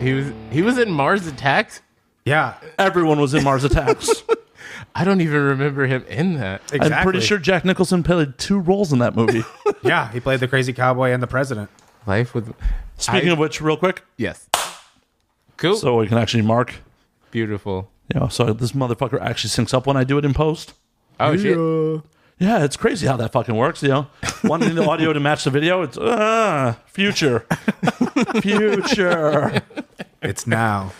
He was in Mars Attacks. Yeah, Everyone was in Mars Attacks. I don't even remember him in that. exactly. I'm pretty sure Jack Nicholson played 2 roles in that movie. Yeah, he played the crazy cowboy and the president. Life with. Speaking of which, real quick, Yes. Cool. so we can actually mark. Beautiful. So this motherfucker actually syncs up when I do it in post. Oh shit. Yeah, it's crazy how that fucking works. Wanting the audio to match the video. It's future. It's now.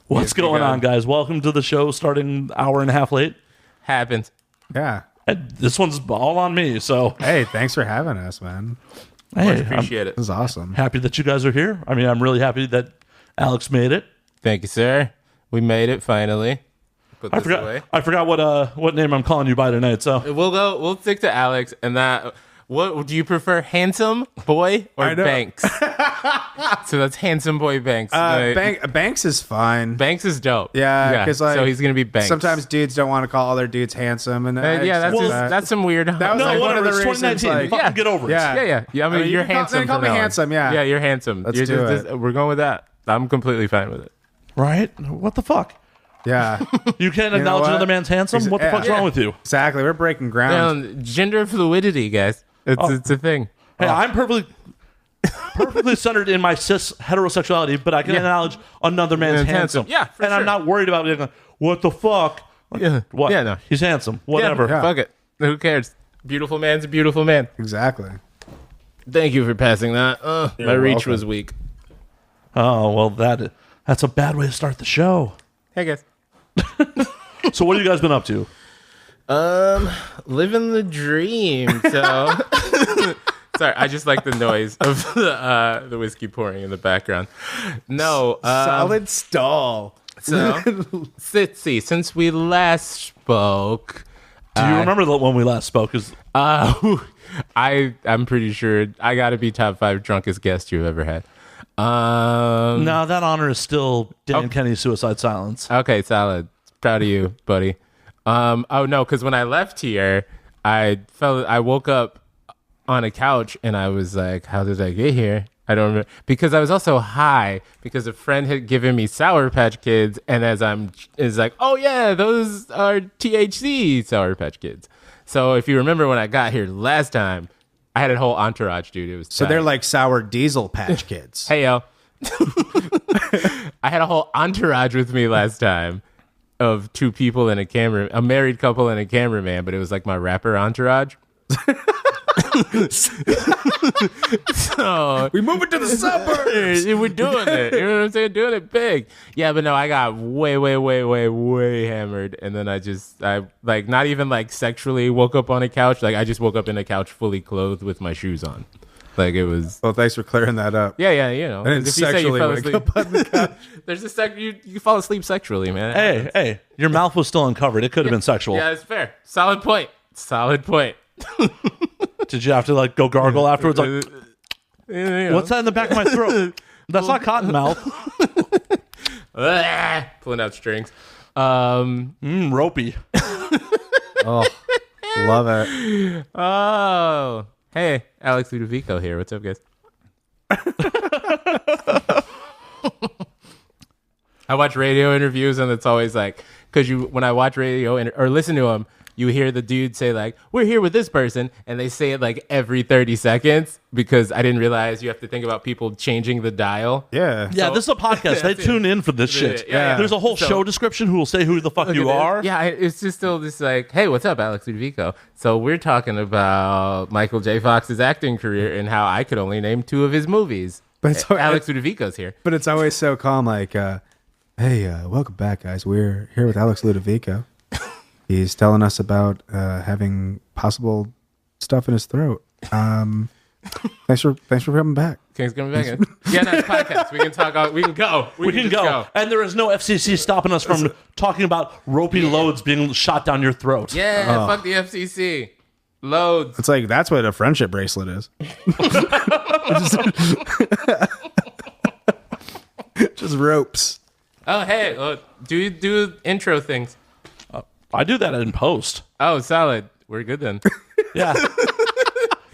What's going on, guys? Welcome to the show. Starting hour and a half late. Happens. Yeah. And this one's all on me. So Hey, thanks for having us, man. hey, I'm Appreciate it. This is awesome. happy that you guys are here. I mean, I'm really happy that Alex made it. Thank you, sir. We made it finally. Put I this forgot. away. I forgot what name I'm calling you by tonight. So We'll stick to Alex and that. What do you prefer, Handsome Boy or know. Banks? So that's Handsome Boy Banks. Banks is fine. Banks is dope. Yeah, because so he's gonna be Banks. Sometimes dudes don't want to call other dudes handsome, and that's some weird. That was no, like one whatever. of the It's reasons, 2019. like- Fucking Yeah. get over it. Yeah. Yeah. I mean, you're handsome. They call from me now on. handsome. Yeah. Yeah, you're handsome. Let's You're do just, it. we're going with that. I'm completely fine with it. Right? What the fuck? Yeah. You can't know acknowledge what? another man's handsome? What the Yeah. fuck's wrong with you? Exactly. We're breaking ground. Gender fluidity, guys. It's a thing. Hey, I'm perfectly centered in my cis heterosexuality, but I can acknowledge another man's Man's handsome. handsome. Yeah, for and I'm sure. not worried about being like, what the fuck? Like, Yeah. What? Yeah, no. He's handsome. Whatever. Yeah, fuck it. Who cares? Beautiful man's a beautiful man. Exactly. Thank you for passing that. My reach welcome. was weak. Oh, well, that's a bad way to start the show. Hey guys. So what have you guys been up to? Living the dream. So sorry, I just like the noise of the whiskey pouring in the background. No, Solid stall. so let's see. Since we last spoke, Do you remember when we last spoke? I'm pretty sure I got to be top 5 drunkest guest you've ever had. No, that honor is still Dan Kenny's Suicide Silence. Okay, solid. Proud of you, buddy. Oh no, because when I left here, I woke up on a couch and I was like, "How did I get here?" I don't remember because I was also high because a friend had given me Sour Patch Kids, and is like, "Oh yeah, those are THC Sour Patch Kids." So if you remember when I got here last time, I had a whole entourage, dude. It was So tight. they're like sour diesel patch kids. Hey yo. I had a whole entourage with me last time of 2 people and a married couple and a cameraman, but it was like my rapper entourage. So We move it to the suburbs. we're doing it. You know what I'm saying? Doing it big. Yeah, but no, I got way hammered. And then I like not even like sexually woke up on a couch. Like I just woke up in a couch fully clothed with my shoes on. Like it was. Well, thanks for clearing that up. Yeah, you know. I didn't If you say you sexually fell wake asleep, up on the couch. there's a you fall asleep sexually, man. Hey, your mouth was still uncovered. It could have been sexual. Yeah, it's fair. Solid point. Did you have to like go gargle afterwards? Like, You know. what's that in the back of my throat? That's not cotton mouth. Pulling out strings. Ropey. Oh, love it. Oh, hey, Alex Ludovico here. What's up, guys? I watch radio interviews, and it's always like, because when I watch radio or listen to them, you hear the dude say like, "We're here with this person," and they say it like every 30 seconds because I didn't realize you have to think about people changing the dial. Yeah. Yeah, this is a podcast. They tune in for this shit. Yeah. There's a whole So- show description who will say who the fuck you are. Yeah, it's just still just like, hey, what's up, Alex Ludovico? So we're talking about Michael J. Fox's acting career and how I could only name 2 of his movies. But it's Alex Ludovico's here. But it's always so calm, like, hey, welcome back, guys. We're here with Alex Ludovico. He's telling us about having possible stuff in his throat. Thanks for coming back. King's coming back in. Yeah, nice podcast. We can talk. We can go. We can just go. And there is no FCC stopping us from talking about ropey loads being shot down your throat. Yeah, fuck the FCC. Loads. It's like, that's what a friendship bracelet is. Just ropes. Oh, hey, do intro things. I do that in post. Oh, solid. We're good then. Yeah.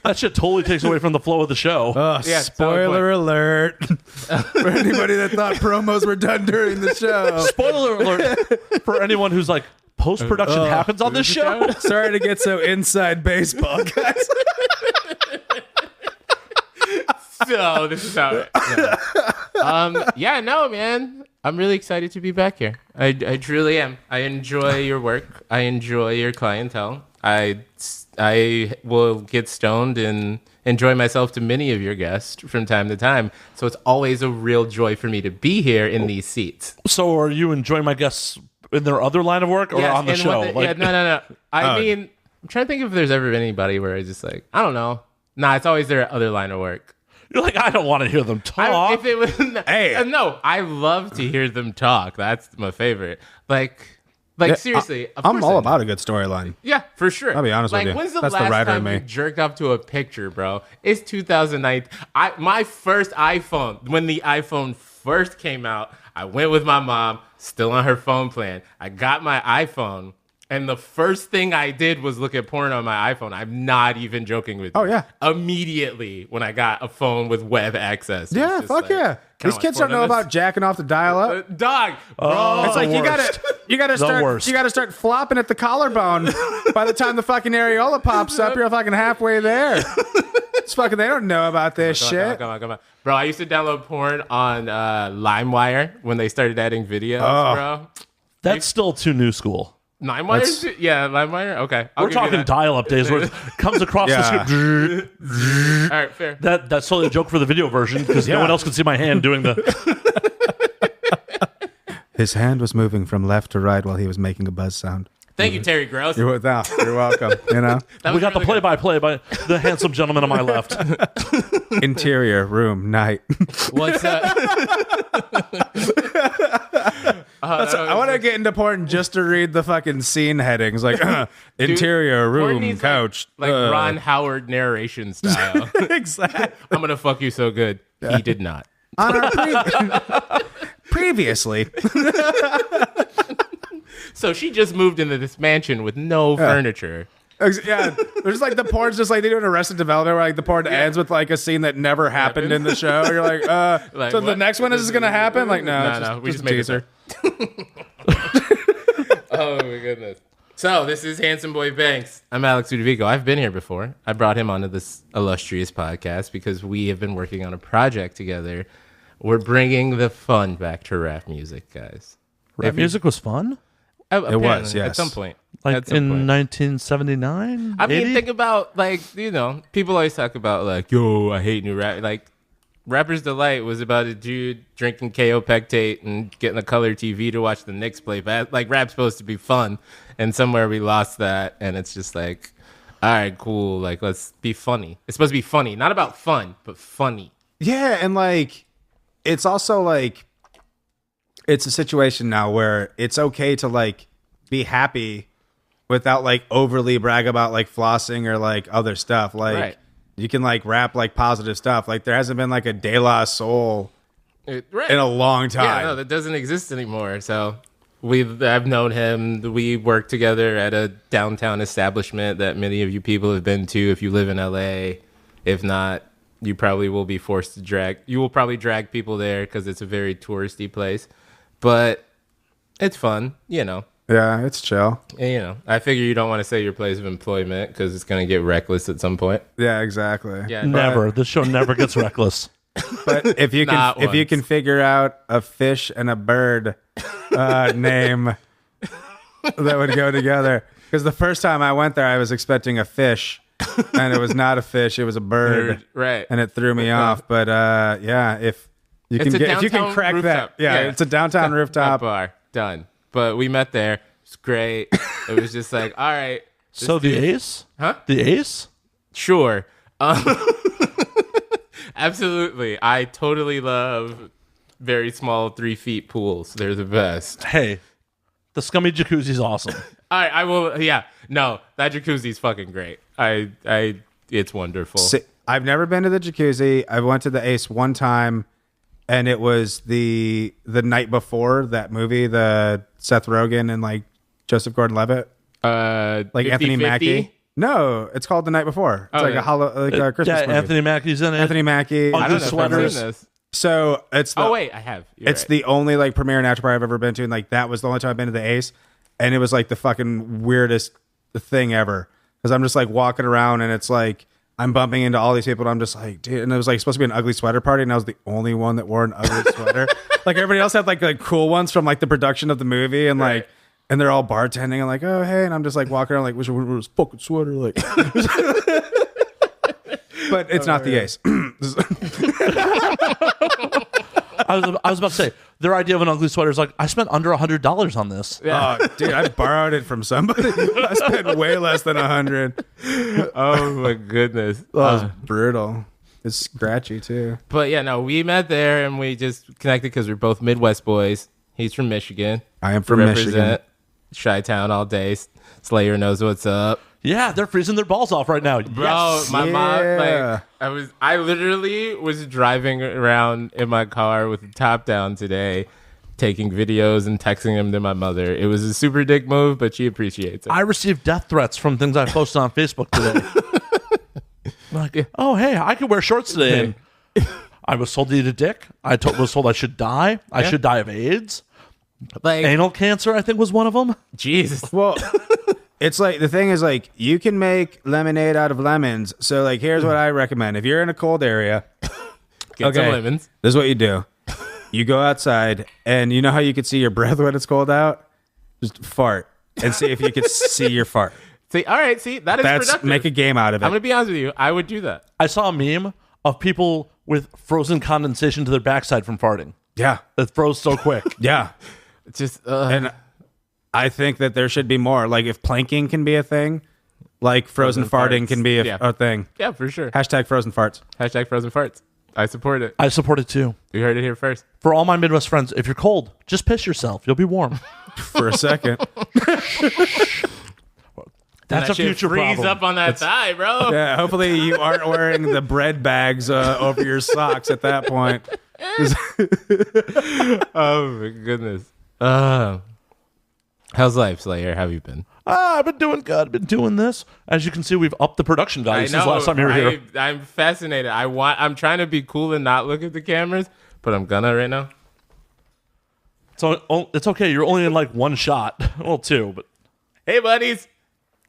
That shit totally takes away from the flow of the show. Oh, Yeah, spoiler alert. For anybody that thought promos were done during the show. Spoiler alert for anyone who's like, post-production happens on this show? Sorry to get so inside baseball, guys. So this is how. Yeah, no, man. I'm really excited to be back here. I truly am. I enjoy your work. I enjoy your clientele. I will get stoned and enjoy myself to many of your guests from time to time. So it's always a real joy for me to be here in these seats. So are you enjoying my guests in their other line of work or Yes, on the and show? No. I mean, I'm trying to think if there's ever been anybody where I just like, I don't know. Nah, it's always their other line of work. You're like, I don't want to hear them talk. If it was, Hey. no, I love to hear them talk. That's my favorite. Like seriously, of I'm course all I about a good storyline. Yeah, for sure. I'll be honest with you. When's the That's the last writer in time me. you jerked off to a picture, bro? It's 2009. My first iPhone, when the iPhone first came out, I went with my mom, still on her phone plan. I got my iPhone, and the first thing I did was look at porn on my iPhone. I'm not even joking with you. Oh, yeah. Immediately when I got a phone with web access. it was Yeah, just fuck like, yeah. "Can I These watch kids porn don't know on this?" about jacking off the dial-up. Dog, bro. It's like the worst. you gotta The start worst. you gotta start flopping at the collarbone. By the time the fucking areola pops up, you're fucking halfway there. It's fucking they don't know about this shit. Come on. Bro, I used to download porn on LimeWire when they started adding videos, bro. That's still too new school. LimeWire? Yeah, LimeWire? Okay. I'll We're give you talking that. dial-up days where it comes across Yeah. the screen. All right, fair. That's totally a joke for the video version because no one else can see my hand doing the... His hand was moving from left to right while he was making a buzz sound. Thank you, Terry Gross. You're welcome. You know, That We was got the really good. play-by-play by the handsome gentleman on my left. interior room night. What's I want to get into porn just to read the fucking scene headings, like interior porn room needs, couch, Like Ron Howard narration style. exactly. I'm going to fuck you so good. He did not. On our previously. So she just moved into this mansion with no furniture. Yeah, there's like the porn's just like they do an Arrested Development where like the porn ends with like a scene that never happened in the show. You're like, Like, so the what? next one is gonna happen? Like, no, No, we just a made it teaser. Oh my goodness. So this is Handsome Boy Banks. I'm Alex Ludovico. I've been here before. I brought him onto this illustrious podcast because we have been working on a project together. We're bringing the fun back to rap music, guys. Rap music was fun? Apparently, yes. At some point. Like At some in point. 1979? I mean, 80? think about, like, you know, people always talk about, like, yo, I hate new rap. Like, Rapper's Delight was about a dude drinking KO Pectate and getting a color TV to watch the Knicks play. Like, rap's supposed to be fun. And somewhere we lost that. And it's just like, all right, cool. Like, let's be funny. It's supposed to be funny. Not about fun, but funny. Yeah, and like it's also like it's a situation now where it's okay to like be happy without like overly brag about like flossing or like other stuff. Like Right. you can like rap like positive stuff. Like there hasn't been like a De La Soul Right. in a long Yeah, time. no, that doesn't exist anymore. So I've known him. We work together at a downtown establishment that many of you people have been to if you live in LA. If not, you probably will be forced to drag. You will probably drag people there because it's a very touristy place. But it's fun, you know. Yeah, it's chill. And, you know, I figure you don't want to say your place of employment because it's going to get reckless at some point. Yeah, exactly. Yeah, Never. This show never gets reckless. But if you can Not if you once. can figure out a fish and a bird name that would go together. Because the first time I went there, I was expecting a fish, and it was not a fish; it was a bird, Right. and it threw me off. But yeah, if you It's can a if you can downtown crack rooftop. that, yeah, it's a downtown rooftop. bar. Done. But we met there. It's great. It was just like, all right. So the ace? Huh? The ace? Sure. Absolutely. I totally love very small 3 feet pools. They're the best. Hey, the scummy jacuzzi's awesome. I will. Yeah. No, that jacuzzi's fucking great. It's wonderful. I've never been to the jacuzzi. I went to the Ace one time, and it was the night before that movie, the Seth Rogen and like Joseph Gordon-Levitt, like 50-50? Anthony Mackie. No, it's called The Night Before. It's Oh, like yeah. a Christmas Yeah, movie. Anthony Mackie's in it. Anthony Mackie. I don't I don't Just know if I've sweaters. seen this. So it's the, Oh wait, I have. You're it's right. the only like premiere and after party I've ever been to, and like that was the only time I've been to the Ace, and it was like the fucking weirdest thing ever because I'm just like walking around and it's like I'm bumping into all these people and I'm just like, dude, and it was like supposed to be an ugly sweater party and I was the only one that wore an ugly sweater. Like everybody else had like cool ones from like the production of the movie and like. And they're all bartending and like, oh hey, and I'm just like walking around like, wish I would wear this fucking sweater, like. But it's not the Ace. I was about to say their idea of an ugly sweater is like I spent under $100 on this. Yeah. Oh, dude, I borrowed it from somebody. I spent way less than 100. Oh my goodness. That was brutal. It's scratchy too. But yeah, no, we met there and we just connected because we're both Midwest boys. He's from Michigan. I am from Michigan. Chi-Town all day. Slayer knows what's up. Yeah, they're freezing their balls off right now. Bro, Yes. my mom, Yeah. like, I literally was driving around in my car with the top down today, taking videos and texting them to my mother. It was a super dick move, but she appreciates it. I received death threats from things I posted on Facebook today. Like, oh hey, I could wear shorts today. And I was told to eat a dick. Was told I should die. I should die of AIDS. Like, Anal cancer, I think, was one of them. Jesus. Well, it's like the thing is like you can make lemonade out of lemons. So like here's what I recommend. If you're in a cold area, Get some lemons. this is what you do. You go outside and you know how you can see your breath when it's cold out? Just fart and see if you can see your fart. See, all right, see, that is That's productive. make a game out of it. I'm going to be honest with you. I would do that. I saw a meme of people with frozen condensation to their backside from farting. Yeah. It froze so quick. Yeah. It's just, And I think that there should be more. Like if planking can be a thing, like frozen farting farts. can be Yeah. a thing. yeah, for sure. Hashtag frozen farts. Hashtag frozen farts. I support it. I support it too. You heard it here first. For all my Midwest friends, if you're cold, just piss yourself. You'll be warm. For a second. That's That a shit future freeze problem. up on that thigh, bro. Yeah, hopefully you aren't wearing the bread bags over your socks at that point. Oh my goodness. How's life, Slayer? How have you been? I've been doing good. I've been doing this. As you can see, we've upped the production value since last time you were here. I'm fascinated. I'm trying to be cool and not look at the cameras, but I'm gonna right now. So it's okay. You're only in like one shot. Well, two, but Hey, buddies.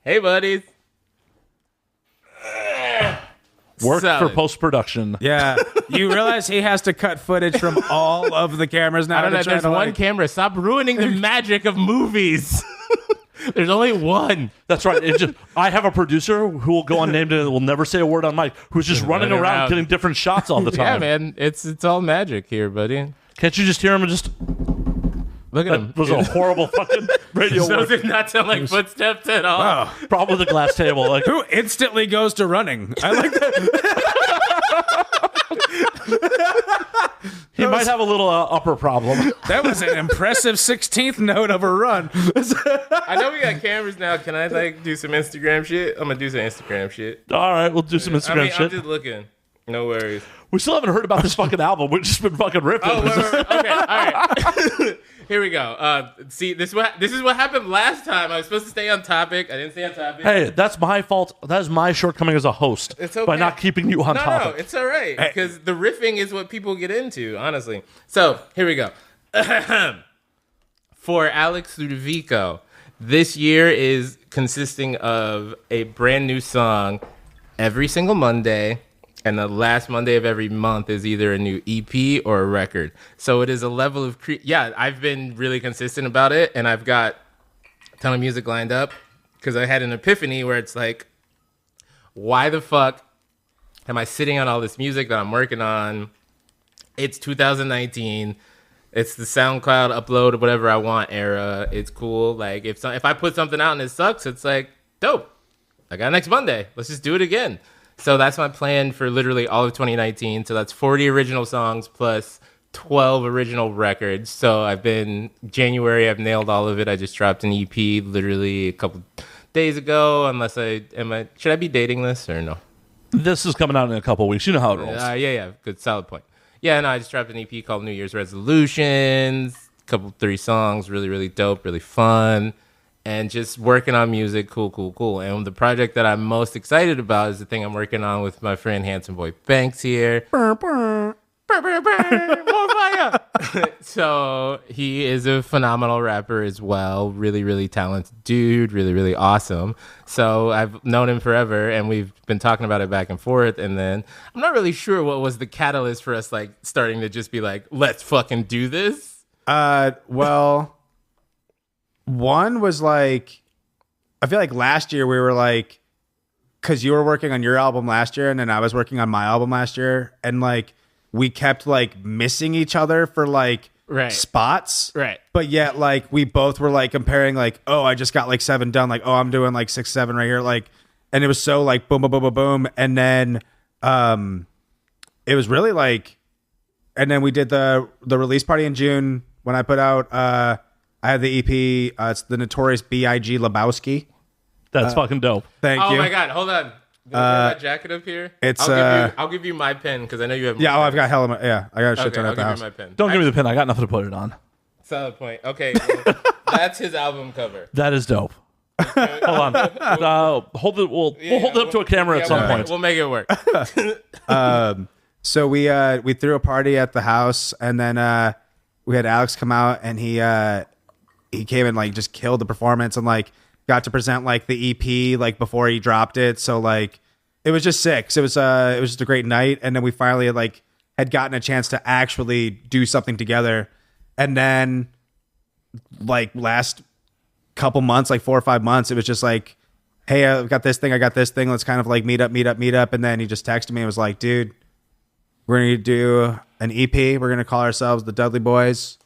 Hey, buddies. work for Solid. post-production. Yeah. You realize he has to cut footage from all of the cameras now. I don't know. to try There's to, one like- camera. Stop ruining the magic of movies. There's only one. That's right. I have a producer who will go unnamed and will never say a word on mic, who's just running around getting different shots all the time. Yeah, man. It's all magic here, buddy. Can't you just hear him and just... Look at him. That was a horrible fucking radio Those work. did not sound like footsteps at all. Oh, Probably the glass table. Like, who instantly goes to running? I like that. he might have a little upper problem. That was an impressive 16th note of a run. I know we got cameras now. Can I like do some Instagram shit? I'm gonna do some Instagram shit. All right, we'll do some Instagram I'm shit. just looking. No worries. We still haven't heard about this fucking album. We've just been fucking ripping. Oh, wait. Okay, all right. Here we go. See, this is what happened last time. I was supposed to stay on topic. I didn't stay on topic. Hey, that's my fault. That is my shortcoming as a host It's okay. by not keeping you on No, topic. it's all right because the riffing is what people get into, honestly. So here we go. For Alex Ludovico, this year is consisting of a brand new song every single Monday, and the last Monday of every month is either a new EP or a record. So it is a level of I've been really consistent about it, and I've got a ton of music lined up because I had an epiphany where it's like, why the fuck am I sitting on all this music that I'm working on? It's 2019. It's the SoundCloud upload whatever I want era. It's cool. Like if I put something out and it sucks, it's like, dope. I got next Monday. Let's just do it again. So that's my plan for literally all of 2019. So that's 40 original songs plus 12 original records. So January, I've nailed all of it. I just dropped an EP literally a couple days ago. Should I be dating this or no? This is coming out in a couple weeks. You know how it rolls. Yeah. Good, solid point. Yeah, no, I just dropped an EP called New Year's Resolutions. Three songs, really, really dope, really fun. And just working on music, cool. And the project that I'm most excited about is the thing I'm working on with my friend Handsome Boy Banks here. More fire. So he is a phenomenal rapper as well. Really, really talented dude. Really, really awesome. So I've known him forever, and we've been talking about it back and forth. And then I'm not really sure what was the catalyst for us like starting to just be like, let's fucking do this. Well, one was like, I feel like last year we were like, because you were working on your album last year, and then I was working on my album last year, and like we kept like missing each other for like spots, Right. But yet like we both were like comparing like, oh, I just got like 7 done, like, oh, I'm doing like 6, 7 right here, like, and it was so like boom, boom, boom, boom, boom, and then it was really like, and then we did the release party in June when I put out I had the EP. It's the Notorious B.I.G. Lebowski. That's fucking dope. Thank you. Oh my god, hold on. Can I get my jacket up here? It's I'll give you my pen because I know you have. yeah. Oh, I've got hell of my I got a shit Okay, ton I'll at the give house. you my pen. Don't give me the pin. I got nothing to put it on. Solid point. Okay, well, that's his album cover. That is dope. Hold on. Hold it. We'll hold it up to a camera at some point. We'll make it work. So we threw a party at the house, and then we had Alex come out, and he came and like just killed the performance, and like got to present like the EP like before he dropped it. So like it was just sick. So it was just a great night, and then we finally had gotten a chance to actually do something together, and then like last couple months, like 4 or 5 months, it was just like, hey, I've got this thing, let's kind of like meet up, and then he just texted me and was like, dude, we're gonna do an EP, we're gonna call ourselves the Dudlee BoiZ,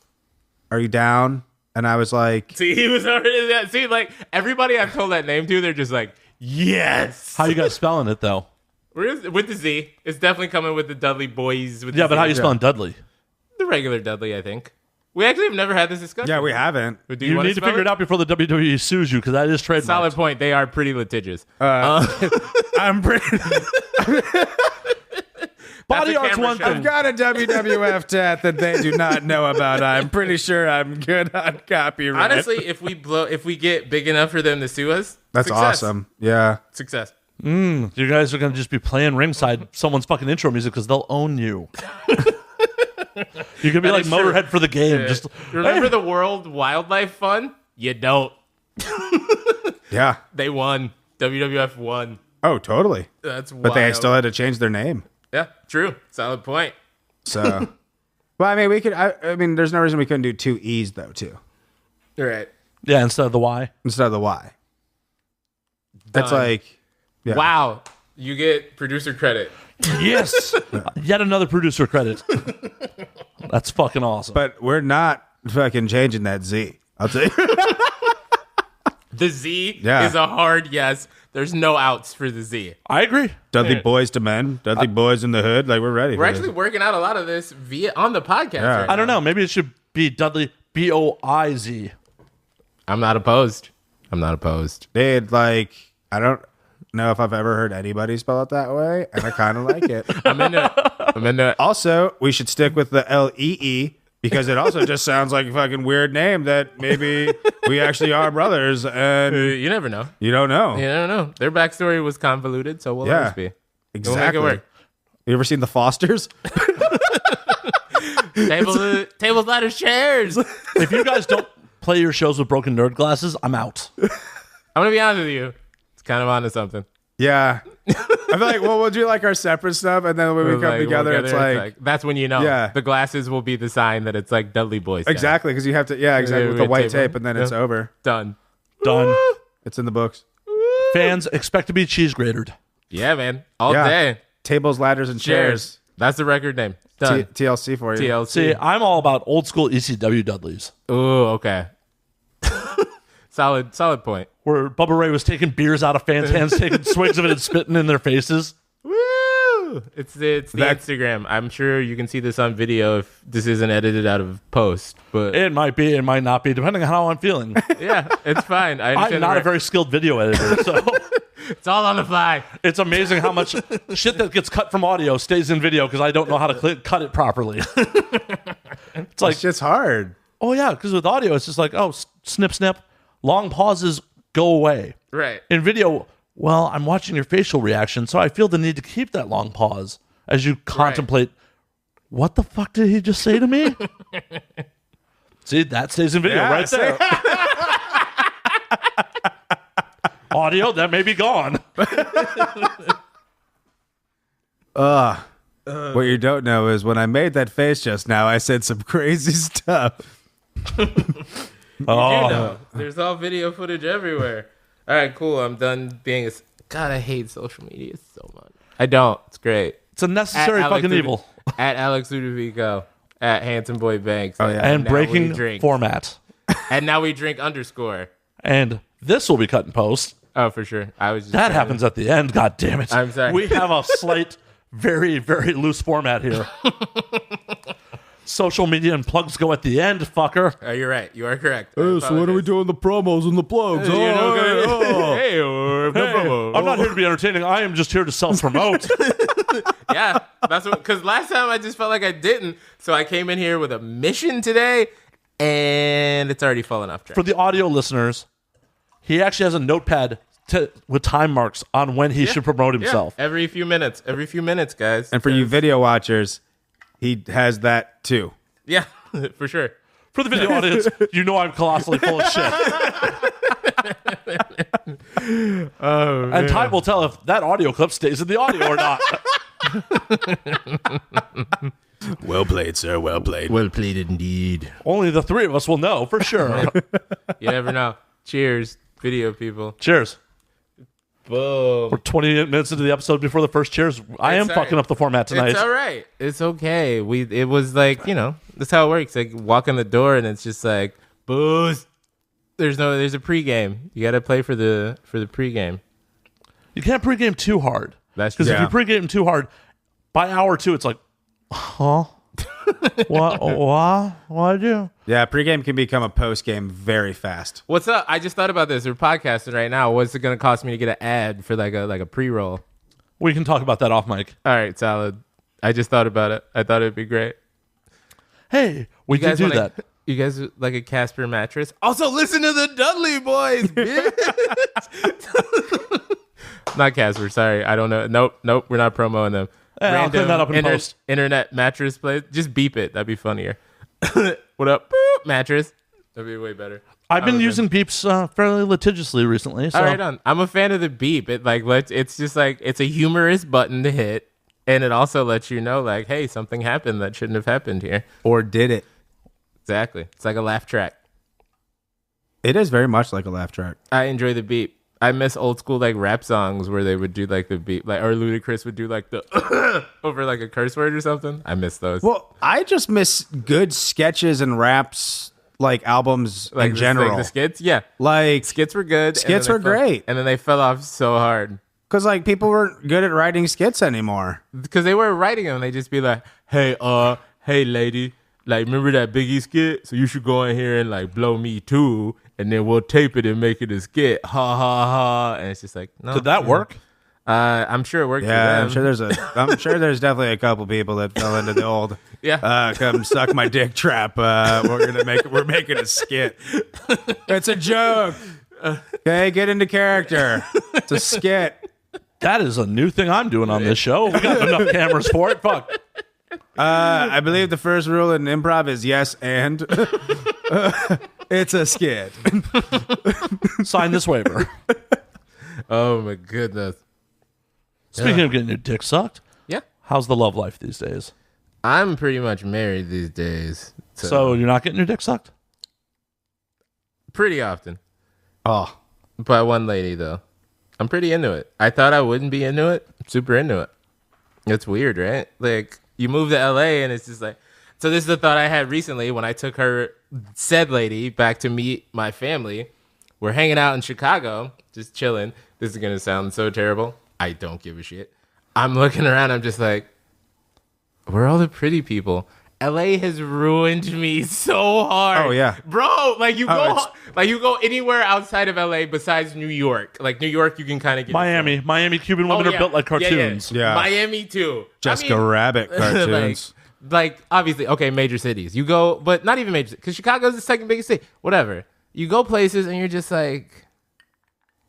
are you down? And I was like, See, he was already that. See, like everybody I've told that name to, they're just like, yes. How you guys spelling it though? With the Z. It's definitely coming with the Dudlee BoiZ. With Yeah, the but Z. how you spelling Dudley? The regular Dudley, I think. We actually have never had this discussion. yeah, we haven't. Do You wanna need to spell figure it out before the WWE sues you because that is trademarked. Solid point. They are pretty litigious. I'm pretty. Body That's a art's camera one shot. thing. I've got a WWF tat that they do not know about. I'm pretty sure I'm good on copyright. Honestly, if we get big enough for them to sue us, that's success. awesome. Yeah. Success. You guys are going to just be playing ringside someone's fucking intro music because they'll own you. You're going to be like is true. Motorhead for the game. Just Remember the World Wildlife Fund? You don't. Yeah. They won. WWF won. Oh, totally. That's wild. But they still had to change their name. Yeah, true. Solid point. So, well, I mean, we could. I mean, there's no reason we couldn't do 2 E's though, too, All right. yeah, instead of the Y. instead of the Y. That's Done. like, yeah. Wow. You get producer credit. Yes. Yet another producer credit. That's fucking awesome. But we're not fucking changing that Z. I'll tell you. The Z Yeah. is a hard yes. There's no outs for the Z. I agree. Dudley BoiZ to men. Dudley BoiZ in the hood. Like we're ready. We're for actually this. working out a lot of this on the podcast. Yeah. Right I don't now. know. Maybe it should be Dudley BoiZ. I'm not opposed. Dude, like I don't know if I've ever heard anybody spell it that way, and I kind of like it. I'm into it. Also, we should stick with the LEE because it also just sounds like a fucking weird name that maybe we actually are brothers, and You never know. you don't know. You don't know. Their backstory was convoluted, so we'll Yeah. always be. Exactly. We'll make it work. You ever seen The Fosters? Tables, ladders, chairs. I'm If you guys don't play your shows with broken nerd glasses, I'm out. gonna be honest with you. It's kind of onto something. Yeah. I feel like, well, we'll do like our separate stuff, and then when we come Like, together, we'll it's get it, like that's when you know. Yeah. The glasses will be the sign that it's like Dudley BoiZ. time. exactly because you have to, yeah, exactly with the Tape white on. tape, and then it's Yeah. over. Done. Done. It's in the books. Fans expect to be cheese grated. Yeah, man. All Yeah. day. Tables, ladders, and chairs. That's the record name. Done. TLC for you. TLC. See, I'm all about old school ECW Dudleys, Ooh, okay. Solid point. where Bubba Ray was taking beers out of fans' hands, taking swigs of it and spitting in their faces. Woo! It's the That- Instagram. I'm sure you can see this on video if this isn't edited out of post. But It might be, it might not be, depending on how I'm feeling. yeah, it's fine. I I'm understand. not a very skilled video editor, so It's all on the fly. it's amazing how much shit that gets cut from audio stays in video because I don't know how to cut it properly. It's like, It's just hard. oh yeah, because with audio, it's just like, oh, snip, snip. Long pauses go away. Right. In video, well, I'm watching your facial reaction, so I feel the need to keep that long pause as you contemplate what the fuck did he just say to me? See, that stays in video right there. Audio, that may be gone. What you don't know is when I made that face just now, I said some crazy stuff. know. There's all video footage everywhere. All right, cool. I'm done being a... God, I hate social media so much. I don't. It's great. It's a necessary fucking evil. At Alex Ludovico. At Handsome Boy Banks. Oh, yeah. And breaking format. And now we drink underscore. And this will be cut in post. Oh, for sure. I was just That happens at the end. God damn it. I'm sorry. We have a slight, very, very loose format here. Social media and plugs go at the end, fucker. Oh, you're right. You are correct. So what are we doing the promos and the plugs? Hey, Hey, I'm not here to be entertaining. I am just here to self-promote. Yeah, that's what. Because last time I just felt like I didn't, so I came in here with a mission today, and it's already fallen off track. For the audio listeners, he actually has a notepad with time marks on when he should promote himself. Yeah, every few minutes, guys. And for you video watchers, he has that too. Yeah, for sure. For the video audience, you know I'm colossally full of shit. And time will tell if that audio clip stays in the audio or not. Well played, sir. Well played. Well played indeed. Only the three of us will know for sure. You never know. Cheers, video people. Cheers. Boom. We're 28 minutes into the episode before the first cheers. I am fucking up the format tonight. It's all right. It's okay. It was like, that's how it works. Like walk in the door and it's just like booze. There's a pregame. You got to play for the pregame. You can't pregame too hard. That's because true. if you pregame too hard, by hour two, it's like, huh? What? What'd you? Yeah, pregame can become a postgame very fast. What's up? I just thought about this. We're podcasting right now. What's it going to cost me to get an ad for like a pre-roll? We can talk about that off mic. All right, solid. I just thought about it. I thought it'd be great. Hey, we can do that. You guys like a Casper mattress? Also, listen to the Dudlee BoiZ, bitch. Not Casper. Sorry, I don't know. Nope. We're not promoting them. I'll clean that up in post. Internet mattress place. Just beep it. That'd be funnier. What up, boop, mattress? That'd be way better. I've been using beeps fairly litigiously recently. So. All right, I'm a fan of the beep. It's just like it's a humorous button to hit, and it also lets you know like, hey, something happened that shouldn't have happened here. Or did it? Exactly. It's like a laugh track. It is very much like a laugh track. I enjoy the beep. I miss old school like rap songs where they would do like the beep, like or Ludacris would do like the over like a curse word or something. I miss those. Well, I just miss good sketches and raps, like albums like in general. Like the skits, yeah. Like Skits were good. Skits were great, and then they fell off so hard because like people weren't good at writing skits anymore. Because they weren't writing them. They just be like, hey lady, like remember that Biggie skit? So you should go in here and like blow me too. And then we'll tape it and make it a skit. Ha ha ha. And it's just like, no. Did that work? I'm sure it worked. Yeah, for them. I'm sure there's definitely a couple people that fell into the old come suck my dick trap. We're making a skit. It's a joke. Okay, get into character. It's a skit. That is a new thing I'm doing on this show. We got enough cameras for it. Fuck. I believe the first rule in improv is yes and. It's a skit. Sign this waiver. Oh my goodness. Speaking of getting your dick sucked, yeah. How's the love life these days? I'm pretty much married these days. So you're not getting your dick sucked? Pretty often. Oh. By one lady though. I'm pretty into it. I thought I wouldn't be into it. I'm super into it. It's weird, right? Like you move to LA and it's just like, so this is the thought I had recently when I took said lady back to meet my family. We're hanging out in Chicago, just chilling. This is going to sound so terrible. I don't give a shit. I'm looking around. I'm just like, where are all the pretty people? LA has ruined me so hard. Oh yeah, bro. Like you go anywhere outside of LA besides New York. Like New York, you can kind of get Miami Cuban women are built like cartoons. Yeah. Miami too. Jessica Rabbit cartoons. like obviously, okay, major cities. You go, but not even major, because Chicago's the second biggest city. Whatever. You go places and you're just like,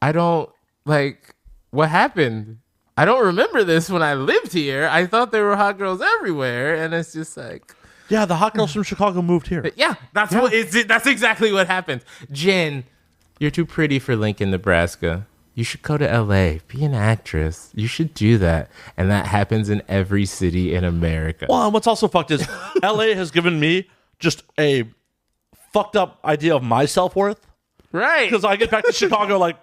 I don't like. What happened? I don't remember this when I lived here. I thought there were hot girls everywhere, and it's just like, Yeah, the hot girls from Chicago moved here. yeah, that's that's exactly what happens. Jen, you're too pretty for Lincoln, Nebraska. You should go to LA, be an actress. You should do that. And that happens in every city in America. Well, and what's also fucked is LA has given me just a fucked up idea of my self-worth. Right. Because I get back to Chicago like,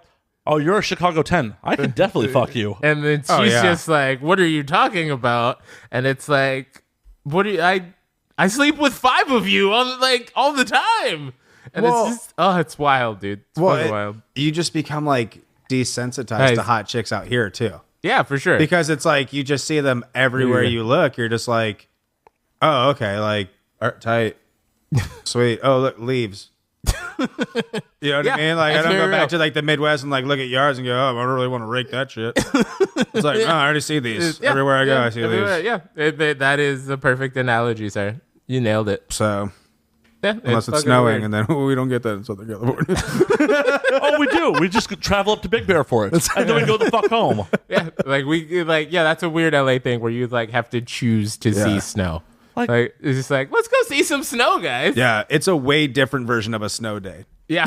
oh, you're a Chicago 10. I can definitely fuck you. And then she's just like, what are you talking about? And it's like, what do you, I sleep with 5 of you on like all the time. And it's just, it's wild, dude. It's fucking wild. You just become like desensitized to hot chicks out here too. Yeah, for sure. Because it's like you just see them everywhere you look. You're just like, oh, okay, like tight, sweet. Oh, look, leaves. You know what I mean? Like I don't go back to like the Midwest and like look at yards and go, oh, I don't really want to rake that shit. It's like, I already see these everywhere I go. I see these. Yeah, that is the perfect analogy, sir. You nailed it. So. Yeah, unless it's snowing, and then we don't get that in Southern California. Oh, we do. We just travel up to Big Bear for it, and then we go the fuck home. Yeah, that's a weird LA thing where you like have to choose to see snow. Like it's just like, let's go see some snow, guys. Yeah, it's a way different version of a snow day. Yeah,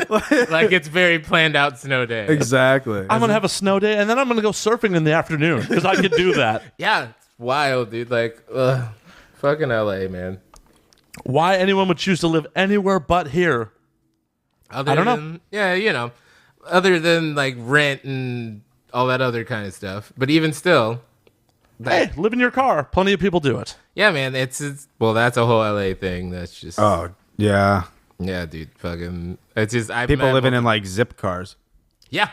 like it's very planned out snow day. Exactly. I'm gonna have a snow day, and then I'm gonna go surfing in the afternoon because I could do that. Yeah, it's wild, dude. Like, fucking LA, man. Why anyone would choose to live anywhere but here? I don't know. Yeah, you know, other than like rent and all that other kind of stuff. But even still, hey, live in your car. Plenty of people do it. Yeah, man. It's well, that's a whole LA thing. That's just yeah, dude. Fucking, it's just people living in like zip cars. Yeah.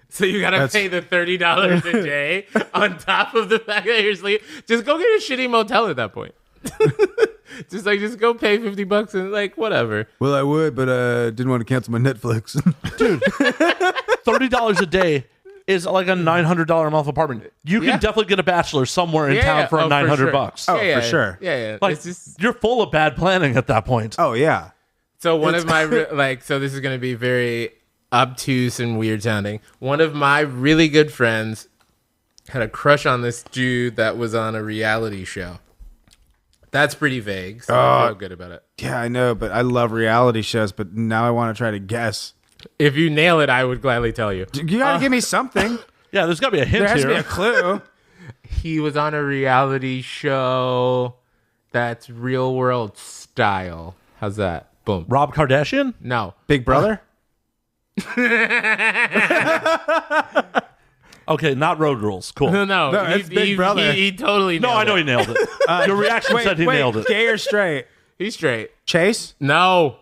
So you gotta pay the $30 a day on top of the fact that you're sleeping. Just go get a shitty motel at that point. just go pay $50 and like whatever. Well, I would, but didn't want to cancel my Netflix. Dude, $30 a day is like a $900 a month apartment. You can definitely get a bachelor somewhere in town for $900. Oh, for sure. Yeah. Like it's just, you're full of bad planning at that point. Oh yeah. So one of my so this is gonna be very obtuse and weird sounding. One of my really good friends had a crush on this dude that was on a reality show. That's pretty vague, so I feel good about it. Yeah, I know, but I love reality shows, but now I want to try to guess. If you nail it, I would gladly tell you. You gotta give me something. Yeah, there's gotta be a hint There has here. to be a clue. He was on a reality show that's real world style. How's that? Boom. Rob Kardashian? No. Big Brother? Okay, not Road Rules. Cool. No, it's Big Brother. He totally nailed No, I know it. he nailed it. Your reaction said he nailed it. Gay or straight? He's straight. Chase? No.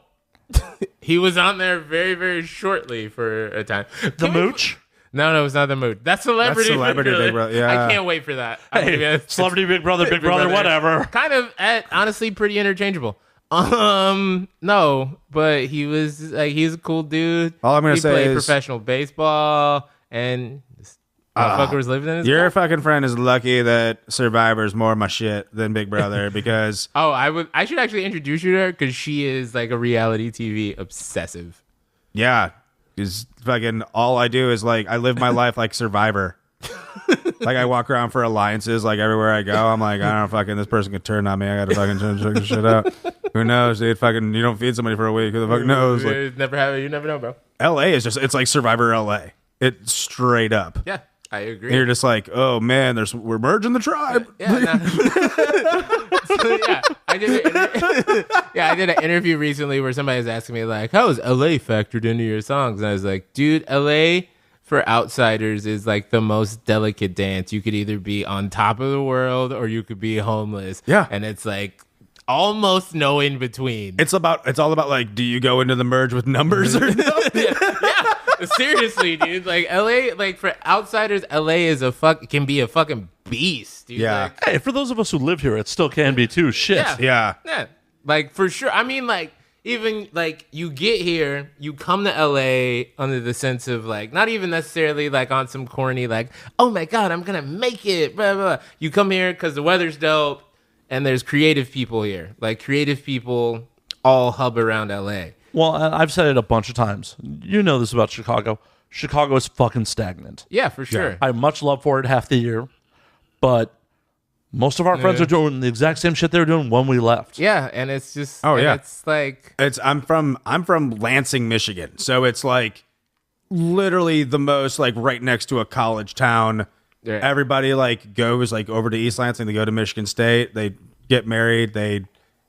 He was on there very, very shortly for a time. The Mooch? No, it's not the mood. That's Celebrity, Big Brother. Yeah. I can't wait for that. Hey, Celebrity Big Brother, Big Brother, whatever. Kind of, honestly, pretty interchangeable. No, but he was like, he's a cool dude. All I'm gonna he say played is professional baseball, and this motherfucker was living in his Your car. fucking friend is lucky that Survivor's more my shit than Big Brother because Oh, I should actually introduce you to her because she is like a reality TV obsessive. yeah, is fucking all I do is like I live my life like Survivor. Like I walk around for alliances like everywhere I go. I'm like, I don't know, fucking this person could turn on me. I gotta fucking check this shit out. Who knows, dude? Fucking you don't feed somebody for a week. Who the fuck knows? Like, You never know, bro. LA is just it's like Survivor LA. It's straight up. Yeah, I agree. And you're just like, oh man, we're merging the tribe. I did an interview recently where somebody was asking me like, how is LA factored into your songs? And I was like, dude, LA for outsiders is like the most delicate dance. You could either be on top of the world or you could be homeless. Yeah. And it's like almost no in between. It's all about like, do you go into the merge with numbers or no? Yeah. Seriously, dude. Like LA, like for outsiders, LA is can be a fucking beast, dude. Yeah. Like, Hey, for those of us who live here, it still can be too. Shit. Yeah. Yeah. Like for sure. I mean, like even like you get here, you come to LA under the sense of like not even necessarily like on some corny like, oh my god, I'm gonna make it. Blah, blah, blah. You come here because the weather's dope and there's creative people here. Like creative people all hub around LA. Well, I've said it a bunch of times. You know this about Chicago. Chicago is fucking stagnant. Yeah, for sure. I have much love for it half the year, but most of our friends are doing the exact same shit they were doing when we left. Yeah, and it's just it's like I'm from Lansing, Michigan, so it's like literally the most like right next to a college town. Yeah. Everybody like goes like over to East Lansing. They go to Michigan State. They get married. They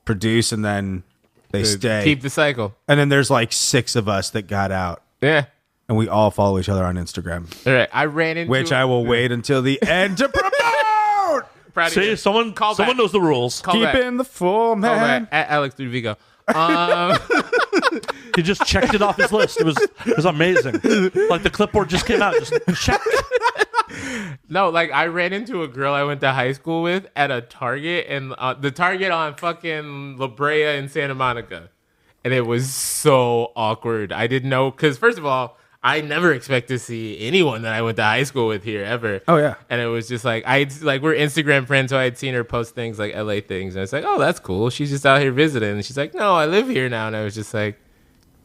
produce, and then they stay. keep the cycle. And then there's like 6 of us that got out, Yeah. and we all follow each other on Instagram, All right. I ran into which I will wait until the end to promote. Proud of See, you. someone Call back. knows the rules. Call back. Keeping the full Call man. back. At Alex Ludovico. He just checked it off his list. It was amazing. Like the clipboard just came out. Just check. No, like I ran into a girl I went to high school with at a Target, and the Target on fucking La Brea in Santa Monica, and it was so awkward. I didn't know because first of all, I never expect to see anyone that I went to high school with here ever. Oh yeah. And it was just like we're Instagram friends, so I had seen her post things like LA things, and I was like, oh, that's cool. She's just out here visiting, and she's like, no, I live here now, and I was just like,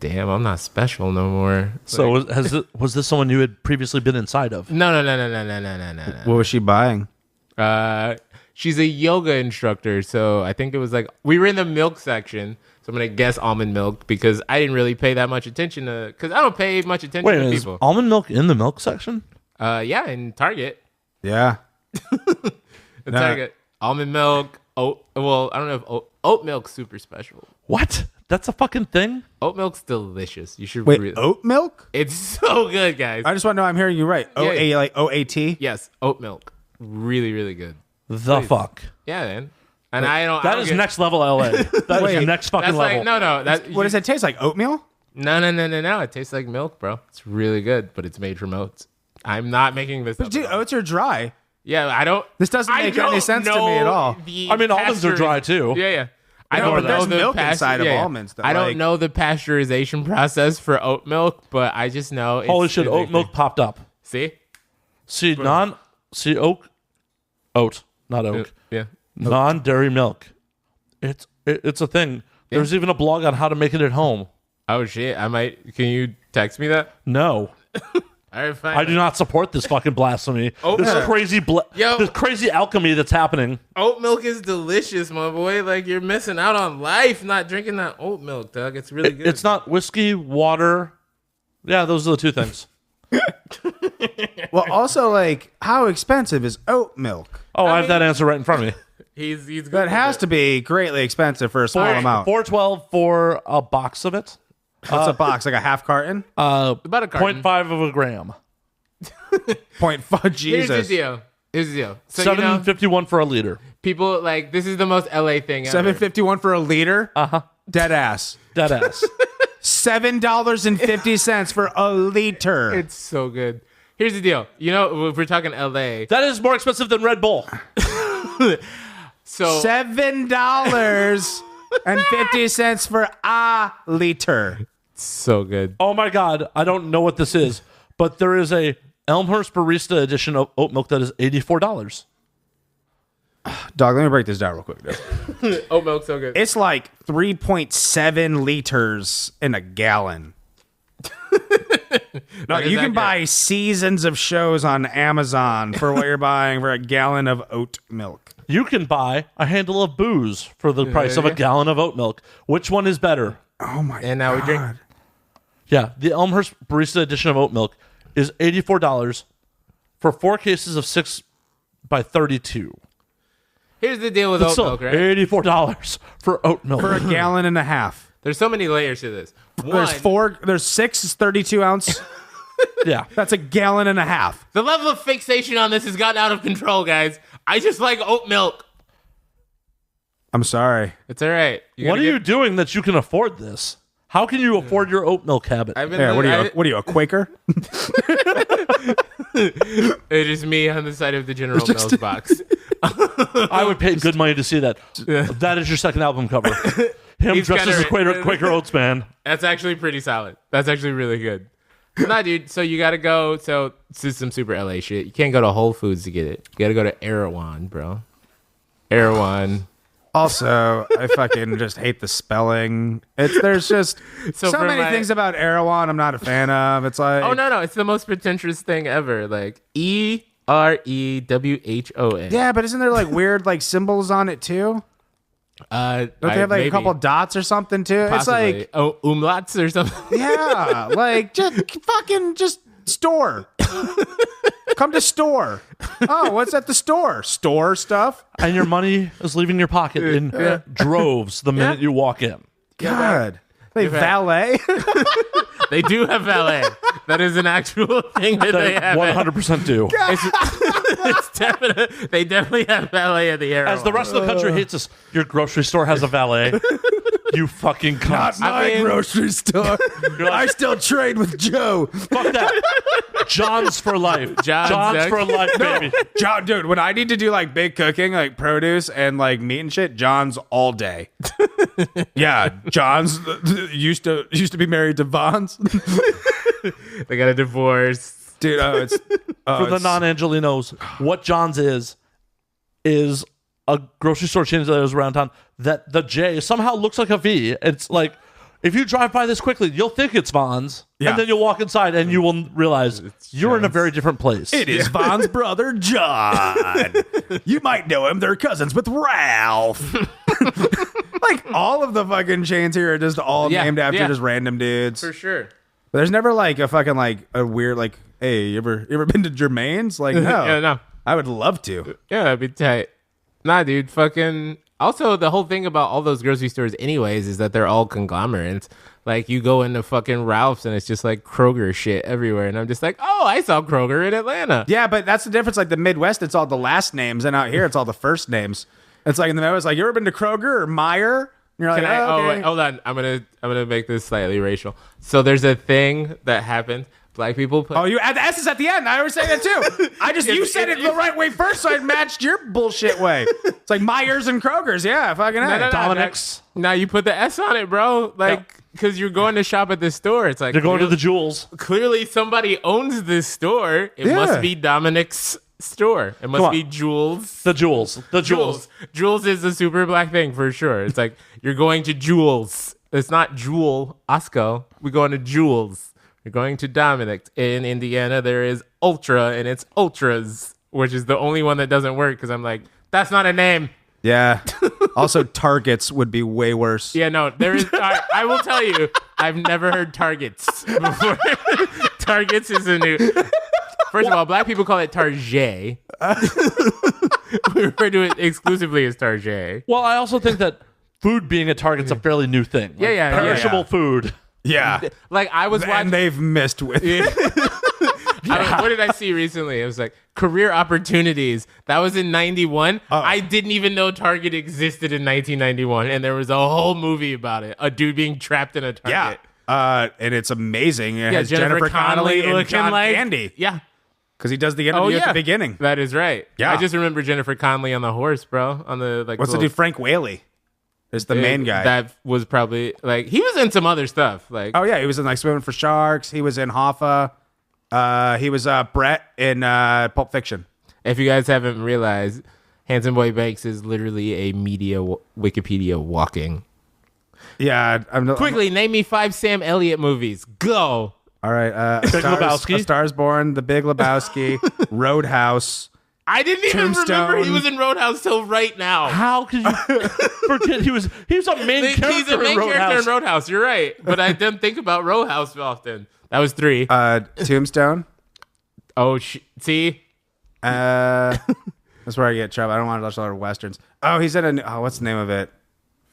damn, I'm not special no more. So Like, was this someone you had previously been inside of? no. What was she buying? She's a yoga instructor, so I think it was like we were in the milk section. So I'm gonna guess almond milk because I didn't really pay that much attention to because I don't pay much attention Wait, to is people. almond milk in the milk section? Yeah, in Target. Yeah. In Target, almond milk. Well, I don't know if oat milk's super special. What? That's a fucking thing? Oat milk's delicious. You should Wait, really. oat milk? It's so good, guys. I just want to know I'm hearing you right. Yeah. Like OAT? Yes, oat milk. Really, really good. The Please. fuck? Yeah, man. And I don't. That is next level LA. That is the next fucking That's level. like no. That What does it taste like? Oatmeal? No. It tastes like milk, bro. It's really good, but it's made from oats. I'm not making this up. Dude, at all. oats are dry. Yeah, I don't. This doesn't I make any don't sense to know me at all. the I mean, almonds are pasteurization- dry too. Yeah. I No, don't but know there's the milk inside of almonds, though, I don't like- know the pasteurization process for oat milk, but I just know. Holy shit, oat milk popped up. See? Oat, not oak. Yeah. Non-dairy milk. It's a thing. There's even a blog on how to make it at home. Oh shit! I might. Can you text me that? No, All right, fine. I do not support this fucking blasphemy. Oat This milk. crazy, Yo. this crazy alchemy that's happening. Oat milk is delicious, my boy. Like you're missing out on life not drinking that oat milk, Doug. It's really good. It's not whiskey, water. Yeah, those are the two things. Well, also, like, how expensive is oat milk? Oh, I have that answer right in front of me. He's good. That has to be greatly expensive for a small amount. $4.12 for a box of it. What's a box? Like a half carton? about a carton. 0.5 of a gram. Jesus. Here's the deal. So you know, $7.51 for a liter. people like this is the most LA thing ever. $7.51 for a liter? Dead ass. Dead ass. $7.50 for a liter. It's so good. Here's the deal. You know, if we're talking LA, That is more expensive than Red Bull. so $7.50 for a liter. so good. Oh my God. I don't know what this is, but there is a Elmhurst Barista edition of oat milk that is $84. Dog, let me break this down real quick. Dude. Oat milk so good. It's like 3.7 liters in a gallon. No, That is you can accurate. buy seasons of shows on Amazon for what you're buying for a gallon of oat milk. You can buy a handle of booze for the price of a gallon of oat milk. Which one is better? Oh my And now we drink. God. Yeah, the Elmhurst Barista edition of oat milk is $84 for 4 cases of 6 by 32. Here's the deal with It's oat still milk, right? $84 for oat milk. For a gallon and a half. There's so many layers to this. There's 6 32 ounce. Yeah. That's a gallon and a half. The level of fixation on this has gotten out of control, guys. I just like oat milk. I'm sorry. It's all right. What are you doing that you can afford this? How can you afford your oat milk habit? I've been Yeah, what are you, a Quaker? It is me on the side of the General Mills box. I would pay good money to see that. That is your second album cover. Him He's dressed as a kinda- Quaker Oats man. That's actually pretty solid. That's actually really good. Nah, dude. So you gotta go. So this is some super LA shit. You can't go to Whole Foods to get it. You gotta go to Erewhon, bro. Erewhon. Also, I fucking just hate the spelling. There's just so for many things about Erewhon I'm not a fan of. It's like, Oh no, it's the most pretentious thing ever. Like EREWHON. yeah, but isn't there like weird like symbols on it too? Don't they have like a couple dots or something too? Possibly. It's like, umlauts or something. yeah, like just store. Come to store. Oh, what's at the store? Store stuff. And your money is leaving your pocket in droves the minute you walk in. God, they valet. They do have valet. That is an actual thing that they have. 100% do. It's definite. They definitely have valet at the airport. As the rest of the country hates us, your grocery store has a valet. You fucking cunt. My grocery store. I still trade with Joe. Fuck that. John's for life. John's for life, baby. John, dude, when I need to do like big cooking, like produce and like meat and shit, John's all day. Yeah, John's used to be married to Vaughn's. They got a divorce. Dude, For the non-Angelinos, what John's is a grocery store chain that is around town that the J somehow looks like a V. It's like, if you drive by this quickly, you'll think it's Vaughn's, and then you'll walk inside and you will realize you're in a very different place. It is Vaughn's brother, John. You might know him. They're cousins with Ralph. Like, all of the fucking chains here are just all named after just random dudes. For sure. But there's never like a fucking like a weird like, hey, you ever been to Jermaine's? Like, no. Yeah, no. I would love to. Yeah, that'd be tight. Nah, dude, fucking. Also, the whole thing about all those grocery stores, anyways, is that they're all conglomerates. Like, you go into fucking Ralph's and it's just like Kroger shit everywhere. And I'm just like, oh, I saw Kroger in Atlanta. Yeah, but that's the difference. Like, the Midwest, it's all the last names. And out here, it's all the first names. It's like in the Midwest, like, you ever been to Kroger or Meijer? And you're like, okay. Wait, hold on. I'm gonna make this slightly racial. So there's a thing that happened. Black people put. Oh, you add the S's at the end. I always say that too. You said it the right way first, so I matched your bullshit way. It's like Meijer's and Kroger's. Yeah, fucking no, Dominic's. Now you put the S on it, bro. Like, because you're going to shop at this store. It's like You're going to the Jewels. Clearly, somebody owns this store. It must be Dominic's store. It must be Jules. The Jewels. The Jewels. Jules is a super black thing for sure. It's like, you're going to Jules. It's not Jewel Osco. We're going to Jules. You're going to Dominic. In Indiana, there is Ultra, and it's Ultras, which is the only one that doesn't work because I'm like, that's not a name. Yeah. Also, Targets would be way worse. Yeah, no, there is. I will tell you, I've never heard Targets before. Targets is a new. First of all, black people call it Target. We refer to it exclusively as Target. Well, I also think that food being a Target's a fairly new thing. Like, perishable food. Yeah. Like, I was watching. And they've missed with What did I see recently? It was like career opportunities. That was in 91. I didn't even know Target existed in 1991. And there was a whole movie about it. A dude being trapped in a Target. Yeah. And it's amazing. It has Jennifer Connelly and John Candy. Yeah. Because he does the interview at the beginning. That is right. Yeah. I just remember Jennifer Connelly on the horse, bro. On the like. What's the dude? Frank Whaley. Is the main guy. That was probably like he was in some other stuff. Like, oh yeah, he was in like Swimming for Sharks. He was in Hoffa. He was Brett in Pulp Fiction. If you guys haven't realized, Handsome Boy Banks is literally a media Wikipedia walking. Yeah, Quickly, name me 5 Sam Elliott movies. Go. All right, Big Lebowski. A Star Is Born, The Big Lebowski, Roadhouse. I didn't even remember he was in Roadhouse till right now. How could you forget he was a main character He's a main character in Roadhouse. You're right, but I didn't think about Roadhouse often. That was 3. Tombstone. Oh, see? That's where I get in trouble. I don't want to watch a lot of westerns. Oh, he's in what's the name of it?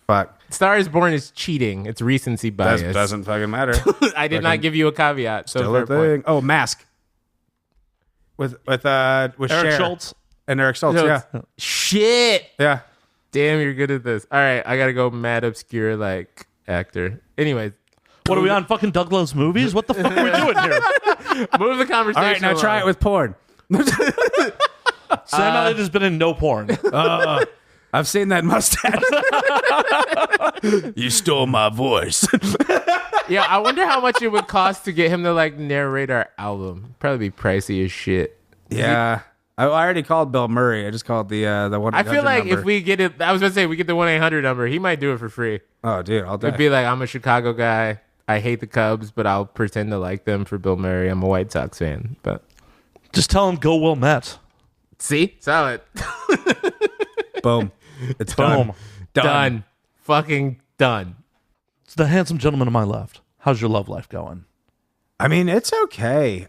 Fuck. Star Is Born is cheating. It's recency bias. That doesn't fucking matter. I did not give you a caveat. So Still a thing. Oh, Mask. With Eric Cher. Schultz And Eric Schultz, yeah. Shit. Yeah. Damn, you're good at this. All right, I gotta go mad obscure like actor. Anyways, what are we on? Fucking Douglas movies? What the fuck are we doing here? move the conversation. All right, now try it with porn. Sam Elliott has been in no porn. I've seen that mustache. You stole my voice. Yeah, I wonder how much it would cost to get him to like narrate our album. Probably be pricey as shit. Yeah. I already called Bill Murray. I just called the one. I feel like number. if we get it, I was gonna say we get the 1-800 number, he might do it for free. Oh, dude, I'll do It'd be like, I'm a Chicago guy. I hate the Cubs, but I'll pretend to like them for Bill Murray. I'm a White Sox fan, but Just tell him go Will Met. see, solid. Boom. It's Boom. Done. Fucking done. It's the handsome gentleman to my left. How's your love life going? I mean, it's okay.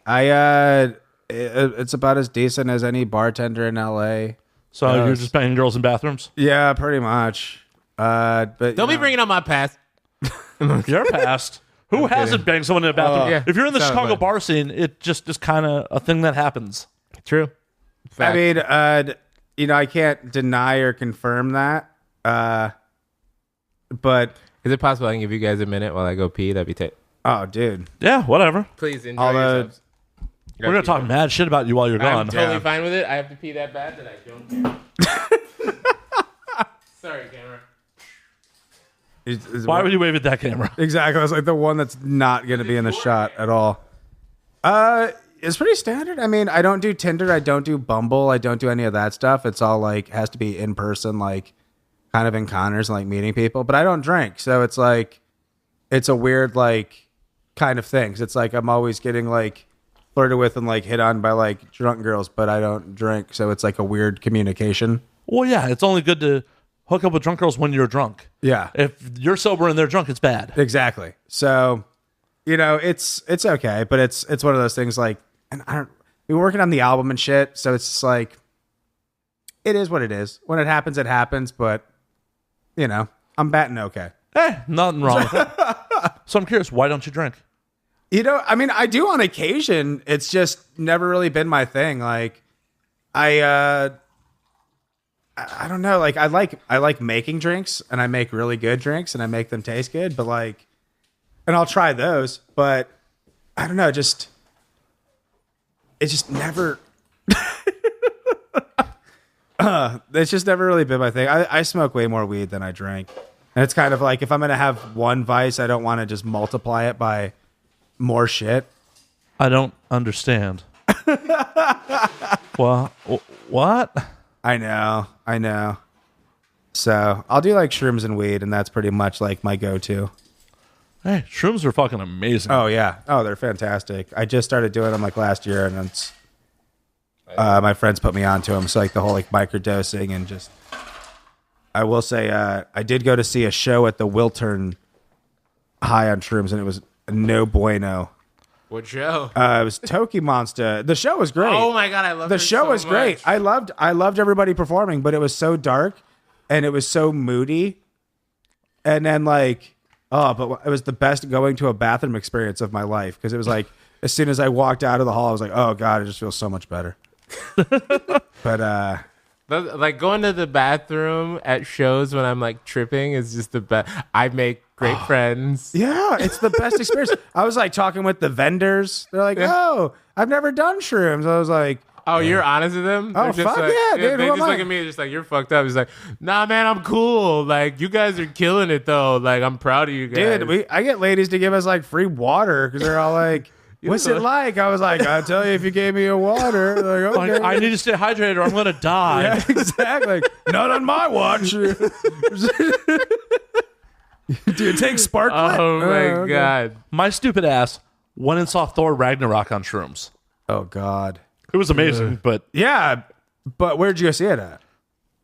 It's about as decent as any bartender in LA. So you're Yes. just banging girls in bathrooms? Yeah, pretty much. But Don't be bringing up my past. You're past. Who hasn't banged someone in a bathroom? Yeah. If you're in the Sounds Chicago like- bar scene, it just is kind of a thing that happens. True. I Fact. mean, I can't deny or confirm that. But Is it possible I can give you guys a minute while I go pee? That'd be tight. oh, dude, Yeah, whatever. Please enjoy Although- yourselves. We're going to talk mad shit about you while you're I'm gone. totally Yeah. fine with it. I have to pee that bad that I don't care. Sorry, camera. Is Why would you wave at that camera? exactly? It's like the one that's not going to be in the shot at all. It's pretty standard. I mean, I don't do Tinder. I don't do Bumble. I don't do any of that stuff. It's all like has to be in person, like kind of encounters and like meeting people. But I don't drink, so it's like it's a weird like kind of thing. 'Cause it's like I'm always getting like flirted with and like hit on by like drunk girls, but I don't drink, so it's like a weird communication. Well, yeah, it's only good to hook up with drunk girls when you're drunk. Yeah, If you're sober and they're drunk, it's bad. exactly. So, it's okay, but it's one of those things like, and I don't. We're working on the album and shit, so it's just like, it is what it is. When it happens. But I'm batting okay. Nothing wrong with that. So I'm curious, why don't you drink? I mean, I do on occasion. It's just never really been my thing. Like, I don't know. Like, I like making drinks, and I make really good drinks, and I make them taste good. But like, and I'll try those. But I don't know. It's just never. It's just never really been my thing. I smoke way more weed than I drink, and it's kind of like if I'm gonna have one vice, I don't want to just multiply it by more shit. I don't understand. Well, what? I know. So I'll do like shrooms and weed, and that's pretty much like my go-to. Hey, shrooms are fucking amazing. Oh yeah. Oh, they're fantastic. I just started doing them like last year, and it's my friends put me onto them. So like the whole like microdosing and just. I will say I did go to see a show at the Wiltern high on shrooms, and it was no bueno. What show? It was Toki Monster. The show was great. Oh my god, I love The her show so was great. much. I loved everybody performing, but it was so dark and it was so moody. And then like, but it was the best going to a bathroom experience of my life, because it was like as soon as I walked out of the hall, I was like, oh god, it just feels so much better. But Like going to the bathroom at shows when I'm like tripping is just the best. I make great friends. yeah, it's the best experience. I was like talking with the vendors. They're like, oh, I've never done shrooms. I was like, Oh, you're honest with them? Oh, They're just fuck like, yeah, dude, They who just am I? look at me just like, you're fucked up. He's like, nah, man, I'm cool. Like, you guys are killing it, though. Like, I'm proud of you guys. dude, I get ladies to give us like free water because they're all like, what's it like? I was like, I'll tell you if you gave me a water. Like, okay. Like, I need to stay hydrated or I'm going to die. Yeah, exactly. Not on my watch. Dude, take sparklet. Oh, my okay. God. My stupid ass went and saw Thor Ragnarok on shrooms. Oh God. It was amazing, but Yeah, but where'd you go see it at?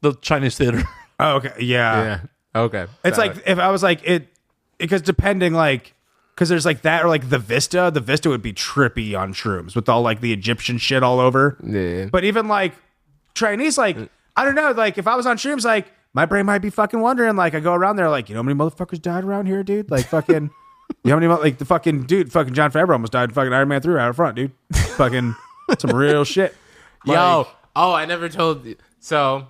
the Chinese theater. Oh, okay. Yeah. Yeah. Okay. It's Got like if I was like it, because depending like, because there's like that or like the Vista. The Vista would be trippy on shrooms with all like the Egyptian shit all over. Yeah. But even like Chinese, like I don't know, like if I was on shrooms, like my brain might be fucking wondering. Like I go around there, like, you know how many motherfuckers died around here, dude? Like fucking, you know how many like the fucking dude, fucking John Favreau almost died. In fucking Iron Man 3 out front, dude. Fucking some real shit. Yo. Like, Oh, I never told you. So,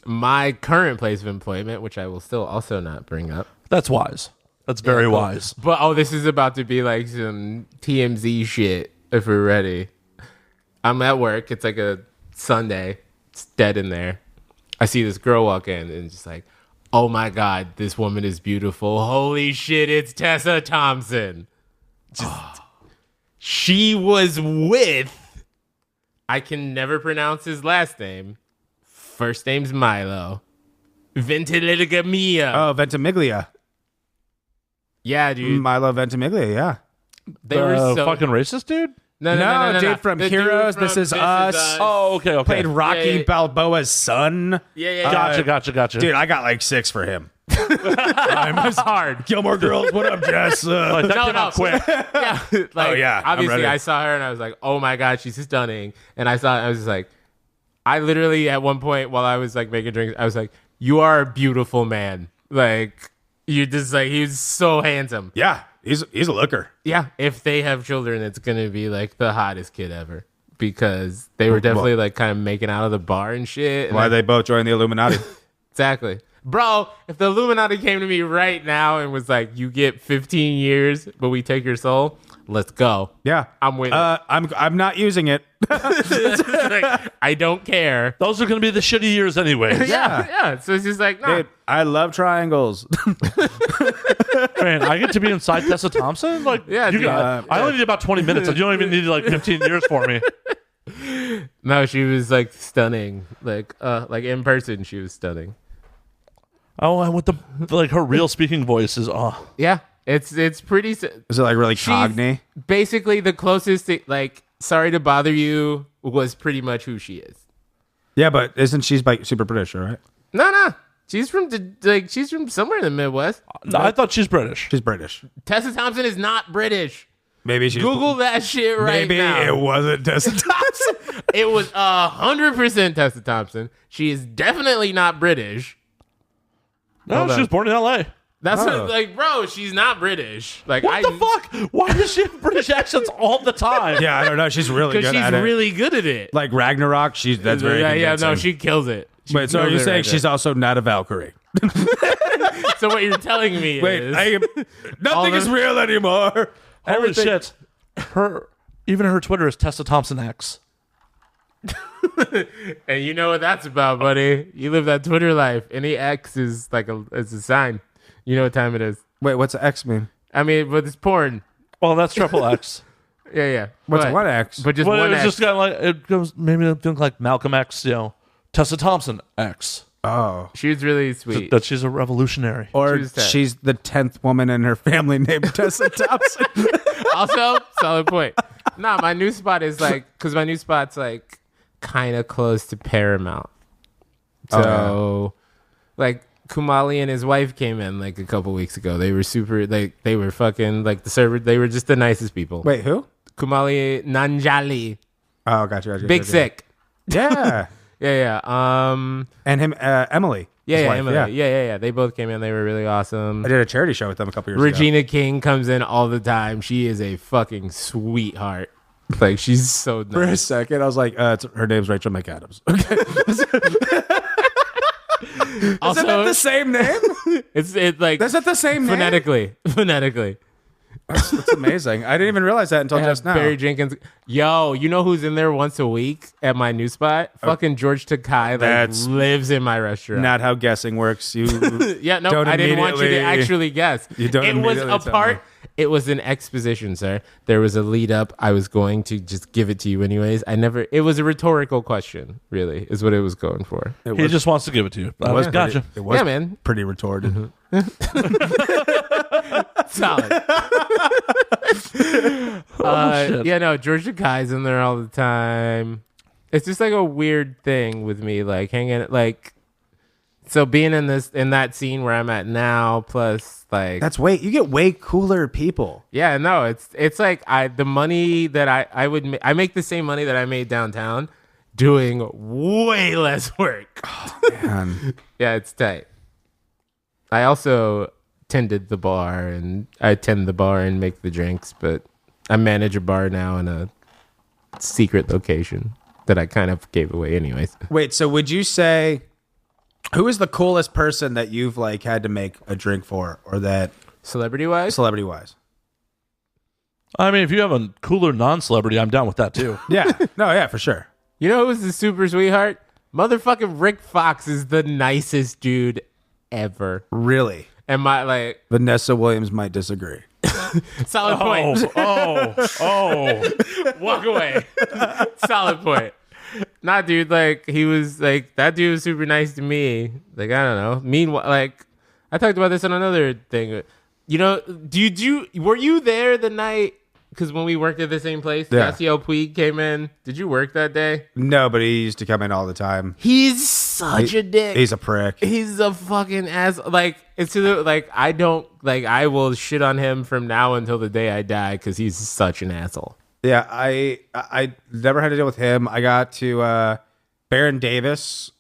my current place of employment, which I will still also not bring up. That's wise. That's very wise. But this is about to be like some TMZ shit if we're ready. I'm at work. It's like a Sunday. It's dead in there. I see this girl walk in and just like, oh my God, this woman is beautiful. Holy shit, it's Tessa Thompson. Just, she was with I can never pronounce his last name. First name's Milo. Ventimiglia. Oh, Ventimiglia. Yeah, dude. Milo Ventimiglia, yeah. They were so fucking racist dude. no. dude from The Heroes, dude This from Is Us. Oh, okay. Played Rocky Yeah. Balboa's son. Yeah. Gotcha. Dude, I got like 6 for him. It's hard. Gilmore Girls, what up, Jess? Like, that No, came no. out quick. Yeah. Like, Oh, yeah, I'm Obviously, ready. I saw her and I was like, oh my God, she's stunning. And I was just like, I literally at one point while I was like making drinks, I was like, you are a beautiful man. Like, you just like, he's so handsome. Yeah, he's a looker. Yeah. If they have children, it's going to be like the hottest kid ever. Because they were definitely like kind of making out of the bar and shit. And Why they both joined the Illuminati? Exactly. Bro, if the Illuminati came to me right now and was like, you get 15 years, but we take your soul, let's go. Yeah, I'm with it. I'm not using it. Like, I don't care. Those are going to be the shitty years anyway. Yeah. So it's just like, nah. Dude, I love triangles. Man, I get to be inside Tessa Thompson? Like, Yeah, you dude. I only need about 20 minutes. You don't even need like 15 years for me. No, she was like stunning. Like in person, she was stunning. Oh, and with the like her real speaking voice is Yeah. It's pretty. Is it like really cogny? Basically, the closest to, like, Sorry to Bother You was pretty much who she is. Yeah, but isn't she like super British, right? No. She's from she's from somewhere in the Midwest. No, I thought she's British. She's British. Tessa Thompson is not British. Maybe she's Google that shit right Maybe now. it wasn't Tessa Thompson. It was 100% Tessa Thompson. She is definitely not British. No, Hold she on. was born in LA. That's Oh. like, bro, she's not British. Like, What the fuck? Why does she have British accents all the time? Yeah, I don't know. She's really Because good she's at it. really good at it. Like Ragnarok, that's very yeah. No, convincing. she kills it. She Wait, so are kills you it saying right she's also not a Valkyrie? there. So what you're telling me Wait, is nothing is real anymore. Holy Everything- shit. Even her Twitter is Tessa Thompson X. and you know what that's about, buddy. You live that Twitter life. Any X is like it's a sign. You know what time it is. Wait, what's X mean? I mean, but it's porn. Well, that's triple X. Yeah. What's But- one X? But just Well, it one was X. just kind of like it goes. Maybe I think like Malcolm X. Tessa Thompson X. Oh. She was really sweet. That she's a revolutionary. Or She's dead. she's the 10th woman in her family named Tessa Thompson. Also, solid point. Nah, my new spot is like, because my new spot's like kind of close to Paramount. So, like, Kumali and his wife came in like a couple weeks ago. They were super, like, they were fucking, like, the server, they were just the nicest people. Wait, who? Kumali Nanjali. Oh, gotcha. Big Sick. Yeah. Yeah. And him, Emily. his Yeah, wife, Emily. Yeah. They both came in. They were really awesome. I did a charity show with them a couple years Regina King comes in all the time. She is a fucking sweetheart. Like, she's so ago. For a nice. second, I was like, her name's Rachel McAdams. Okay. Also, Isn't that the same name? it's like Is that the same name? phonetically. That's amazing. I didn't even realize that until just now. Barry Jenkins. Yo, you know who's in there once a week at my new spot? Fucking George Takai That's lives in my restaurant. Not how guessing works. You Yeah, no, Don't I didn't want you to immediately- actually guess. You don't It was immediately a tell part. me. It was an exposition, sir. There was a lead up. I was going to just give it to you anyways. It was a rhetorical question, really, is what it was going for. He just wants to give it to you. was Gotcha. It was Yeah, man. pretty retorted. Solid. shit. Yeah, no, George Takai's in there all the time. It's just like a weird thing with me, like hanging, like, so being in that scene where I'm at now, plus like, You get way cooler people. yeah, no, it's like the money that I would I make the same money that I made downtown doing way less work. Man. Yeah, it's tight. I also tended the bar, and I tend the bar and make the drinks, but I manage a bar now in a secret location that I kind of gave away anyways. Wait, so would you say who is the coolest person that you've like had to make a drink for, or that Celebrity-wise? celebrity wise? I mean, if you have a cooler non-celebrity, I'm down with that too. Yeah, no, yeah, for sure. You know who's the super sweetheart? Motherfucking Rick Fox is the nicest dude ever. Really, And my, like, Vanessa Williams might disagree. Solid point. Walk away. Solid point. Nah, dude, like, he was, like, that dude was super nice to me. Like, I don't know. Meanwhile, like, I talked about this on another thing. You know, were you there the night? Because when we worked at the same place, Cassio Puig came in. Did you work that day? No, but he used to come in all the time. He's such a dick. He's a prick. He's a fucking ass. Like, it's like, I will shit on him from now until the day I die because he's such an asshole. Yeah, I never had to deal with him. I got to Baron Davis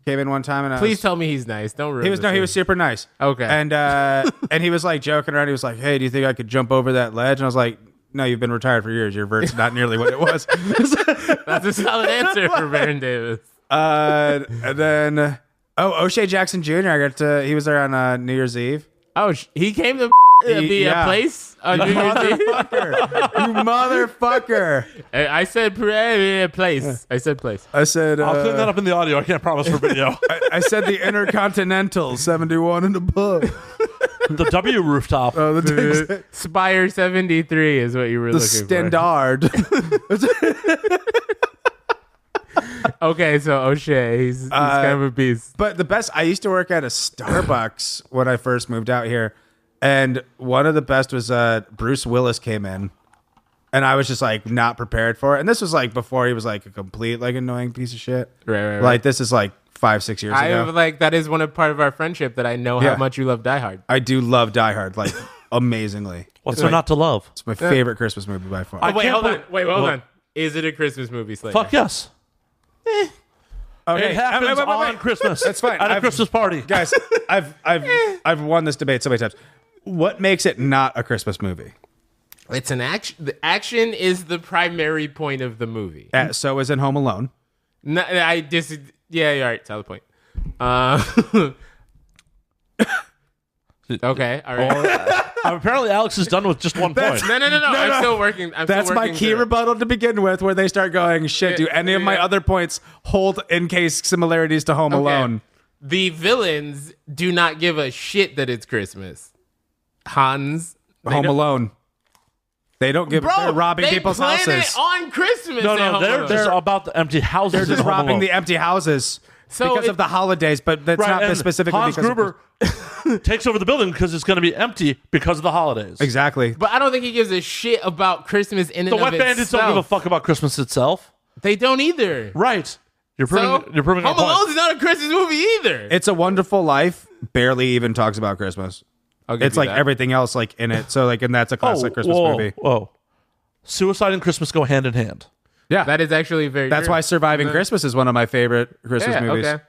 came in one time, and please tell me he's nice. Don't ruin he was super nice. Okay, and he was like joking around. He was like, "Hey, do you think I could jump over that ledge?" And I was like, "No, you've been retired for years. Your vert's not nearly what it was." That's a solid answer for Baron Davis. And then O'Shea Jackson Jr. He was there on New Year's Eve. Oh, he came to be a place on New Year's Eve. You motherfucker! I said place. I said place. I said I'll clean that up in the audio. I can't promise for video. I said the Intercontinental 71 in the book. The W rooftop. The Spire 73 is what you were looking Standard. for. Okay, so O'Shea, he's kind of a beast. But the best, I used to work at a Starbucks when I first moved out here. And one of the best was Bruce Willis came in. And I was just like not prepared for it. And this was like before he was like a complete like annoying piece of shit. Right. Like this is like 5-6 years ago. Like that is part of our friendship that I know how much you love Die Hard. I do love Die Hard like amazingly. What's there not to love? It's my favorite Christmas movie by far. Wait, hold on. Is it a Christmas movie, Slater? Fuck yes. Okay. It happens wait. on Christmas. That's fine. At a Christmas party. Guys, I've won this debate so many times. What makes it not a Christmas movie? It's an action. The action is the primary point of the movie. So is in Home Alone. No, yeah, you're right. Tell the point. Okay, all right. Apparently, Alex is done with just one point. No. I'm still working. That's my key rebuttal to begin with, where they start going, shit, do any of my other points hold in case similarities to Home Alone? The villains do not give a shit that it's Christmas. Hans. Home Alone. They don't give. They're robbing they people's plan houses. It on Christmas. No, they're about the empty houses. They're just in Home robbing Alone. the empty houses because of the holidays, but that's Right, not and specifically Hans because Gruber takes over the building because it's going to be empty because of the holidays. Exactly. But I don't think he gives a shit about Christmas in and The of Wet Bandits itself. don't give a fuck about Christmas itself. They don't either. Right. You're proving our Home point. Alone's not a Christmas movie either. It's a Wonderful Life barely even talks about Christmas. It's like that. everything else like in it. So like, and that's a classic Christmas movie. Whoa. Suicide and Christmas go hand in hand. Yeah. That is actually very That's true. why Surviving Christmas is one of my favorite Christmas movies. Okay.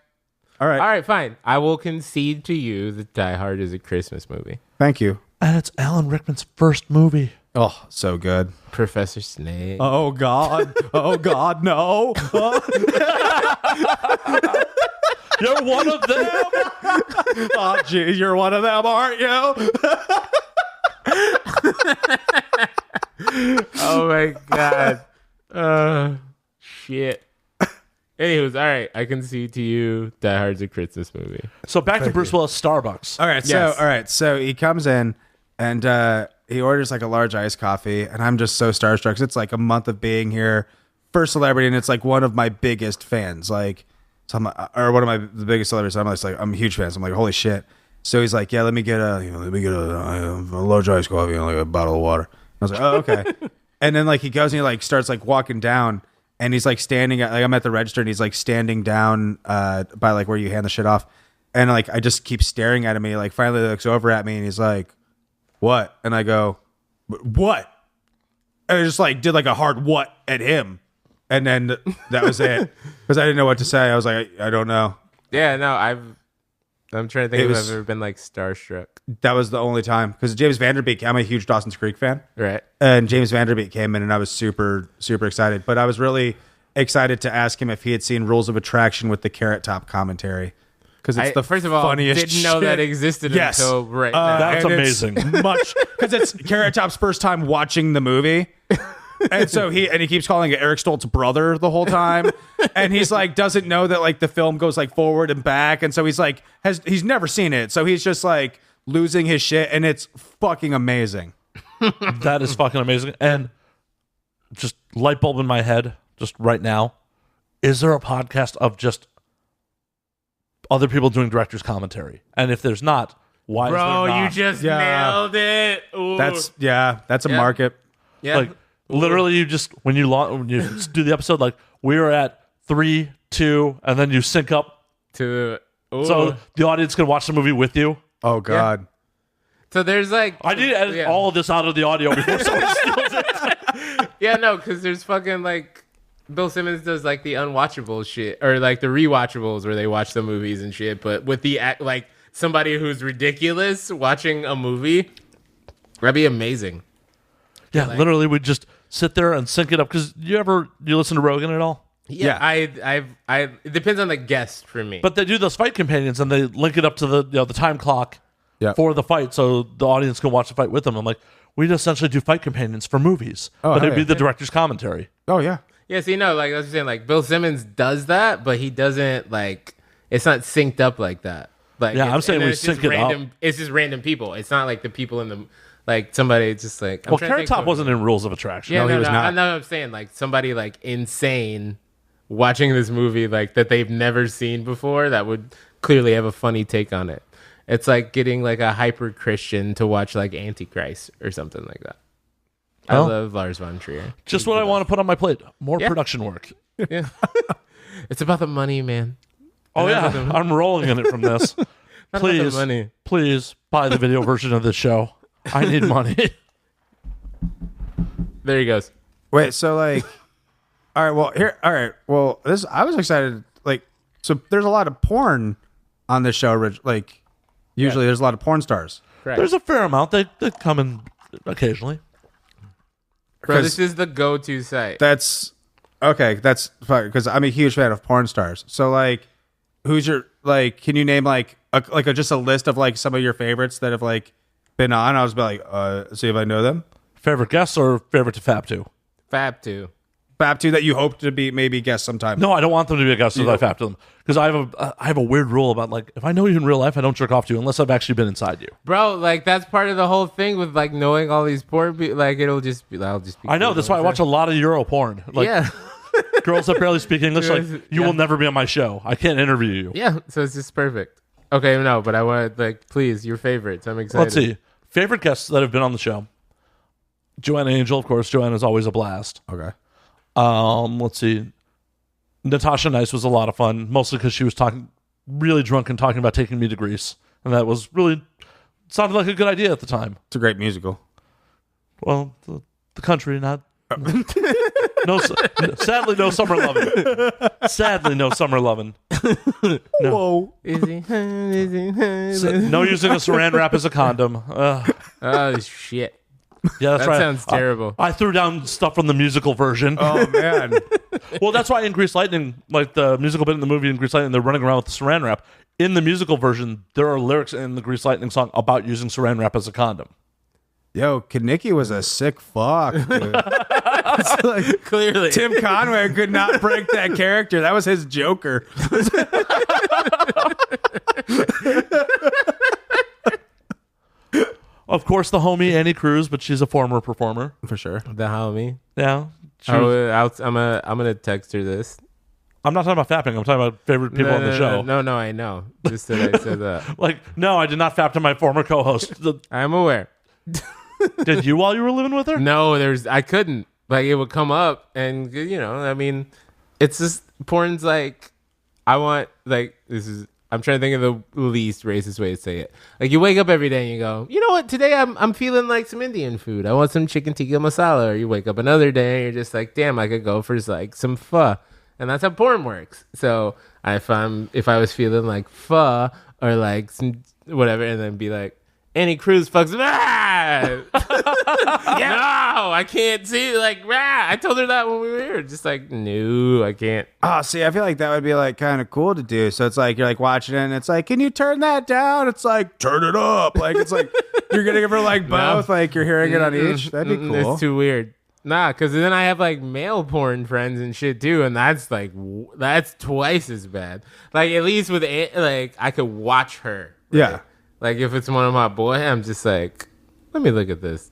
All right. All right, fine. I will concede to you that Die Hard is a Christmas movie. Thank you. And it's Alan Rickman's first movie. Oh, so good. Professor Snape. Oh, God. Oh, God, no. You're one of them. Oh, gee, you're one of them, aren't you? Oh, my God. Shit. Anyways, all right. I concede to you Die Hard's a Christmas movie. So back to Bruce Willis Starbucks. All right. So he comes in and he orders like a large iced coffee, and I'm just so starstruck. 'Cause it's like a month of being here, first celebrity, and it's like one of my biggest fans. Like, so or one of the biggest celebrities. I'm just like, I'm a huge fan. So I'm like, holy shit. So he's like, yeah, let me get a large iced coffee and like a bottle of water. I was like, oh, okay. And then like he goes and he like starts like walking down, and he's like standing at, like I'm at the register, and he's like standing down by like where you hand the shit off, and like I just keep staring at him. And he like finally looks over at me, and he's like, what? And I go, what? And I just like did like a hard what at him, and then that was it because I didn't know what to say. I was like, I don't know. Yeah, no, I'm trying to think if I've ever been like starstruck. That was the only time because James Vanderbeek. I'm a huge Dawson's Creek fan, Right. and James Vanderbeek came in, and I was super excited. But I was really excited to ask him if he had seen Rules of Attraction with the Carrot Top commentary because it's the first of all, funniest. didn't know that shit. existed Yes. until right now. That's And it's amazing. Much because it's Carrot Top's first time watching the movie. And so he keeps calling it Eric Stoltz's brother the whole time, and he's like doesn't know that like the film goes like forward and back, and so he's like he's never seen it, so he's just like losing his shit, and it's fucking amazing. That is fucking amazing. And just light bulb in my head, just right now. Is there a podcast of just other people doing director's commentary? And if there's not, why is there not? You just Yeah. nailed it. Ooh. That's a Yeah. market. yeah. Like, literally, you just, when you do the episode, like, we are at 3, 2, and then you sync up. to ooh. So the audience can watch the movie with you. Oh God. So there's like I need to edit all of this out of the audio before someone steals it. yeah, no, because there's fucking like Bill Simmons does like the unwatchable shit or like the rewatchables where they watch the movies and shit, but with the like somebody who's ridiculous watching a movie, that'd be amazing. Yeah, literally, we just sit there and sync it up. Because you listen to Rogan at all? Yeah, it depends on the guest for me. But they do those fight companions and they link it up to the time clock for the fight, so the audience can watch the fight with them. I'm like, we essentially do fight companions for movies, but it'd be the director's commentary. Oh yeah. yeah, see, no, like I was saying, like Bill Simmons does that, but he doesn't like it's not synced up like that. Like Yeah, I'm saying we it's just sync it up. random. It's just random people. It's not like the people in the like somebody just like. I'm Well, trying to Carrot think Top wasn't in Rules of Attraction. Yeah, No, he was not. I know what I'm saying. Like somebody like insane watching this movie like that they've never seen before that would clearly have a funny take on it. It's like getting like a hyper Christian to watch like Antichrist or something like that. I Well, love Lars von Trier. Just what I want to put on my plate. More Yeah. production work. Yeah. It's about the money, man. Oh, yeah. I'm rolling in it from this. Not about the Please, money. please buy the video version of this show. I need money. There he goes. Wait, so like, all right. Well, this I was excited. Like, so there's a lot of porn on this show. Like, usually there's a lot of porn stars. Correct. There's a fair amount. They come in occasionally. Bro, this is the go-to site. That's okay. That's fine because I'm a huge fan of porn stars. So like, who's your like? Can you name like just a list of like some of your favorites that have like been on? I was like, see if I know them. Favorite guests or favorite to fap to? Fab 2. Fab two that you hope to be maybe guest sometime. No, I don't want them to be a guest if I fap to them. Because I have a weird rule about like, if I know you in real life, I don't jerk off to you unless I've actually been inside you. Bro, like that's part of the whole thing with like knowing all these porn like I'll just be I know, that's why I watch a lot of Euro porn. Like, yeah. girls that barely speak English, like, you Yeah. will never be on my show. I can't interview you. Yeah, so it's just perfect. Okay, no, but I want like please your favorites. I'm excited. Let's see. Favorite guests that have been on the show. Joanna Angel, of course. Joanna's always a blast. Okay. Let's see. Natasha Nice was a lot of fun, mostly because she was really drunk and talking about taking me to Greece. And that was really, sounded like a good idea at the time. It's a great musical. Well, the country, not. Sadly, no summer loving. Sadly, no summer loving. Whoa. Is he? No using a saran wrap as a condom. Oh shit. Yeah, that's That right. sounds terrible. I threw down stuff from the musical version. Oh man. Well, that's why in Grease Lightning, like the musical bit in the movie in Grease Lightning, they're running around with the saran wrap. In the musical version, there are lyrics in the Grease Lightning song about using saran wrap as a condom. Yo, Kanicki was a sick fuck, dude. It's like, Clearly. Tim Conway could not break that character. That was his Joker. Of course, the homie Annie Cruz, but she's a former performer. For sure. The homie. Yeah. She was- I'm gonna text her this. I'm not talking about fapping. I'm talking about favorite people on the show. No, I know. Just that I said that. Like, no, I did not fap to my former co-host. I'm aware. Did you while you were living with her? No, I couldn't. Like it would come up, and I mean, it's just porn's like I want like this is. I'm trying to think of the least racist way to say it. Like you wake up every day and you go, you know what? Today I'm feeling like some Indian food. I want some chicken tikka masala. Or you wake up another day and you're just like, damn, I could go for like some pho, and that's how porn works. So if I was feeling like pho or like some whatever, and then be like, Annie Cruz fucks. No, I can't see. Like, I told her that when we were here. Just like, no, I can't. Oh, see, I feel like that would be like kind of cool to do. So it's like you're like watching it and it's like, can you turn that down? It's like, turn it up. Like it's like you're gonna give her like both, like you're hearing it on each. That'd be cool. It's too weird. Nah, because then I have like male porn friends and shit too, and that's like that's twice as bad. Like at least with like I could watch her. Right? Yeah. Like if it's one of my boy, I'm just like, let me look at this.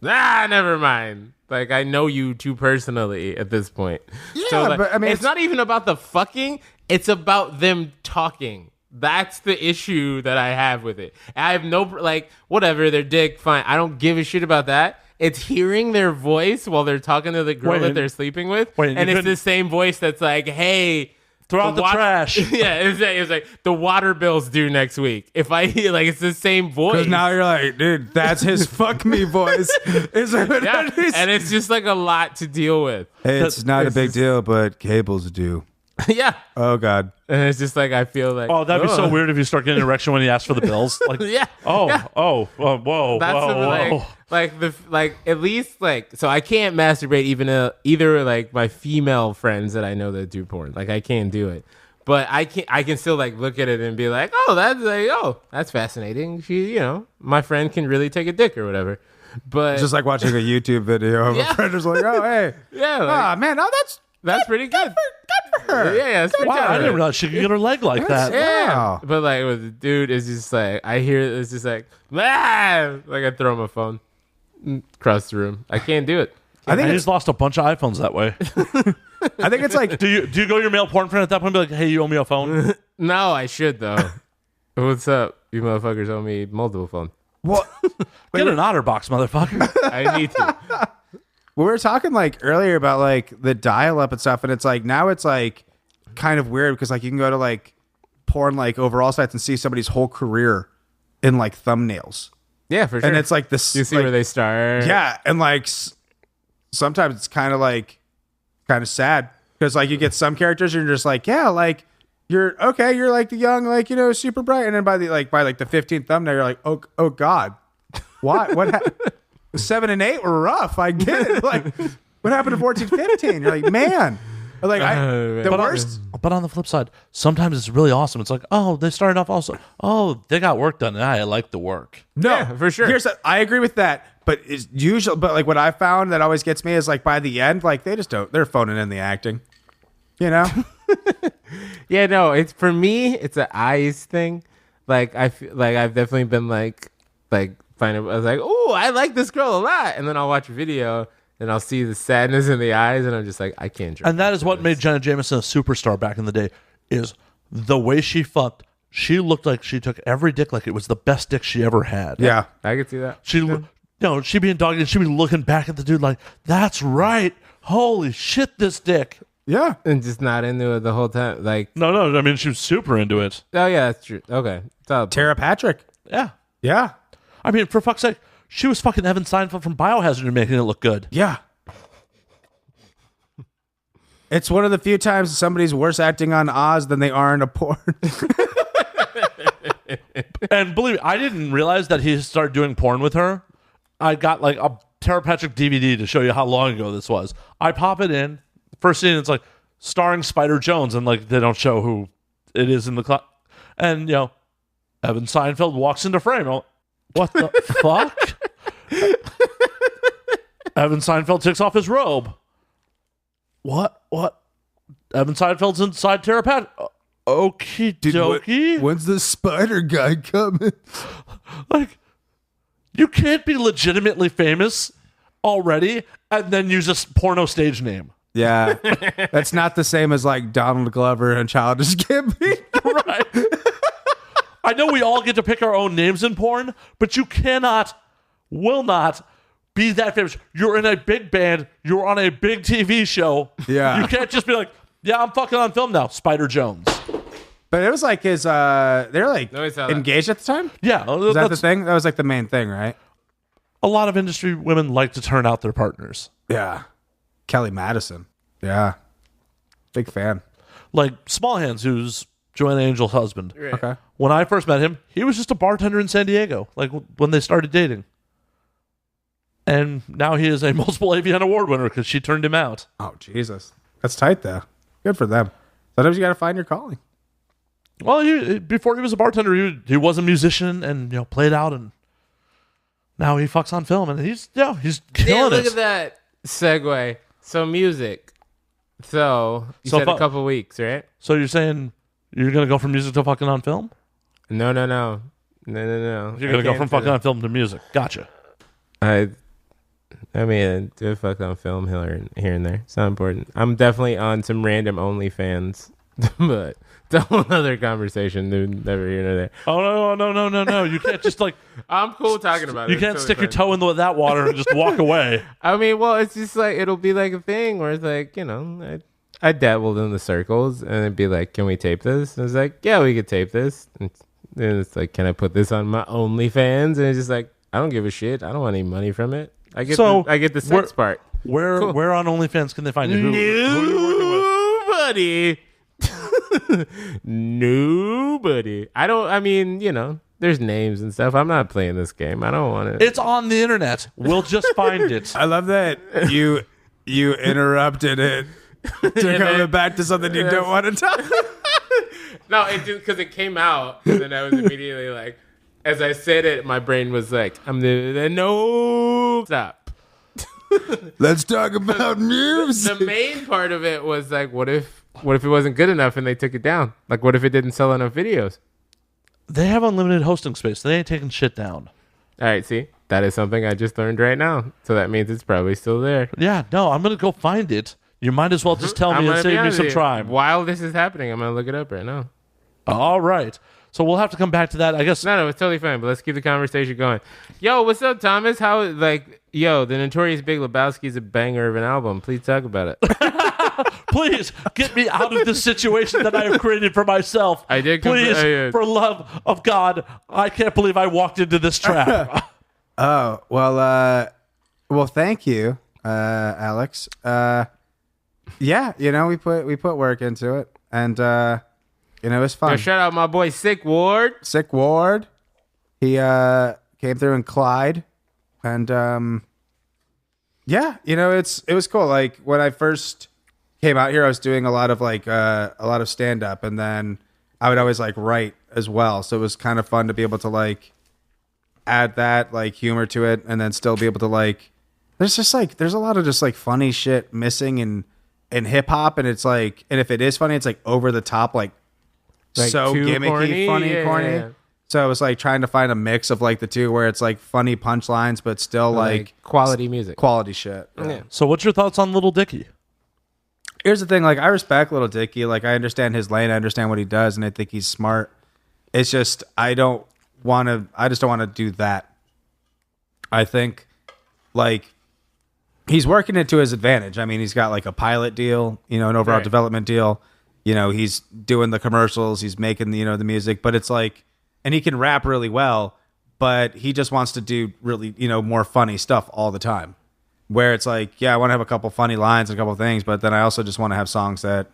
Never mind. Like, I know you too personally at this point. Yeah, so, like, but I mean, it's not even about the fucking. It's about them talking. That's the issue that I have with it. I have no, like, whatever, their dick, fine. I don't give a shit about that. It's hearing their voice while they're talking to the girl that they're sleeping with. And it's the same voice that's like, hey, throw out the trash. Yeah, it was like the water bill's due next week. If I hear, like, it's the same voice. Because now you're like, dude, that's his fuck me voice. Is it what Yeah, it is? and it's just like a lot to deal with. Hey, it's not a big deal, but cable's due. Yeah. Oh, God. And it's just like, I feel like, Oh, that'd be so weird if you start getting an erection when you ask for the bills. Like, Yeah. oh, Yeah. whoa. That's whoa. like at least like, so I can't masturbate even either like my female friends that I know that do porn. Like, I can't do it. But I can still like look at it and be like, that's fascinating. She, my friend can really take a dick or whatever. But It's just like watching a YouTube video of a friend who's like, oh, hey. yeah, like, Man, that's pretty good. good for her. Yeah, it's pretty Wow, I didn't realize she could get her leg like that. Yeah, Wow. but like with the dude, it's just like I hear it's just like like I throw my phone across the room. I can't do it. I think I it's, just lost a bunch of iPhones that way. I think it's like, Do you go to your male porn friend at that point and be like, hey, you owe me a phone? No, I should though. What's up? You motherfuckers owe me multiple phones. well, Get an OtterBox, motherfucker. I need to. we were talking like earlier about like the dial-up and stuff, and it's like now it's like kind of weird because like you can go to like porn like overall sites and see somebody's whole career in like thumbnails, Yeah, for sure. and it's like this. you see like, where they start. yeah, and like sometimes it's kind of sad because like you get some characters and you're just like, yeah, like you're okay, you're like the young, like super bright, and then by the 15th thumbnail you're like, oh God, what 7 and 8 were rough, I get it, like what happened to 14, 15? You're like, man, like the worst. But on the flip side, sometimes it's really awesome. It's like, oh, they started off also. Oh, they got work done. And I like the work. No, Yeah, for sure. I agree with that, but it's usual. But like what I found that always gets me is like by the end, like they're phoning in the acting, Yeah, no, it's for me, it's an eyes thing. Like I feel like I've definitely been like I was like, oh, I like this girl a lot, and then I'll watch a video and I'll see the sadness in the eyes, and I'm just like, I can't. And that is what made Jenna Jameson a superstar back in the day, is the way she fucked. She looked like she took every dick like it was the best dick she ever had. Yeah. I could see that. She'd be in dog and she'd be looking back at the dude like, that's right. Holy shit, this dick. Yeah. And just not into it the whole time. Like, No, I mean, she was super into it. oh yeah, that's true. Okay, Tara Patrick. Yeah. Yeah. I mean, for fuck's sake, she was fucking Evan Seinfeld from Biohazard and making it look good. Yeah. It's one of the few times somebody's worse acting on Oz than they are in a porn. And believe me, I didn't realize that he started doing porn with her. I got like a Tara Patrick DVD to show you how long ago this was. I pop it in. First scene, it's like starring Spider Jones, and like they don't show who it is in the clock. And Evan Seinfeld walks into frame. I'm like, what the fuck? Evan Seinfeld takes off his robe. What? Evan Seinfeld's inside Tara Patrick. Okie dokie. When's the spider guy coming? Like, you can't be legitimately famous already and then use a porno stage name. Yeah. That's not the same as like Donald Glover and Childish Gambino. Right. I know we all get to pick our own names in porn, but you will not be that famous. You're in a big band. You're on a big TV show. Yeah. You can't just be like, yeah, I'm fucking on film now. Spider Jones. But it was like they're like No, I saw that. engaged at the time? Yeah. Is that the thing? That was like the main thing, right? A lot of industry women like to turn out their partners. Yeah. Kelly Madison. Yeah. Big fan. Like Small Hands, who's Joanna Angel's husband. Okay. When I first met him, he was just a bartender in San Diego, like when they started dating. And now he is a multiple AVN award winner because she turned him out. Oh, Jesus. That's tight, though. Good for them. Sometimes you got to find your calling. Well, before he was a bartender, he was a musician and played out, and now he fucks on film, and he's killing look it. at that segue. So music. So you said a couple weeks, right? So you're saying you're gonna go from music to fucking on film? No. You're gonna go from fucking on film to music. Gotcha. I mean, do a fuck on film here and there. It's not important. I'm definitely on some random OnlyFans, but it's a whole other conversation, dude. Never here nor there. Oh no! You can't just like I'm cool talking about it. you can't stick your toe in that water and just walk away. I mean, well, it's just like it'll be like a thing where it's like, you know, I dabbled in the circles and it'd be like, can we tape this? And it's like, yeah, we could tape this. And it's like, can I put this on my OnlyFans? And it's just like, I don't give a shit. I don't want any money from it. I get the sex part. Where on OnlyFans can they find you? Who are you working with? Nobody. I mean, you know, there's names and stuff. I'm not playing this game. I don't want it. It's on the internet. We'll just find it. I love that you interrupted it to coming back to something you don't want to talk. No, it just because it came out, and then I was immediately like, as I said it, my brain was like, no, stop. Let's talk about music. The main part of it was like, what if it wasn't good enough and they took it down? Like, what if it didn't sell enough videos? They have unlimited hosting space. They ain't taking shit down. All right, see, that is something I just learned right now. So that means it's probably still there. Yeah, no, I'm gonna go find it. You might as well just tell me and save me some time. While this is happening, I'm gonna look it up right now. All right. So we'll have to come back to that, I guess. No, it's totally fine, but let's keep the conversation going. Yo, what's up, Thomas? The Notorious Big Lebowski is a banger of an album. Please talk about it. Please get me out of this situation that I have created for myself. I did. Please, for love of God, I can't believe I walked into this trap. Oh, well, thank you, Alex. Yeah, you know, we put work into it, and you know, it was fun. Yo, shout out my boy Sick Ward. Sick Ward. He came through in Clyde, and yeah, you know, it was cool. Like when I first came out here, I was doing a lot of stand up, and then I would always like write as well. So it was kind of fun to be able to like add that like humor to it, and then still be able to like. There's a lot of just like funny shit missing in hip hop, and it's like, and if it is funny, it's like over the top, like so gimmicky, corny? Funny, corny. Yeah. So it was like trying to find a mix of like the two, where it's like funny punchlines, but still like quality music, quality shit. Yeah. So what's your thoughts on Little Dicky? Here's the thing, like I respect Little Dicky, like I understand his lane, I understand what he does, and I think he's smart. It's just I just don't want to do that. I think like he's working it to his advantage. I mean, he's got like a pilot deal, you know, an overall development deal. You know, he's doing the commercials, he's making the music, but it's like, and he can rap really well, but he just wants to do really, more funny stuff all the time. Where it's like, yeah, I want to have a couple funny lines and a couple things, but then I also just want to have songs that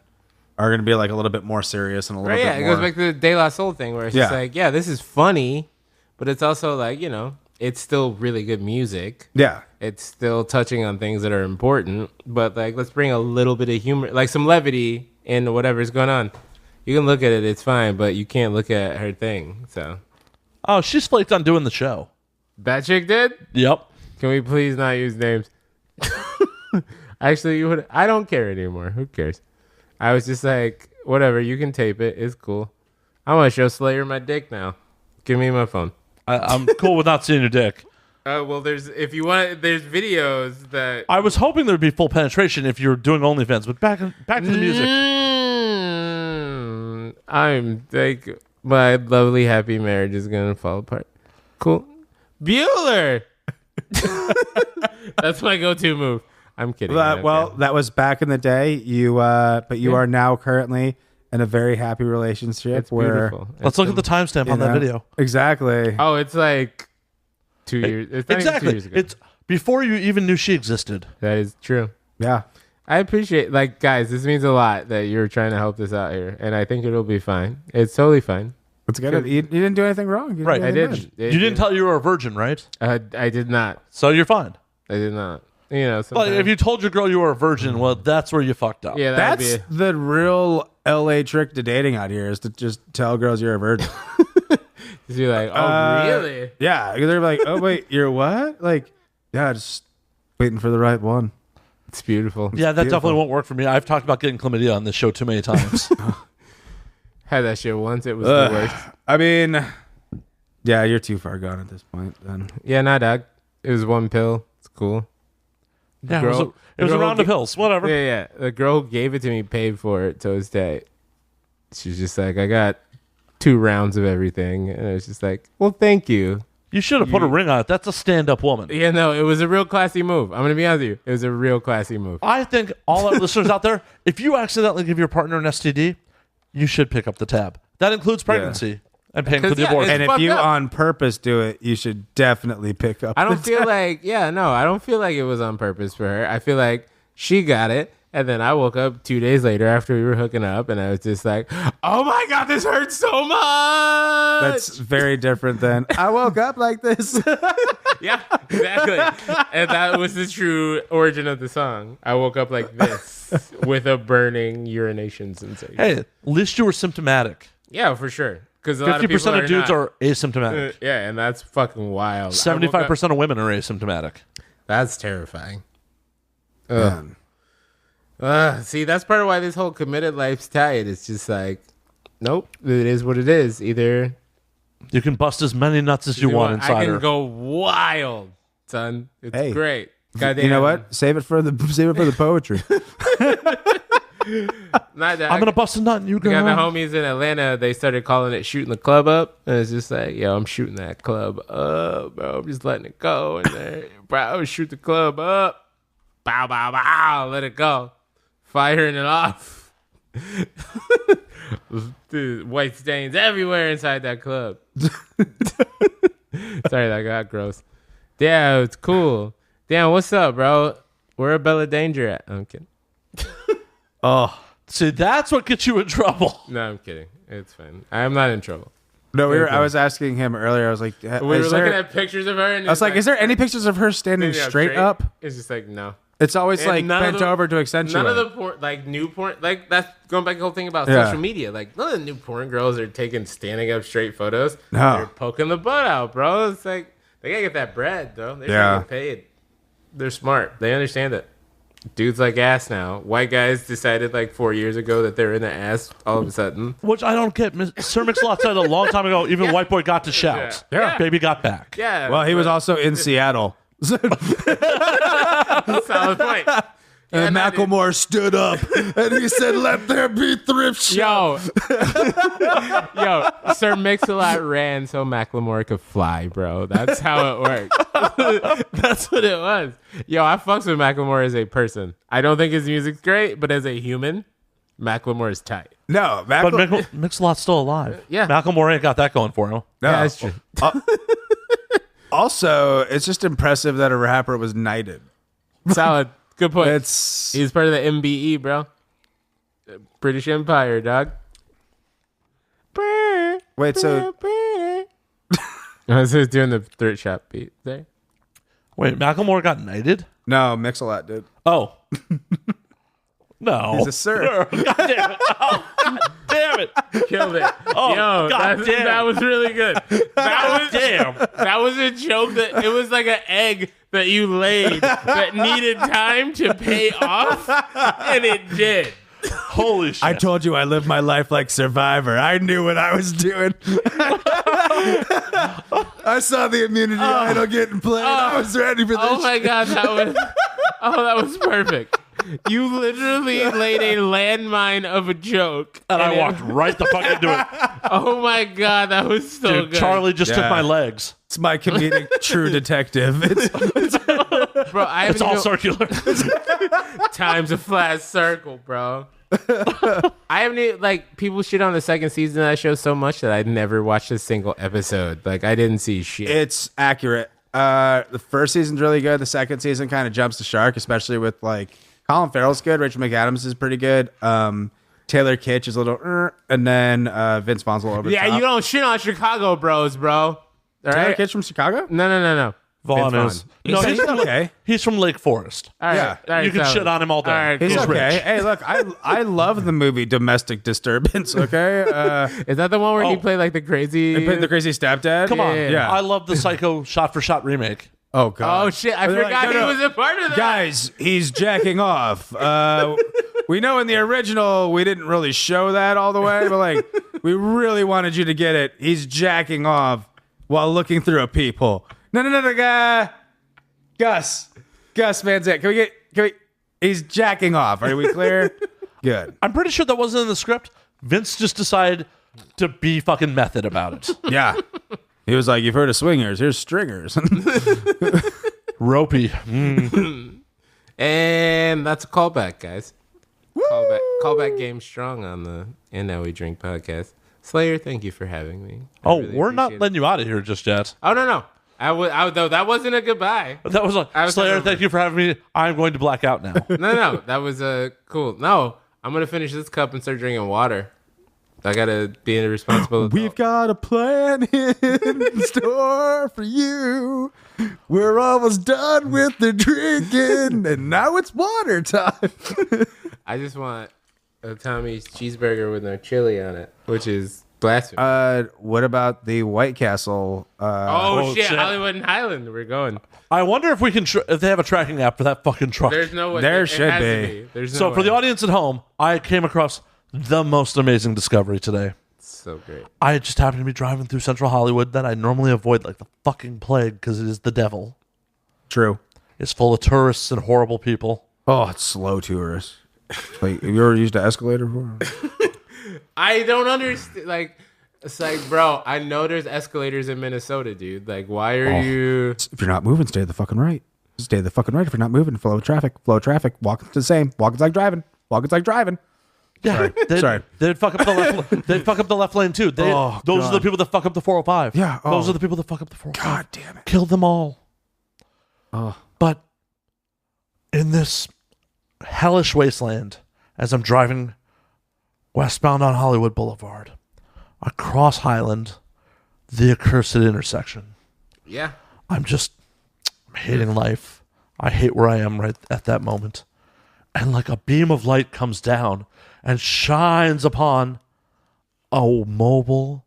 are going to be like a little bit more serious and a little bit more. Yeah, it goes back to the De La Soul thing where it's just like, yeah, this is funny, but it's also like, it's still really good music. Yeah. It's still touching on things that are important, but like, let's bring a little bit of humor, like some levity in whatever's going on. You can look at it, it's fine, but you can't look at her thing, so. Oh, she's flaked on doing the show. That chick did? Yep. Can we please not use names? Actually, I don't care anymore. Who cares? I was just like, whatever, you can tape it. It's cool. I want to show Slayer my dick now. Give me my phone. I'm cool with not seeing your dick. Well, there's videos that I was hoping there'd be full penetration if you're doing OnlyFans, but back to the music. I'm like, my lovely happy marriage is gonna fall apart. Cool. Bueller. That's my go-to move. I'm kidding. That was back in the day. But you are now currently in a very happy relationship. It's beautiful. Let's look at the timestamp on that video. Exactly. Oh, it's like 2 years. It's not even 2 years ago. It's before you even knew she existed. That is true. Yeah. I appreciate, like, guys, this means a lot that you're trying to help this out here, and I think it'll be fine. It's totally fine. It's good. You didn't do anything wrong. Right. I did. You didn't tell you were a virgin, right? I did not. So you're fine. I did not. But if you told your girl you were a virgin, well, that's where you fucked up. Yeah, that's the real LA trick to dating out here, is to just tell girls you're a virgin. You're like, oh, really? Yeah. They're like, oh, wait, you're what? Like, yeah, just waiting for the right one. It's beautiful. Yeah, that definitely won't work for me. I've talked about getting chlamydia on this show too many times. Had that shit once. It was the worst. I mean, yeah, you're too far gone at this point then. Yeah, nah, dog. It was one pill. It's cool. Yeah, it was a round of pills. Whatever. Yeah. The girl who gave it to me paid for it to this day. She's just like, I got 2 rounds of everything. And I was just like, well, thank you. You should have put a ring on it. That's a stand-up woman. Yeah, no, it was a real classy move. I'm going to be honest with you. It was a real classy move. I think all our listeners out there, if you accidentally give your partner an STD, you should pick up the tab. That includes pregnancy and paying for the abortion. And if fucked you up. on purpose do it, you should definitely pick up. I don't the feel tab. like, I don't feel like it was on purpose for her. I feel like she got it. And then I woke up 2 days later after we were hooking up, and I was just like, oh my God, this hurts so much. That's very different than I woke up like this. Yeah, exactly. And that was the true origin of the song. I woke up like this with a burning urination sensation. Hey, at least you were symptomatic. Yeah, for sure. Because 50% of dudes not. are asymptomatic. Yeah, and that's fucking wild. 75% of women are asymptomatic. That's terrifying. Man. See, that's part of why this whole committed life's tight. It's just like, nope, it is what it is. Either You can bust as many nuts as you want inside I can her. go wild, son. It's Hey. great. Goddamn. You know what? Save it for the poetry. Not that. I'm going to bust a nut and you We got go. the homies in Atlanta. They started calling it shooting the club up. And it's just like, yo, I'm shooting that club up, bro. I'm just letting it go in there. Bro, shoot the club up. Bow, bow, bow. Let it go. Firing it off. Dude, white stains everywhere inside that club. Sorry, that got gross. Yeah, it's cool. Damn, what's up, bro? Where Bella Danger at? I'm kidding. Oh, see, that's what gets you in trouble. No, I'm kidding. It's fine. I'm not in trouble. No, Okay. I was asking him earlier. I was like, We were looking at pictures of her, and I was like, is there any pictures of her standing straight up? It's just like no. It's always And like none of bent the- over to accentuate. None of the porn, like new porn, like that's going back to the whole thing about Yeah. social media. Like none of the new porn girls are taking standing up straight photos. No. They're poking the butt out, bro. It's like they gotta get that bread, though. They're Yeah. trying to get paid. They're smart. They understand it. Dudes like ass now. White guys decided like 4 years ago that they're in the ass all of a sudden. Which I don't get. Sir Mix-a-Lot said a long time ago, even White Boy got to shout. Yeah. Baby got back. Yeah. Well, he was also in Seattle. solid point. And no, dude. Macklemore stood up and he said, "Let there be thrift shop." Yo, Sir Mix-a-Lot ran so Macklemore could fly, bro. That's how it worked. That's what it was. Yo, I fucks with Macklemore as a person. I don't think his music's great, but as a human, Macklemore is tight. No, But Macklemore. Mix-a-Lot's still alive. Yeah. Malcolm ain't got that going for him. No. Yeah, that's true. Also, it's just impressive that a rapper was knighted. Solid. Good point. It's He's part of the MBE, bro. British Empire, dog. wait. So I was just doing the thrift shop beat there. Wait, Malcolm got knighted? no, Mix-a-Lot did. Oh. No. He's a sir. God damn it. Oh, God damn it. Killed it. Oh, Yo, God damn. that was really good. That was Damn. That was a joke that it was like an egg that you laid that needed time to pay off, and it did. Holy shit. I told you I lived my life like Survivor. I knew what I was doing. I saw the immunity idol getting played. I was ready for this. Oh my god, that was perfect. You literally laid a landmine of a joke, and I it- walked right the fuck into it. Oh my god, that was so Dude, good. Charlie just took Yeah. my legs. It's my comedic true detective. bro, I It's all circular. time's a flat circle, bro. I haven't like people shit on the second season of that show so much that I'd never watched a single episode. Like I didn't see shit. It's accurate. The first season's really good. The second season kind of jumps the shark, especially with like Colin Farrell's good. Rachel McAdams is pretty good. Taylor Kitsch is a little, and then Vince Vaughn's a little over the Yeah, top. you don't shit on Chicago bros, bro. All Taylor right? Kitsch from Chicago? No. Vaughn Vince is. Vaughn. No, he's from, okay. he's from Lake Forest. All right, Yeah. all right, You can solid. shit on him all day. All right, He's cool. okay. rich. Hey, look, I love the movie Domestic Disturbance. Okay, Is that the one where he Oh. played like the crazy? they played the crazy stepdad. Come on. yeah. I love the Psycho shot-for-shot remake. Oh god. Oh shit! I They're forgot like, no, he no. was a part of that. Guys, he's jacking off. We know in the original we didn't really show that all the way, but like we really wanted you to get it. He's jacking off while looking through a peephole. No, guy. Gus. Gus Van Sant. Can we? He's jacking off. Are we clear? Good. I'm pretty sure that wasn't in the script. Vince just decided to be fucking method about it. Yeah. He was like, "You've heard of swingers? Here's stringers." Ropey. And that's a callback, guys. Callback game strong on the And Now We Drink podcast. Slayer, thank you for having me. Oh, we're not letting you out of here just yet. Oh, no. Though that wasn't a goodbye. That was like, Slayer, thank you for having me. I'm going to black out now. No. That was cool. No, I'm going to finish this cup and start drinking water. I got to be a responsible adult. We've got a plan in store for you. We're almost done with the drinking, and now it's water time. I just want a Tommy's cheeseburger with no chili on it, which is blasphemy. What about the White Castle? Shit, Hollywood and Highland. We're going. I wonder if we can if they have a tracking app for that fucking truck. There's no way. There it should has to be. There's no So way. for the audience at home, I came across the most amazing discovery today. So great. I just happened to be driving through Central Hollywood that I normally avoid like the fucking plague because it is the devil. True. It's full of tourists and horrible people. Oh, it's slow tourists. Like, have you ever used an escalator before? I don't understand. Like, it's like, bro, I know there's escalators in Minnesota, dude. Like, why are you? If you're not moving, stay to the fucking right. Stay to the fucking right. If you're not moving, flow of traffic. Walking's the same. Walking's like driving. Yeah, Sorry. They'd fuck up the left. They'd fuck up the left lane too. Those are the people that fuck up the 405. Yeah, those are the people that fuck up the 405. God damn it. Kill them all. Oh. But in this hellish wasteland, as I'm driving westbound on Hollywood Boulevard, across Highland, the accursed intersection, Yeah. I'm hating life. I hate where I am right at that moment. And like a beam of light comes down and shines upon a mobile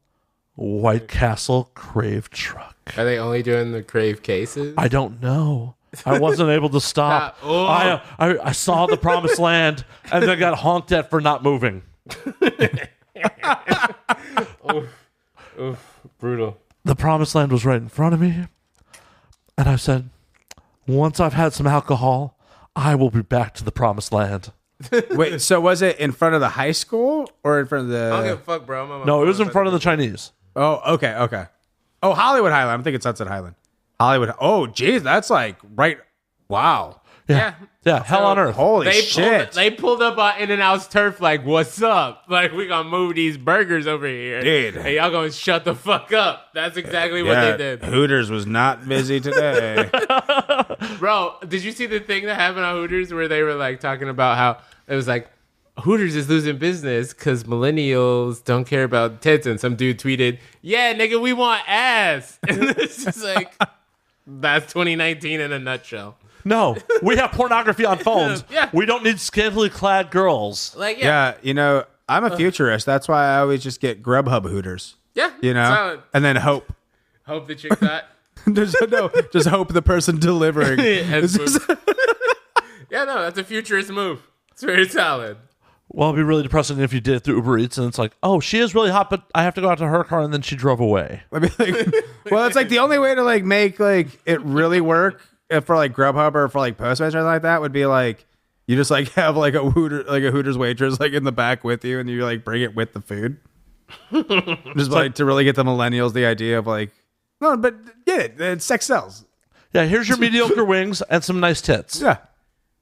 White Castle Crave truck. Are they only doing the Crave cases? I don't know. I wasn't able to stop. I saw the promised land and then got honked at for not moving. Brutal. The promised land was right in front of me. And I said, once I've had some alcohol, I will be back to the promised land. Wait, so was it in front of the high school or in front of I don't give the... a fuck, bro. I'm on my No, it phone. was in front of the Chinese. Oh, okay. Oh, Hollywood Highland. I'm thinking Sunset Highland. Hollywood. Oh, geez, that's like right... Wow. Yeah. Yeah, hell on earth. Holy shit. They pulled up on In-N-Out's turf like, what's up? Like, we gonna move these burgers over here. Dude. Hey, y'all gonna shut the fuck up. That's exactly what they did. Hooters was not busy today. Bro, did you see the thing that happened on Hooters where they were like talking about how it was like, Hooters is losing business because millennials don't care about tits, and some dude tweeted, "Yeah, nigga, we want ass." And it's just like, that's 2019 in a nutshell. No, we have pornography on phones. Yeah. We don't need scantily clad girls. Like, Yeah, I'm a futurist. That's why I always just get Grubhub Hooters. yeah, solid. And then hope. Hope the chick's hot. just hope the person delivering. That's yeah, no, that's a futurist move. It's very solid. Well, it'd be really depressing if you did it through Uber Eats and it's like, oh, she is really hot, but I have to go out to her car, and then she drove away. I mean, well, it's like the only way to like make like it really work for like Grubhub or for like Postmates or anything like that would be like you just like have like a Hooters waitress like in the back with you, and you like bring it with the food. Just like to really get the millennials the idea of like, no, but get it, sex sells. Yeah, here's your mediocre wings and some nice tits. Yeah.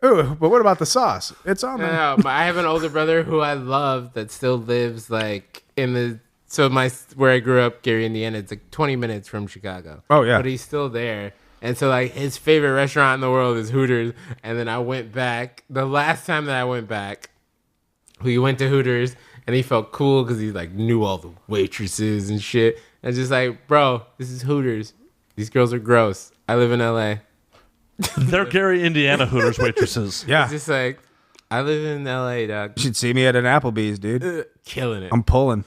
Ooh, but what about the sauce? It's on there. No, I have an older brother who I love that still lives like in the where I grew up, Gary, Indiana. It's like 20 minutes from Chicago. Oh, yeah. But he's still there. And so like his favorite restaurant in the world is Hooters. And then I went back. The last time that I went back, we went to Hooters and he felt cool because he like knew all the waitresses and shit. And just like, bro, this is Hooters. These girls are gross. I live in LA. They're Gary, Indiana Hooters waitresses. Yeah. It's just like, I live in LA, dog. You should see me at an Applebee's, dude. Killing it. I'm pulling.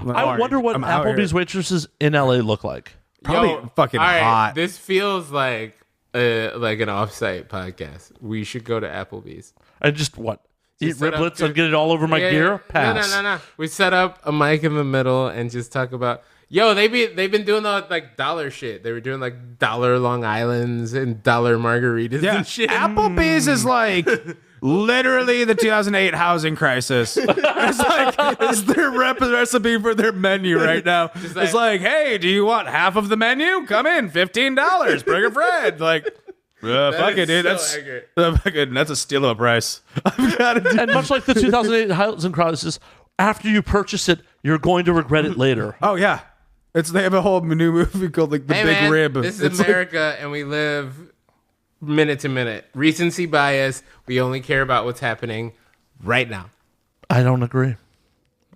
I wonder what I'm out Applebee's here. waitresses in LA look like. Probably fucking all right, hot. This feels like an off-site podcast. We should go to Applebee's. And just what? Eat Just set up riblets good- and get it all over my Yeah, gear? yeah. Pass. No. We set up a mic in the middle and just talk about, Yo, they've been doing the like dollar shit. They were doing like dollar Long Islands and dollar margaritas and shit. Applebee's is like literally the 2008 housing crisis. It's like it's their recipe for their menu right now. It's like, hey, do you want half of the menu? Come in, $15. Bring a friend. Like, fuck it, dude. That's a steal of a price. I've got it. And much like the 2008 housing crisis, after you purchase it, you're going to regret it later. Oh yeah, they have a whole new movie called like The Big Rib. This is America, and we live minute to minute. Recency bias. We only care about what's happening right now. I don't agree.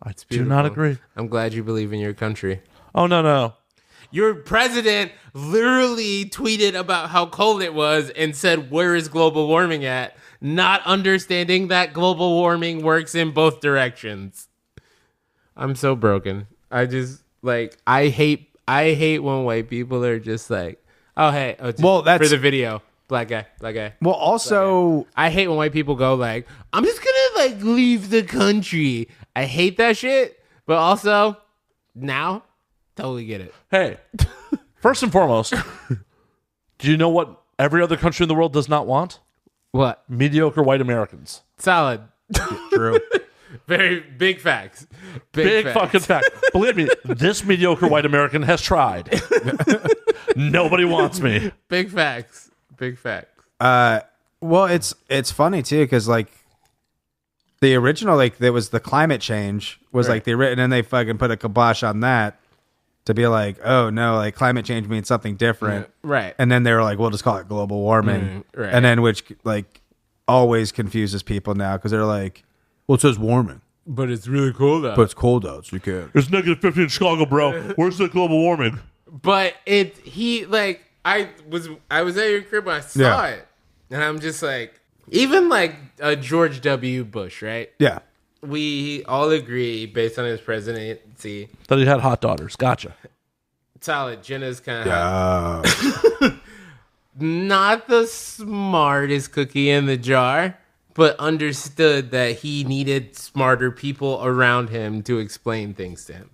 I do not agree. I'm glad you believe in your country. Oh, no. Your president literally tweeted about how cold it was and said, where is global warming at? Not understanding that global warming works in both directions. I'm so broken. I just, like, I hate when white people are just like, oh, hey. Oh, well, that's for the video. Black guy. Well, also, I hate when white people go like, I'm just gonna like leave the country. I hate that shit. But also, now, totally get it. Hey, first and foremost, do you know what every other country in the world does not want? What? Mediocre white Americans. Solid. true. Very big facts. Big fucking fact. Believe me, this mediocre white American has tried. Nobody wants me. Big facts. Big facts. Well, it's funny too because like the original, like there was the climate change was like and then they fucking put a kibosh on that to be like, oh no, like climate change means something different, Right? And then they were like, we'll just call it global warming, right? And then which like always confuses people now because they're like, well, it says warming, But it's really cold out. but it's cold out, so you can't. It's negative 50 in Chicago, bro. Where's the global warming? But I was at your crib when I saw it, and I'm just like, even like George W. Bush, right? Yeah. We all agree, based on his presidency, That he had hot daughters. Gotcha. solid. Jenna's kind of not the smartest cookie in the jar, but understood that he needed smarter people around him to explain things to him.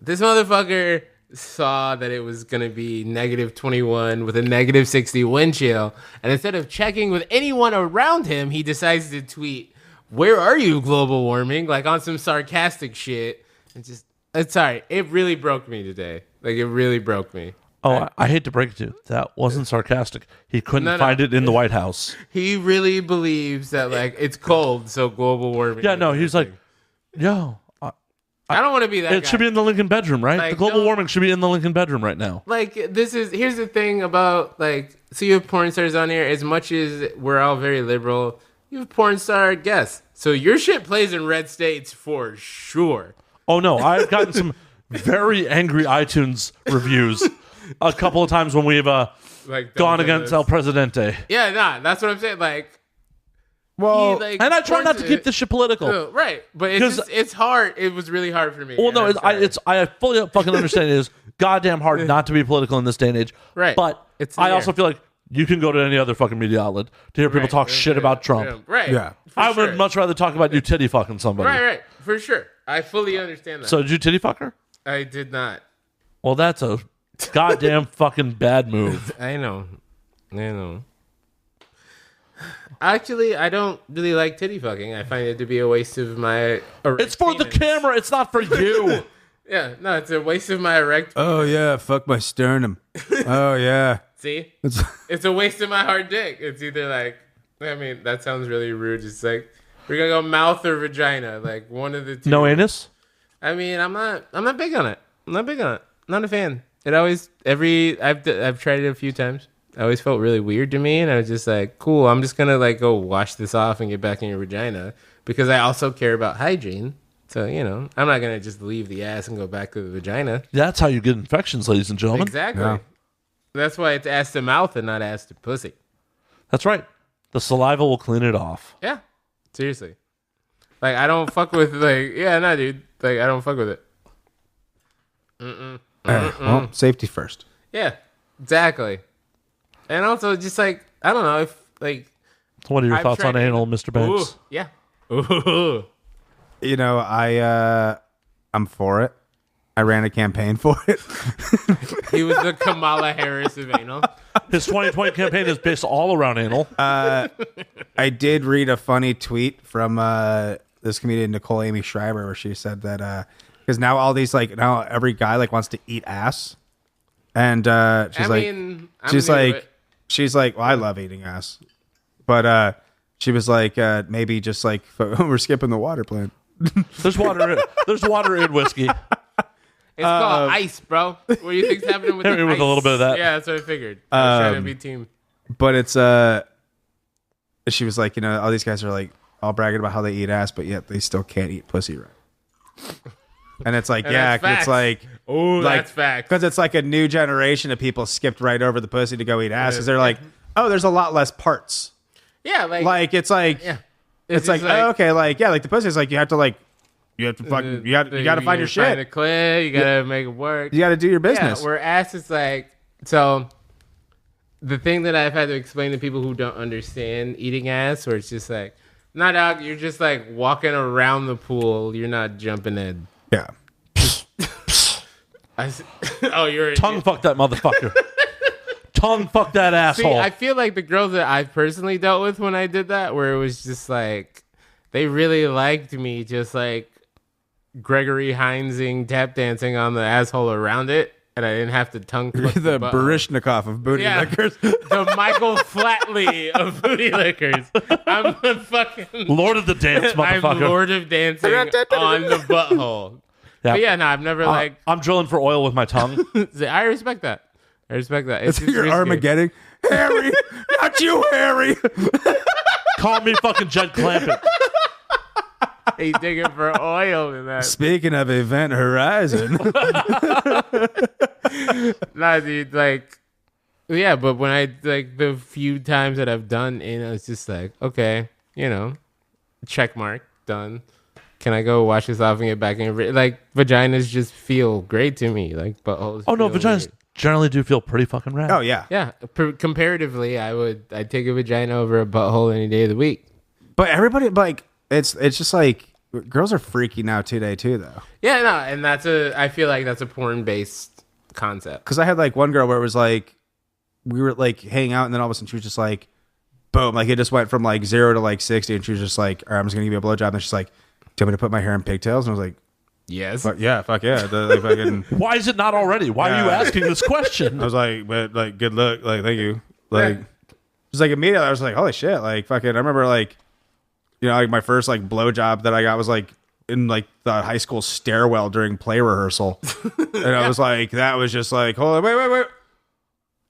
This motherfucker saw that it was going to be negative 21 with a negative 60 wind chill, and instead of checking with anyone around him, he decides to tweet, where are you, global warming? Like on some sarcastic shit. And just, sorry, it really broke me today. Like, it really broke me. Oh, I hate to break it to you. That wasn't sarcastic. He couldn't find it in the White House. He really believes that, like, it's cold, so global warming. Yeah, no, he's like, yo, I don't want to be that it guy. should be in the Lincoln bedroom, right? Like, the global warming should be in the Lincoln bedroom right now. Like, here's the thing about, like, so you have porn stars on here. As much as we're all very liberal, you have porn star guests. So your shit plays in red states for sure. Oh, no, I've gotten some very angry iTunes reviews a couple of times when we've gone against El Presidente. Yeah, nah, that's what I'm saying. Like, Well, and I try not to keep this shit political. Right, but it's hard. It was really hard for me. Well, no, I fully fucking understand it is goddamn hard not to be political in this day and age. Right. But I also feel like you can go to any other fucking media outlet to hear people talk shit about Trump. Right. Yeah. I would much rather talk about you titty fucking somebody. Right, for sure. I fully understand that. So did you titty fuck her? I did not. Well, that's a goddamn fucking bad move. I know. Actually, I don't really like titty fucking. I find it to be a waste of my It's for the camera. It's not for you. Yeah, no, it's a waste of my erect. Oh yeah, fuck my sternum. Oh yeah. See? It's a waste of my hard dick. It's either like, I mean, that sounds really rude. It's like, we're going to go mouth or vagina. Like, one of the two. No anus? I mean, I'm not big on it. Not a fan. It always, I've tried it a few times. It always felt really weird to me. And I was just like, cool, I'm just going to like go wash this off and get back in your vagina. Because I also care about hygiene. So, you know, I'm not going to just leave the ass and go back to the vagina. That's how you get infections, ladies and gentlemen. Exactly. Yeah. That's why it's ass to mouth and not ass to pussy. That's right. The saliva will clean it off. Yeah. Seriously. Like, I don't fuck with, like, yeah, no, dude. Like, I don't fuck with it. Well, safety first. Yeah. Exactly. And also, just like, I don't know, if, like. So what are your I've thoughts on tried anal, Mr. Banks? Ooh, yeah. Ooh. You know, I'm for it. I ran a campaign for it. He was the Kamala Harris of anal. His 2020 campaign is based all around anal. I did read a funny tweet from this comedian Nicole Amy Schreiber where she said that because now all these now every guy wants to eat ass, and she's like, well, I love eating ass, but she was like, maybe just we're skipping the water plant. There's water in whiskey. It's called ice, bro. What do you think's happening with the With ice? a little bit of that. Yeah, that's what I figured. I was trying to be team. But it's she was like, all these guys are all bragging about how they eat ass, but yet they still can't eat pussy right. And it's like, And yeah, that's it's like, that's facts. because it's like a new generation of people skipped right over the pussy to go eat ass because they're like, oh, there's a lot less parts. Yeah, It's like, yeah. it's like, oh, okay, the pussy is like you have to fucking you got to find your shit. Find a clear, you gotta make it work. You got to do your business. Yeah, where ass is so. The thing that I've had to explain to people who don't understand eating ass, where it's just not out. You're just walking around the pool. You're not jumping in. Yeah. You're Tongue fuck that motherfucker. Tongue fuck that See, asshole. I feel like the girls that I've personally dealt with when I did that, where it was just they really liked me, just Gregory Heinzing tap dancing on the asshole around it, and I didn't have to tongue fuck The butthole. Barishnikov of booty lickers. The Michael Flatley of booty lickers. I'm the fucking Lord of the dance, I'm motherfucker. Lord of dancing on the butthole. Yeah. But yeah, no, I've never I'm drilling for oil with my tongue. I respect that. It's It's just your risky. Armageddon. Harry, not you, Harry. Call me fucking Jed Clampett. He's digging for oil in that. Speaking of Event Horizon, Nah, dude, yeah, but when I the few times that I've done it's just okay, check mark, done. Can I go wash this off and get back in? Vaginas just feel great to me. Buttholes. Oh no, feel vaginas weird. generally do feel pretty fucking rad. oh yeah, Yeah, comparatively, I'd take a vagina over a butthole any day of the week. but everybody it's just girls are freaky now today too though. Yeah, no, and I feel like that's a porn based concept. Because I had one girl where it was we were hanging out and then all of a sudden she was just boom, it just went from 0 to 60 and she was just all right, I'm just gonna give you a blowjob and she's like, do you want me to put my hair in pigtails? And I was like, Yes. fuck yeah. Fucking, Why is it not already? Why are you asking this question? I was like, but good luck, thank you. Just immediately I was like, holy shit, fucking. I remember my first blowjob that I got was in the high school stairwell during play rehearsal, and I was that was just hold on, wait.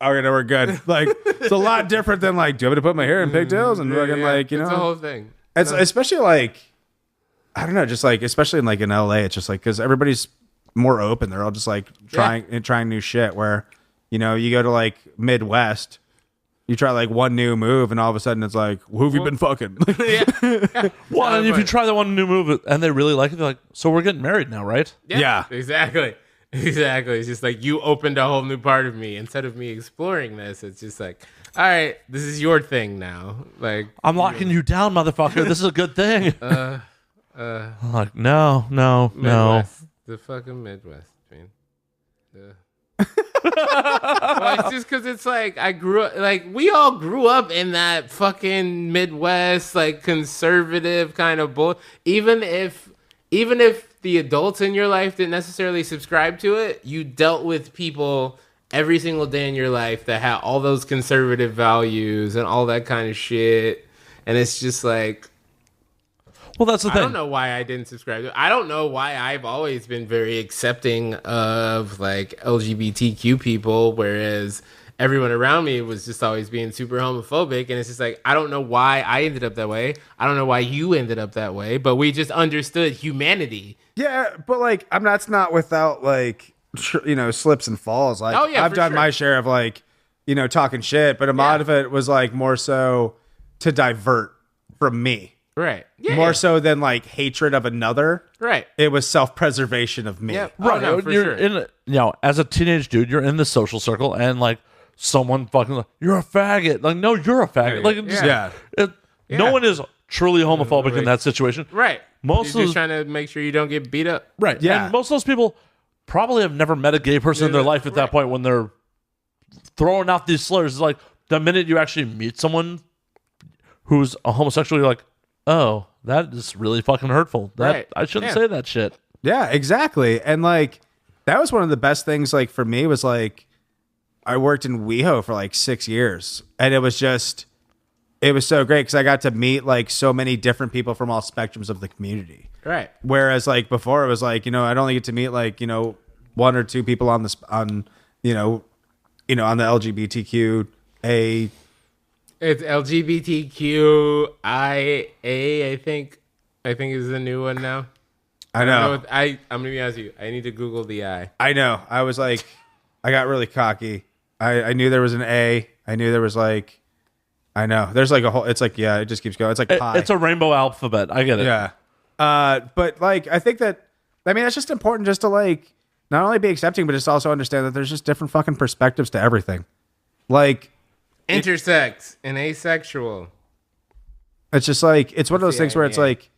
Okay, no, we're good. It's a lot different than do you want me to put my hair in pigtails and it's the whole thing. It's especially I don't know, just especially in LA, it's just because everybody's more open. They're all just trying new shit. Where you go to Midwest, you try one new move, and all of a sudden it's who have you been fucking? Well, and if you try that one new move and they really like it, they're so we're getting married now, right? Yeah. Exactly. It's just you opened a whole new part of me. Instead of me exploring this, it's just all right, this is your thing now. I'm locking you down, motherfucker. This is a good thing. I'm like, no. Midwest. The fucking Midwest, man. Well, it's just because it's I grew up, we all grew up in that fucking Midwest, conservative kind of bull. Even if the adults in your life didn't necessarily subscribe to it, you dealt with people every single day in your life that had all those conservative values and all that kind of shit. And it's just well, that's the thing. I don't know why I didn't subscribe to it. I don't know why I've always been very accepting of LGBTQ people, whereas everyone around me was just always being super homophobic. And it's just I don't know why I ended up that way. I don't know why you ended up that way, but we just understood humanity. Yeah, but that's not without slips and falls. Oh, yeah, I've for done sure. my share of talking shit, but a lot of it was more so to divert from me. Right. Yeah. More so than hatred of another. Right. It was self-preservation of me. Yeah. Right. Oh, no, for You're sure. in as a teenage dude, you're in the social circle and someone fucking you're a faggot. No, you're a faggot. No one is truly homophobic in that situation. Right. Most You're of just trying to make sure you don't get beat up. Right. Yeah. And most of those people probably have never met a gay person in their life at that point when they're throwing out these slurs. It's like the minute you actually meet someone who's a homosexual, you're like, oh, that is really fucking hurtful. That I shouldn't say that shit. Yeah, exactly. And like that was one of the best things like for me was like I worked in WeHo for like 6 years, and it was so great because I got to meet like so many different people from all spectrums of the community. Right. Whereas like before it was like, I'd only get to meet like, one or two people on the on the LGBTQA. It's LGBTQIA, I think is the new one now. I know. I'm gonna be honest with you. I need to Google the I. I know. I was like, I got really cocky. I knew there was an A. I knew there was like, I know. There's like a whole. It's like it just keeps going. It's like pi. It's a rainbow alphabet. I get it. Yeah. But like I think that it's just important just to like not only be accepting, but just also understand that there's just different fucking perspectives to everything. Like intersex and asexual. It's just like it's one of those things where it's like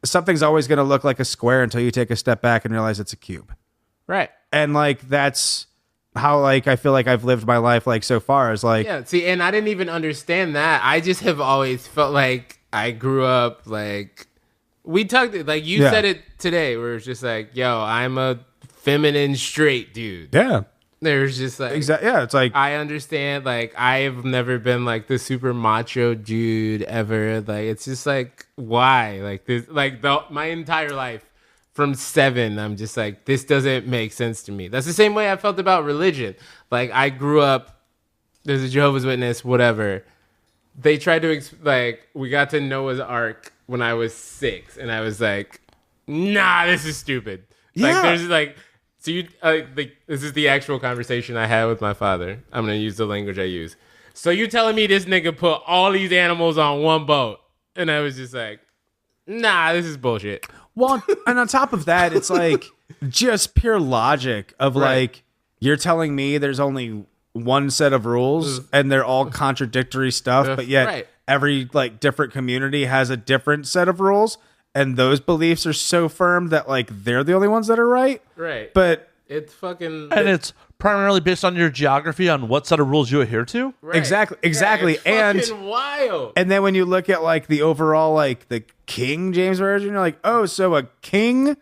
something's always going to look like a square until you take a step back and realize it's a cube. Right. And like that's how like I feel like I've lived my life like so far is like and I didn't even understand that. I just have always felt like I grew up like we talked like you said it today where it's just like, yo, I'm a feminine straight dude. Yeah. There's just like exactly. Yeah, it's like I understand. Like I've never been like the super macho dude ever. Like it's just like why? Like this? Like my entire life from 7, I'm just like this doesn't make sense to me. That's the same way I felt about religion. Like I grew up. There's a Jehovah's Witness, whatever. They tried to like we got to Noah's Ark when I was 6, and I was like, nah, this is stupid. Yeah. Like there's like. So you like this is the actual conversation I had with my father. I'm gonna use the language I use. So you telling me this nigga put all these animals on one boat, and I was just like, nah, this is bullshit. Well, and on top of that, it's like just pure logic of like you're telling me there's only one set of rules and they're all contradictory stuff, but yet every like different community has a different set of rules. And those beliefs are so firm that like they're the only ones that are right. Right. But it's fucking and it's primarily based on your geography on what set of rules you adhere to. Right. Exactly. Yeah, it's fucking wild. And then when you look at like the overall like the King James version, you're like, oh, so a king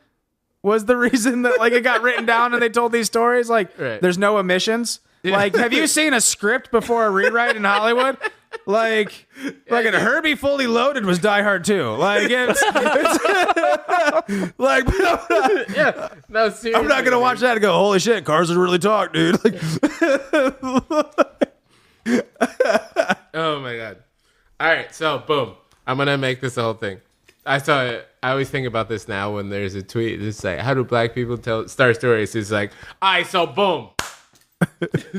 was the reason that like it got written down and they told these stories. Like there's no omissions. Like, have you seen a script before a rewrite in Hollywood? Like, fucking Herbie Fully Loaded was Die Hard too. Like, it's like, no, seriously. I'm not gonna watch that and go, holy shit, cars would really talk, dude. Like, oh my god! All right, so boom, I'm gonna make this a whole thing. I saw it. I always think about this now when there's a tweet. It's like, how do black people start stories? It's like, so boom.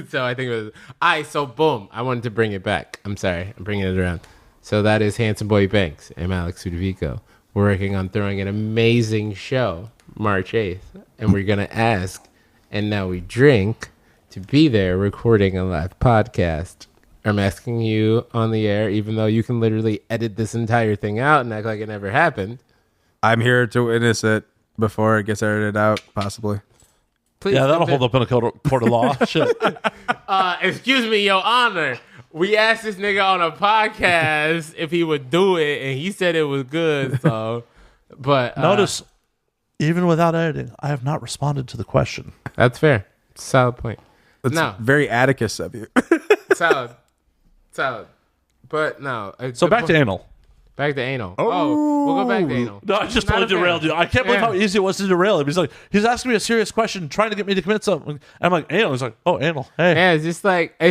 So I think it was so boom. I wanted to bring it back. I'm sorry, I'm bringing it around. So that is Handsome Boy Banks. I'm Alex Ludovico. We're working on throwing an amazing show March 8th, and we're gonna ask, and now we drink to be there recording a live podcast. I'm asking you on the air, even though you can literally edit this entire thing out and act like it never happened. I'm here to witness it before it gets edited out, possibly. Please that'll hold up in a court of law. Shit. Excuse me, Your Honor. We asked this nigga on a podcast if he would do it, and he said it was good. So, but notice, even without editing, I have not responded to the question. That's fair. Solid point. That's very Atticus of you. Solid. But no. So back to anal. Back to anal. Oh, we'll go back to anal. No, I just totally derailed you. I can't believe how easy it was to derail him. He's asking me a serious question, trying to get me to commit something. I'm like, anal. He's like, oh, anal. Hey. Yeah, it's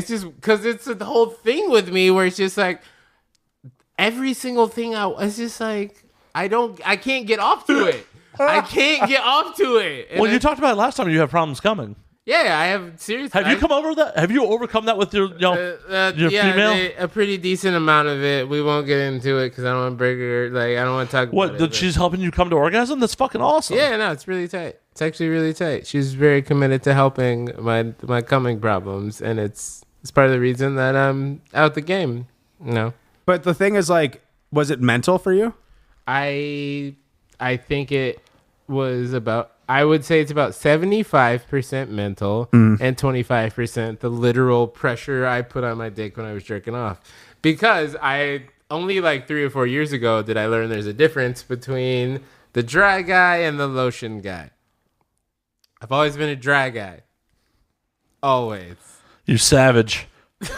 just because it's the whole thing with me where it's just like every single thing it's just like, I can't get off to it. I can't get off to it. And well, you talked about it last time. You have problems coming. Yeah, I have serious. Have you come over that? Have you overcome that with your female? A pretty decent amount of it. We won't get into it because I don't want to break her. Like I don't want to talk. What? About it, she's helping you come to orgasm? That's fucking awesome. Yeah, no, it's really tight. It's actually really tight. She's very committed to helping my coming problems, and it's part of the reason that I'm out the game. No, but the thing is, like, was it mental for you? I think it was about I would say it's about 75% mental and 25% the literal pressure I put on my dick when I was jerking off. Because I only like 3 or 4 years ago did I learn there's a difference between the dry guy and the lotion guy. I've always been a dry guy. Always. You savage.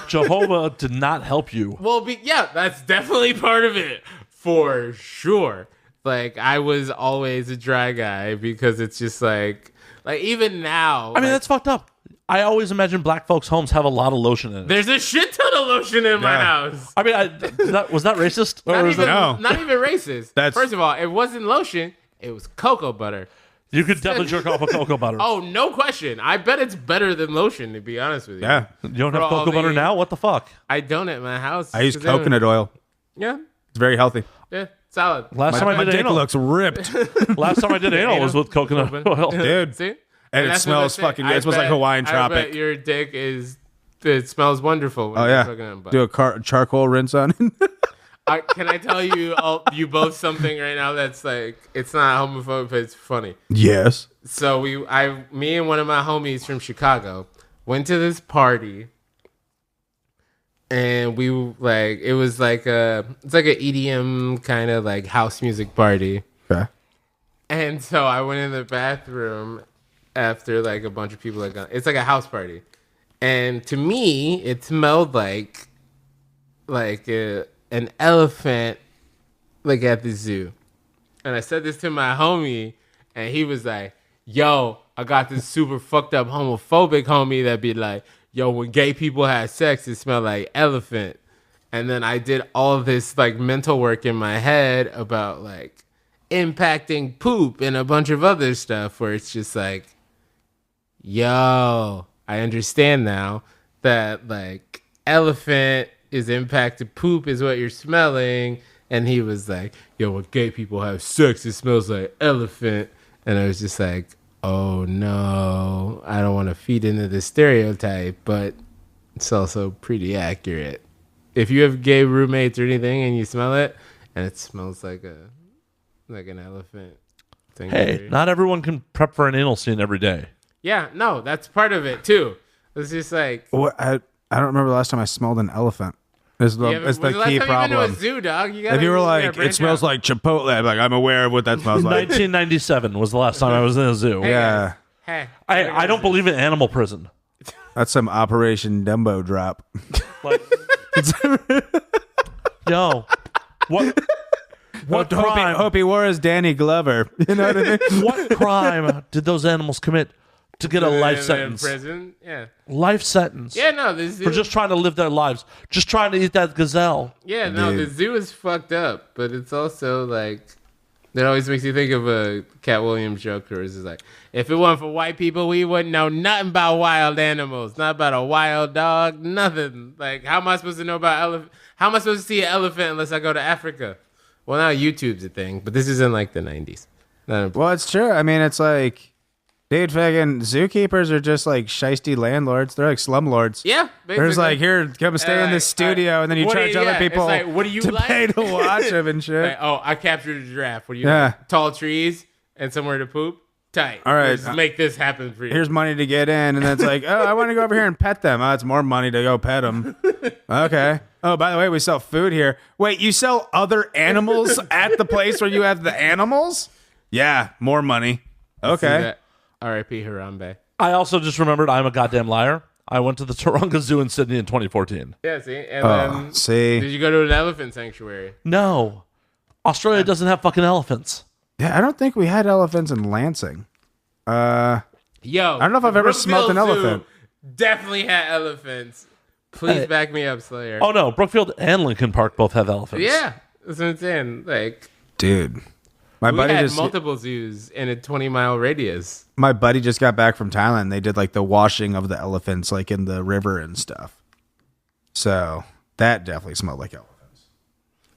Jehovah did not help you. Well, yeah, that's definitely part of it. For sure. Like, I was always a dry guy because it's just like even now. I mean, that's fucked up. I always imagine black folks' homes have a lot of lotion in it. There's a shit ton of lotion in my house. I mean, was that racist? Not even racist. First of all, it wasn't lotion. It was cocoa butter. You could definitely jerk off with cocoa butter. Oh, no question. I bet it's better than lotion, to be honest with you. Yeah. You don't have cocoa butter now? What the fuck? I don't at my house. I use coconut oil. Yeah. It's very healthy. Yeah. Solid. Last time I My did dick anal, looks ripped, last time I did anal was with coconut oil. dude. See? And it that's smells what I say. fucking good. It smells like Hawaiian I Tropic. bet your dick it smells wonderful. When Oh, you're yeah. coconut butter. Do a charcoal rinse on it. Can I tell you you both something right now that's like, it's not homophobic, but it's funny. Yes. So me and one of my homies from Chicago went to this party, and it was like it's like an EDM kind of like house music party. Okay. And so I went in the bathroom after like a bunch of people had gone. It's like a house party, and to me it smelled like an elephant, like at the zoo. And I said this to my homie, and he was like, yo, I got this super fucked up homophobic homie that be like, yo, when gay people have sex, it smell like elephant. And then I did all this like mental work in my head about like impacting poop and a bunch of other stuff where it's just like, yo, I understand now that like elephant is impacted poop is what you're smelling. And he was like, yo, when gay people have sex, it smells like elephant. And I was just like, oh no, I don't want to feed into the stereotype, but it's also pretty accurate. If you have gay roommates or anything and you smell it and it smells like an elephant thing. Hey, not everyone can prep for an anal scene every day. Yeah, no, that's part of it too. It's just like, I don't remember the last time I smelled an elephant. It's the key problem. A zoo, dog? If you were like, it smells like Chipotle, I'm like, I'm aware of what that smells like. 1997 was the last time I was in a zoo. Hey, Yeah. Hey, I don't believe in animal prison. That's some Operation Dumbo drop. Like, yo, what crime? Hope he wore his Danny Glover. You know what I mean? What crime did those animals commit to get a life sentence? Prison, yeah. Life sentence. Yeah, no, the zoo. For just trying to live their lives, just trying to eat that gazelle. Yeah, no, Dude. the zoo is fucked up, but it's also like, it always makes you think of a Cat Williams joke where it's just like, if it wasn't for white people, we wouldn't know nothing about wild animals, not about a wild dog, nothing. Like, how am I supposed to know about elephant? How am I supposed to see an elephant unless I go to Africa? Well, now YouTube's a thing, but this is in like the 90s. Well, it's true. I mean, it's like, dude, fucking zookeepers are just like shiesty landlords. They're like slumlords. Yeah, basically. They're just like, here, come stay in this studio, and then you what do charge you- other yeah, people it's like, what do you to like? pay to watch them and shit. Like, oh, I captured a giraffe. What do you Yeah. like? Tall trees and somewhere to poop? Tight. All right. Let's make this happen for you. Here's money to get in, and then it's like, oh, I want to go over here and pet them. Oh, it's more money to go pet them. Okay. Oh, by the way, we sell food here. Wait, you sell other animals at the place where you have the animals? Yeah, more money. Okay. R.I.P. Harambe. I also just remembered I'm a goddamn liar. I went to the Taronga Zoo in Sydney in 2014. Yeah, see? And then See. did you go to an elephant sanctuary? No. Australia doesn't have fucking elephants. Yeah, I don't think we had elephants in Lansing. Yo, I don't know if I've ever smelled an elephant. Definitely had elephants. Please back me up, Slayer. Oh, no. Brookfield and Lincoln Park both have elephants. Yeah, that's what I'm saying. Like, Dude. My we buddy had just multiple zoos in a 20-mile radius. my buddy just got back from Thailand. They did like the washing of the elephants like in the river and stuff. So that definitely smelled like elephants.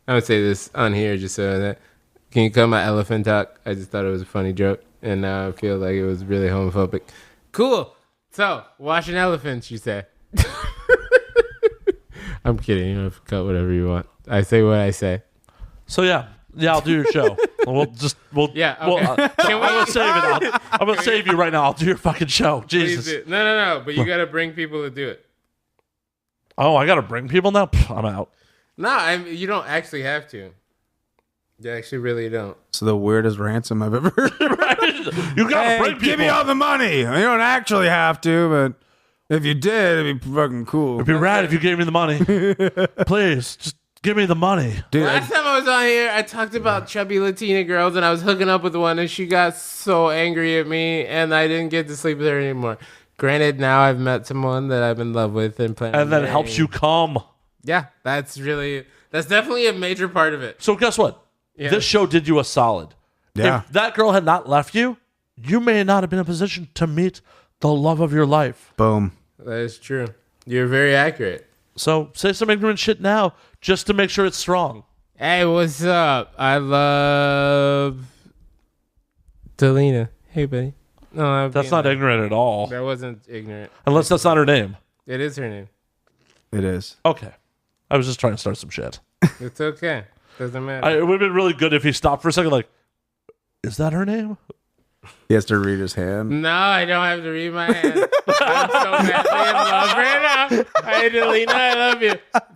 I would say this on here just so that, can you cut my elephant talk? I just thought it was a funny joke, and now I feel like it was really homophobic. Cool. So, washing elephants, you say. I'm kidding. You don't have to cut whatever you want. I say what I say. So, yeah. Yeah, I'll do your show. We'll Yeah, okay. I'm gonna save it. I'm gonna save you right now. I'll do your fucking show. Jesus. No. But you got to bring people to do it. Oh, I gotta bring people now. Pff, I'm out. No, you don't actually have to. You actually really don't. So the weirdest ransom I've ever heard. You gotta bring people. Give me all the money. You don't actually have to, but if you did, it'd be fucking cool. It'd be rad if you gave me the money. Please, just give me the money. Dude, Last time I was on here, I talked about chubby Latina girls, and I was hooking up with one, and she got so angry at me, and I didn't get to sleep with her anymore. Granted, now I've met someone that I'm in love with and planning. And then it helps you come. Yeah, that's definitely a major part of it. So guess what? Yeah. This show did you a solid. Yeah. If that girl had not left you, you may not have been in a position to meet the love of your life. boom. That is true. You're very accurate. So say some ignorant shit now just to make sure it's strong. Hey, what's up? I love Delina. Hey, buddy. No, That's not ignorant at all. That wasn't ignorant. Unless that's not her name. It is her name. It is. Okay. I was just trying to start some shit. It's okay. Doesn't matter. It would have been really good if he stopped for a second like, is that her name? He has to read his hand. No, I don't have to read my hand. I'm so madly in love right now. Hi, Delina. I love you.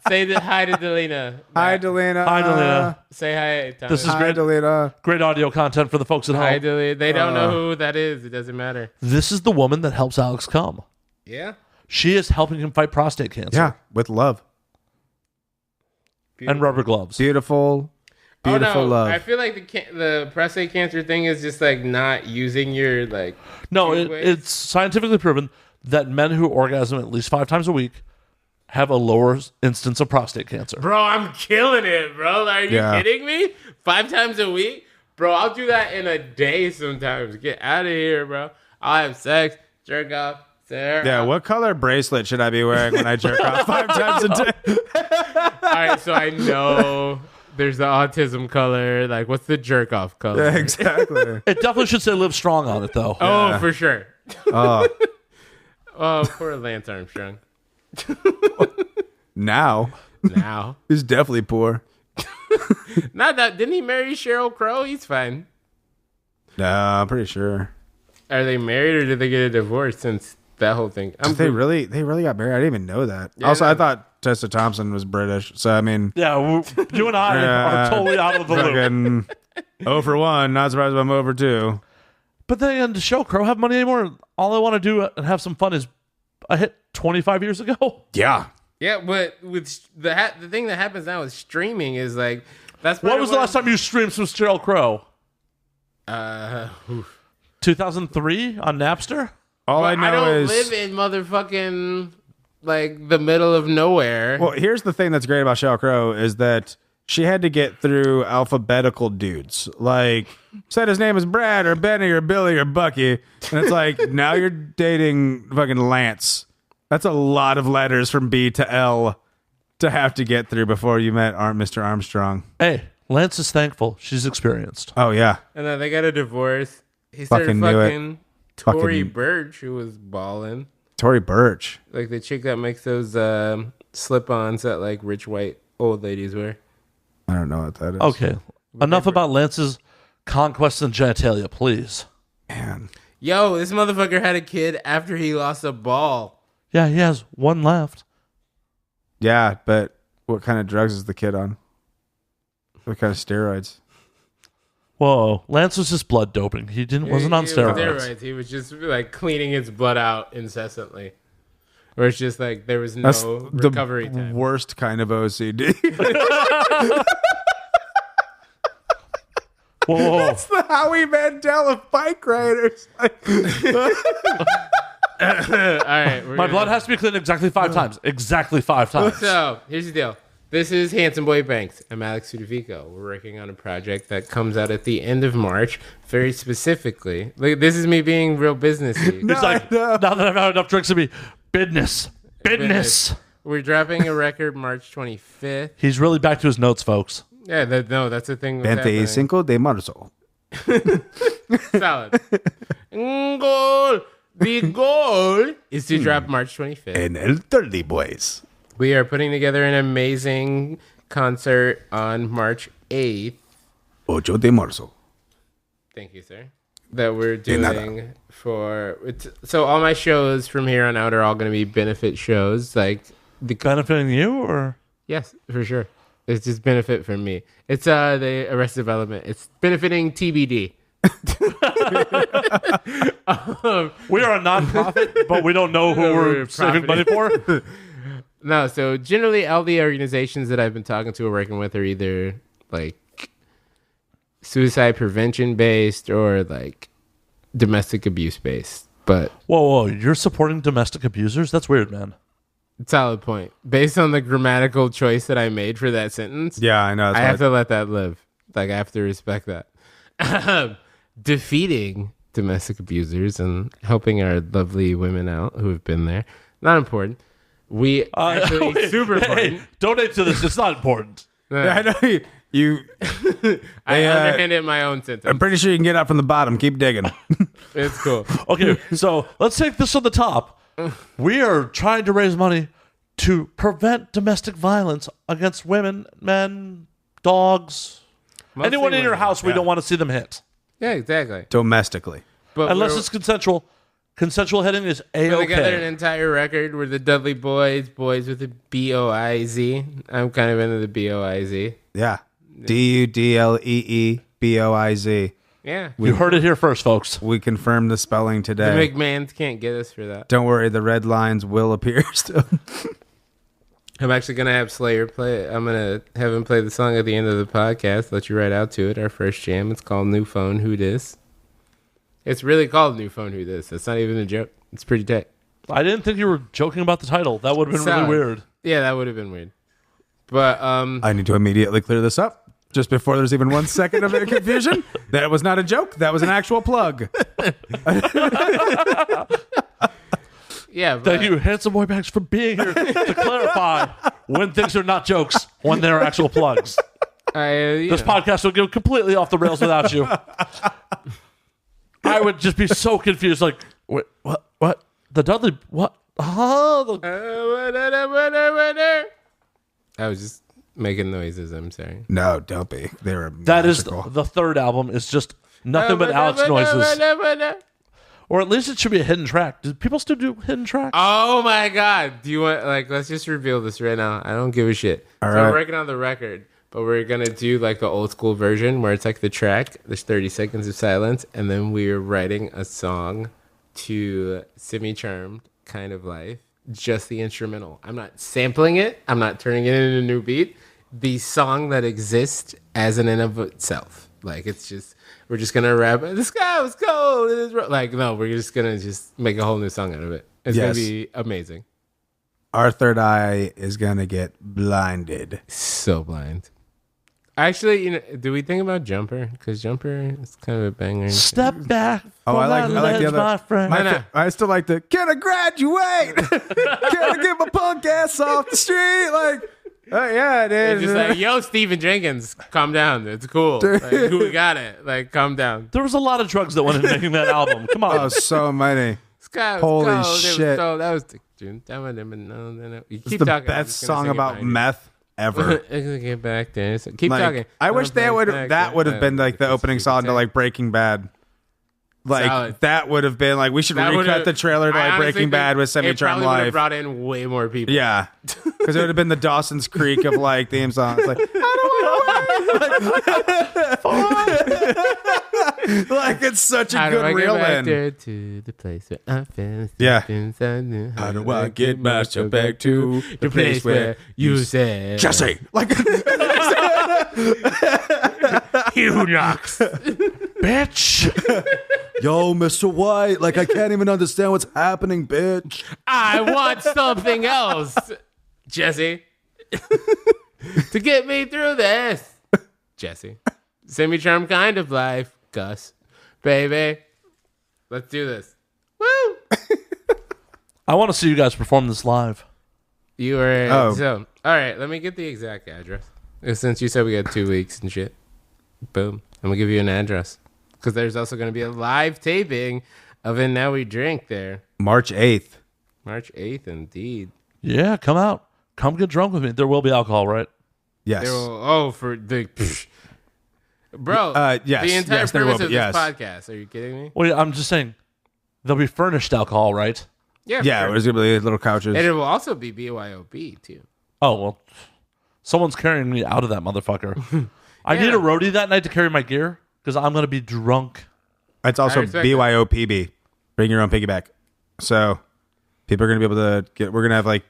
Say hi to Delina. Hi, Delina. Hi, Delina. Say hi, Thomas. This is Hi, great. Delina. Great audio content for the folks at Hi, home. Delina. They don't know who that is. It doesn't matter. This is the woman that helps Alex come. Yeah. She is helping him fight prostate cancer. Yeah, with love. And rubber gloves. Beautiful love. I feel like the prostate cancer thing is just like not using your like. No, two ways. it's scientifically proven that men who orgasm at least 5 times a week have a lower instance of prostate cancer. Bro, I'm killing it, bro. Are you Yeah. kidding me? 5 times a week? Bro, I'll do that in a day sometimes. Get out of here, bro. I'll have sex, jerk off, Sarah. Yeah, what color bracelet should I be wearing when I jerk off 5 times a day? All right, so I know there's the autism color. Like, what's the jerk off color? Yeah, exactly. It definitely should say live strong on it, though. Oh, for sure. Oh, Oh, poor Lance Armstrong. now Now. he's definitely poor. Not that. Didn't he marry Sheryl Crow? He's fine. No, I'm pretty sure. Are they married or did they get a divorce since that whole thing? They really got married. I didn't even know that. Yeah, also, no. I thought Tessa Thompson was British. So I mean, Yeah, you and I are totally out of the loop. fucking 0 for 1. Not surprised if I'm over 2. But then the show Crow have money anymore. All I want to do and have some fun is I hit 25 years ago. Yeah. Yeah, but with the thing that happens now with streaming is like that's What was the last time you streamed some Sheryl Crow? 2003 on Napster? All I I know don't is. live in motherfucking like the middle of nowhere. Well, here's the thing that's great about Sheryl Crow is that she had to get through alphabetical dudes. Like, said his name is Brad or Benny or Billy or Bucky. And it's like, now you're dating fucking Lance. That's a lot of letters from B to L to have to get through before you met Mr. Armstrong. Hey, Lance is thankful. She's experienced. Oh, yeah. And then they got a divorce. He started Fucking knew it. fucking Tory Fucking- Burch, who was balling. Tory Burch. Like the chick that makes those slip-ons that like rich white old ladies wear. I don't know what that is. Okay. Enough about Lance's conquest and genitalia, please. Man. Yo, this motherfucker had a kid after he lost a ball. Yeah, he has one left. Yeah, but what kind of drugs is the kid on? What kind of steroids? Whoa, Lance was just blood doping. He wasn't on He was steroids. He was just like cleaning his blood out incessantly. Or it's just like there was That's no the recovery time. worst kind of OCD. Whoa, The Howie Mandel of bike riders. All right. my blood has to be cleaned exactly 5 times. Exactly 5 times. So here's the deal. This is Handsome Boy Banks. I'm Alex Ludovico. We're working on a project that comes out at the end of March. Very specifically, like this is me being real businessy. He's like, now that I've had enough drinks to be business. We're dropping a record March 25th. He's really back to his notes, folks. Yeah, that's the thing. That's 25 de marzo. Solid. Goal. The goal is to drop March 25th. En el Dudlee BoiZ. We are putting together an amazing concert on March 8th 8 de marzo. Thank you, sir. That we're De nada. doing so all my shows from here on out are all going to be benefit shows. Like Benefiting you, or yes, for sure. It's just benefit from me. It's the Arrested Development. It's benefiting TBD. we are a non-profit, but we don't know who we're saving money for. No, so generally all the organizations that I've been talking to or working with are either like suicide prevention based or like domestic abuse based. But Whoa, you're supporting domestic abusers? That's weird, man. solid point. Based on the grammatical choice that I made for that sentence, Yeah, I know. I have to let that live. Like I have to respect that. Defeating domestic abusers and helping our lovely women out who have been there. Not important. We actually super important. Hey, donate to this. It's not important. I know you. I underhanded my own sentence. I'm pretty sure you can get out from the bottom. Keep digging. It's cool. Okay, so let's take this from the top. We are trying to raise money to prevent domestic violence against women, men, dogs, Mostly anyone in your women. house. We don't want to see them hit. Yeah, exactly. Domestically. But Unless it's consensual. Consensual hitting is put together an A-okay. entire record. We're the Dudlee BoiZ, boys with a BoiZ. I'm kind of into the BoiZ. Yeah. DUDLEEBOIZ. Yeah. You heard it here first, folks. We confirmed the spelling The today. McMahons can't get us for that. Don't worry, the red lines will appear still. I'm actually going to have Slayer play it. I'm going to have him play the song at the end of the podcast. Let you right out to it. Our first jam. It's called New Phone Who Dis. It's really called New Phone Who Dis. That's not even a joke. It's pretty tight. I didn't think you were joking about the title. That would have been Solid. really weird. Yeah, that would have been weird. But I need to immediately clear this up. Just before there's even 1 second of confusion, that was not a joke. That was an actual plug. yeah, but, Thank you, Handsome Boy Bags, for being here to clarify when things are not jokes, when they're actual plugs. This podcast would go completely off the rails without you. I would just be so confused. Like, wait, what? What? The Dudley? What? Oh, I was just making noises. I'm sorry. No, don't be. They were that is magical. the third album. Is just nothing but Alex noises. Or at least it should be a hidden track. Do people still do hidden tracks? Oh my god! Do you want let's just reveal this right now? I don't give a shit. All So right. we're working on the record, but we're gonna do like the old school version where it's like the track. There's 30 seconds of silence, and then we're writing a song to Semi Charmed Kind of Life. Just the instrumental. I'm not sampling it. I'm not turning it into a new beat. The song that exists as an in of itself. Like it's just we're just gonna rap. The sky was cold. It is like no, we're just gonna just make a whole new song out of it. It's Yes. gonna be amazing. Our third eye is going to get blinded. So blind. Actually, do we think about Jumper? Because Jumper is kind of a banger. Step back. Oh, I like the other. my friend. I still like the. Can I graduate? Can I get my punk ass off the street? Like, yeah, it It's is. just like, yo, Stephen Jenkins, calm down. It's cool. Like, we got it. Like, calm down. There was a lot of drugs that went into making that album. Come on. Oh, so many. Sky was Holy cold. It was shit. cold. That was the June. You It's keep the talking. I'm best just gonna song sing it about behind you. meth ever. Get back there. So keep Like, talking. I wish Go back, that would have been like the opening song to like Breaking Bad. Like Solid. that would have been like we should That recut would've- the trailer to I like honestly Breaking Bad think with Semi it Charmed probably would have Live. brought in way more people. Yeah, because it would have been the Dawson's Creek of like theme songs. Like, like it's such a How do I good get reel back in. there to the place where I fell Yeah. asleep inside you? How do I get myself back to the place where you said Jesse? Like, you knocks. Bitch. yo, Mr. White, like I can't even understand what's happening, bitch. I want something else, Jesse, to get me through this. Jesse, Semi-Charmed Kind of Life, Gus, baby, let's do this. Woo! I want to see you guys perform this live. You were Oh. so all right. Let me get the exact address. Since you said we got 2 weeks and shit, boom, I'm gonna give you an address because there's also gonna be a live taping of And Now We Drink there, March 8th. March 8th, indeed. Yeah, come out. Come get drunk with me. There will be alcohol, right? Yes. There will, for the Bro, yes, the entire yes, there will premise be, of this yes. podcast. Are you kidding me? Well, I'm just saying, there'll be furnished alcohol, right? Yeah, Yeah, sure. there's gonna be little couches. And it will also be BYOB too. Oh, well, someone's carrying me out of that motherfucker. I need Yeah. a roadie that night to carry my gear because I'm going to be drunk. It's also respect BYOPB. Bring your own piggyback. So people are gonna be able to get. We're gonna have like.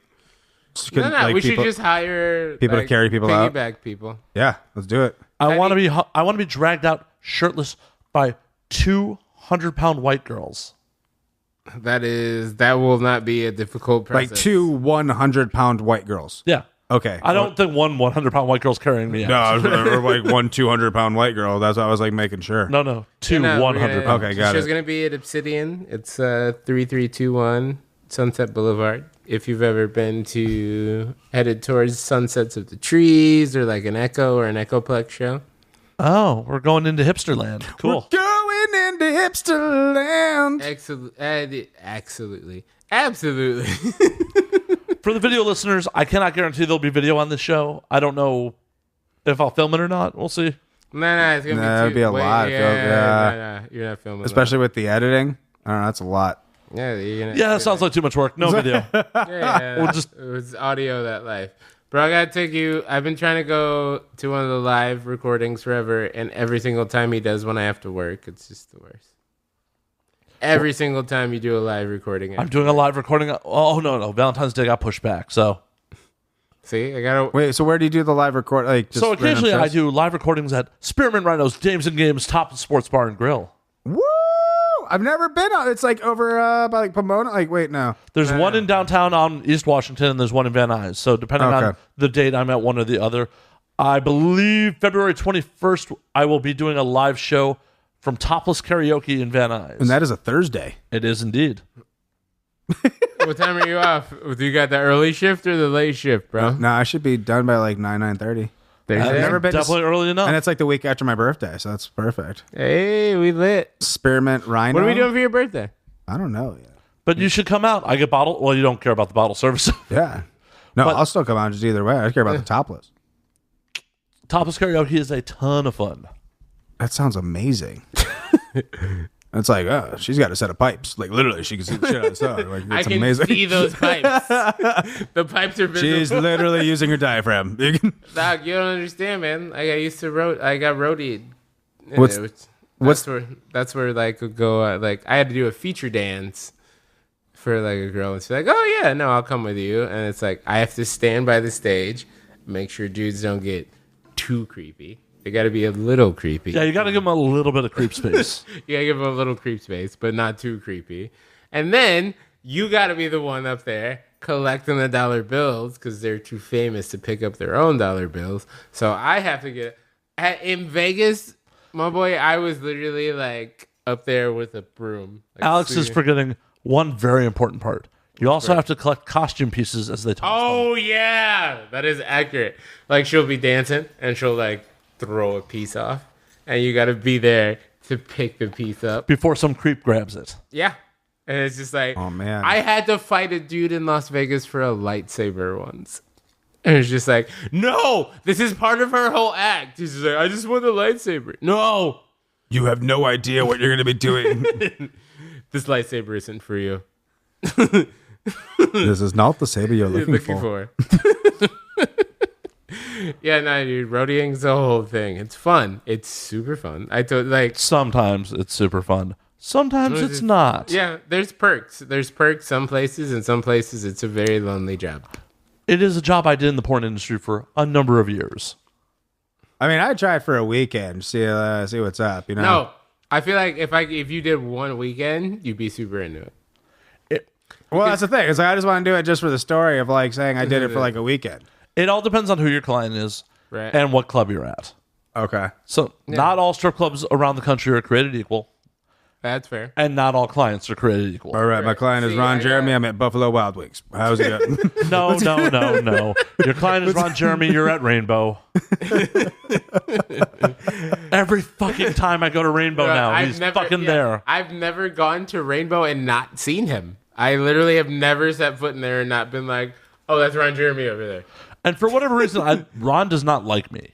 No, we people, should just hire people to carry people out. piggyback people. Yeah, let's do it. I want to be dragged out shirtless by 200-pound white girls. That will not be a difficult process. Like 2 100-pound white girls. Yeah. Okay. I don't think one 100-pound white girl's carrying me out. No, I was like 1 200-pound white girl. That's what I was like making sure. No. Two No, 100 pounds. Okay, got The show's it. going to be at Obsidian. It's 3321 Sunset Boulevard. If you've ever been headed towards Sunsets of the Trees or like an Echo or an Echoplex show. Oh, we're going into hipster land. Cool. Going into hipster land. Absolutely. For the video listeners, I cannot guarantee there'll be video on this show. I don't know if I'll film it or not. We'll see. No, it's going to be That'd be a lot. Yeah, you're not filming. Especially with the editing. I don't know, that's a lot. that. Yeah, Yeah, that sounds like too much work. No video. Yeah, We'll just- it was audio that life. Bro, I gotta take you. I've been trying to go to one of the live recordings forever, and every single time he does when I have to work, it's just the worst. Every single time you do a live recording. I'm doing a live recording. Oh, no. Valentine's Day got pushed back. So See, I gotta. Wait, so where do you do the live record? Like, just so occasionally random I shows? do live recordings at Spearmint Rhinos Games and Games Top Sports Bar and Grill. Woo! I've never been on. It's like over by like Pomona. Like, wait, no. There's one in downtown on East Washington, and there's one in Van Nuys. So depending on Okay. the date, I'm at one or the other. I believe February 21st, I will be doing a live show from Topless Karaoke in Van Nuys. And that is a Thursday. It is indeed. What time are you off? Do you got the early shift or the late shift, bro? No, I should be done by like 9:30. There's I've that. never been to- Definitely early enough. And it's like the week after my birthday, so that's perfect. Hey, we lit. Spearmint Rhino. What are we doing for your birthday? I don't know yet. But you should come out. I get bottle. Well, you don't care about the bottle service. Yeah. No, But- I'll still come out just either way. I care about the topless. Topless Karaoke is a ton of fun. That sounds amazing. It's like, oh, she's got a set of pipes. Like, literally, she can see the shit out of the sun. Like, I it's can amazing. see those pipes. The pipes are visible. She's literally using her diaphragm. You can- Dog, you don't understand, man. Like I used to I got roadied. What's- That's where like could go. Like I had to do a feature dance for like a girl, and she's like, "Oh yeah, no, I'll come with you." And it's like I have to stand by the stage, make sure dudes don't get too creepy. They got to be a little creepy. Yeah, you got to give them a little bit of creep space. You gotta give them a little creep space, but not too creepy. And then you gotta be the one up there collecting the dollar bills because they're too famous to pick up their own dollar bills. So I have to get in Vegas, my boy. I was literally like up there with a broom. Like, Alex is forgetting one very important part. You also have to collect costume pieces as they toss them. Oh yeah, that is accurate. Like she'll be dancing and she'll like throw a piece off, and you gotta be there to pick the piece up. Before some creep grabs it. Yeah. And it's just like, Oh, man. I had to fight a dude in Las Vegas for a lightsaber once. And it's just like, no, this is part of her whole act. He's just like, I just want the lightsaber. No, You have no idea what you're going to be doing. this lightsaber isn't for you. This is not the saber you're You're looking, looking for. for. Yeah, no, dude, roadieing's the whole thing. It's fun. It's super fun. I told like, Sometimes it's super fun. Sometimes it's not. yeah, there's perks. There's perks some places, and some places it's a very lonely job. It is a job I did in the porn industry for a number of years. I mean, I'd try it for a weekend, see what's up, you know? No, I feel like if you did one weekend, you'd be super into it. Well, that's the thing. It's like, I just want to do it just for the story of like saying I did it for like a weekend. It all depends on who your client is Right. and what club you're at. Okay. So not all strip clubs around the country are created equal, That's fair. and not all clients are created equal. All right. My client is See, Ron I Jeremy. got- I'm at Buffalo Wild Wings. How's it going? No. Your client is Ron Jeremy. You're at Rainbow. Every fucking time I go to Rainbow now, he's fucking there. I've never gone to Rainbow and not seen him. I literally have never set foot in there and not been like, oh, that's Ron Jeremy over there. And for whatever reason, Ron does not like me.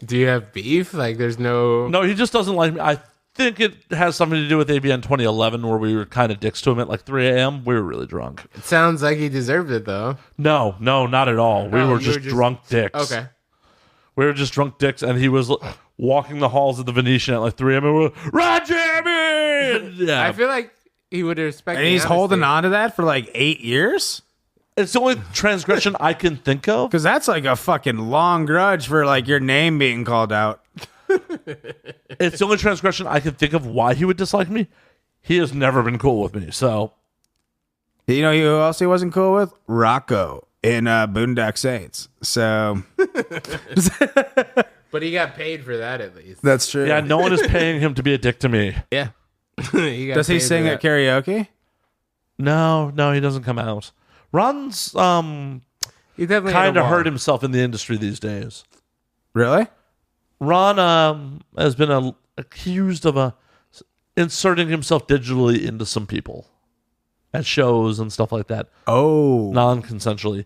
Do you have beef? Like, there's no. No, he just doesn't like me. I think it has something to do with ABN 2011, where we were kind of dicks to him at like 3 a.m. We were really drunk. It sounds like he deserved it, though. No, not at all. We were just drunk dicks. Okay. We were just drunk dicks, and he was walking the halls of the Venetian at like 3 a.m. and we were, Ron Jeremy! Yeah. I feel like he would respect. And he's holding on to that for like 8 years? It's the only transgression I can think of. Because that's like a fucking long grudge for like your name being called out. It's the only transgression I can think of why he would dislike me. He has never been cool with me, so. You know who else he wasn't cool with? Rocco in Boondock Saints. So. But he got paid for that at least. That's true. Yeah, no one is paying him to be a dick to me. Yeah. Does he sing at karaoke? No, he doesn't come out. Ron's He definitely kind of hurt himself in the industry these days. Really? Ron has been accused of inserting himself digitally into some people at shows and stuff like that. Oh. Non-consensually.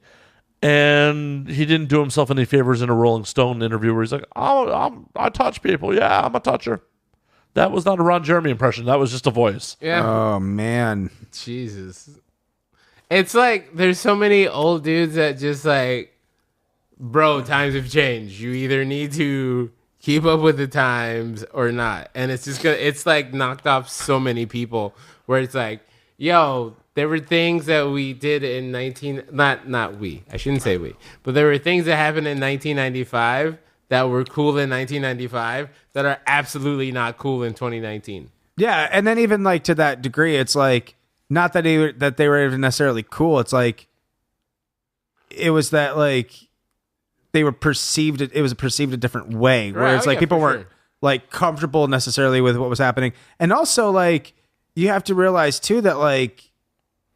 And he didn't do himself any favors in a Rolling Stone interview where he's like, I touch people. Yeah, I'm a toucher. That was not a Ron Jeremy impression. That was just a voice. Yeah. Oh, man. Jesus. It's like there's so many old dudes that just like, bro, times have changed. You either need to keep up with the times or not. And it's just it's like knocked off so many people where it's like, yo, there were things that we did in not we. I shouldn't say we. But there were things that happened in 1995 that were cool in 1995 that are absolutely not cool in 2019. Yeah, and then even like to that degree, it's like not that they were even necessarily cool. It's like it was that like they were perceived. It was perceived a different way, where it's like people weren't like comfortable necessarily with what was happening, and also like you have to realize too that like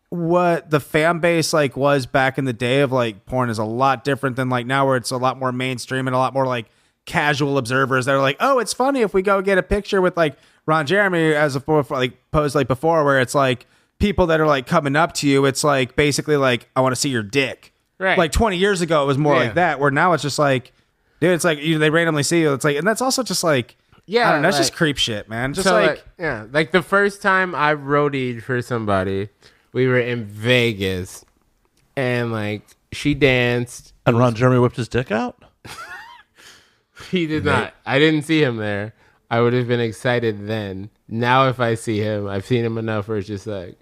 what the fan base like was back in the day of like porn is a lot different than like now, where it's a lot more mainstream and a lot more like casual observers that are like, oh, it's funny if we go get a picture with like Ron Jeremy as a like posed like before, where it's like people that are like coming up to you, it's like basically like I want to see your dick. Right. Like 20 years ago it was more like that, where now it's just like, dude, it's like they randomly see you. It's like, and that's also just like, yeah, I don't know, that's like, just creep shit, man. Just so like yeah, like the first time I roadied for somebody, we were in Vegas, and like she danced, And Ron Jeremy whipped his dick out? he did not. I didn't see him there. I would have been excited then. Now if I see him, I've seen him enough where it's just like,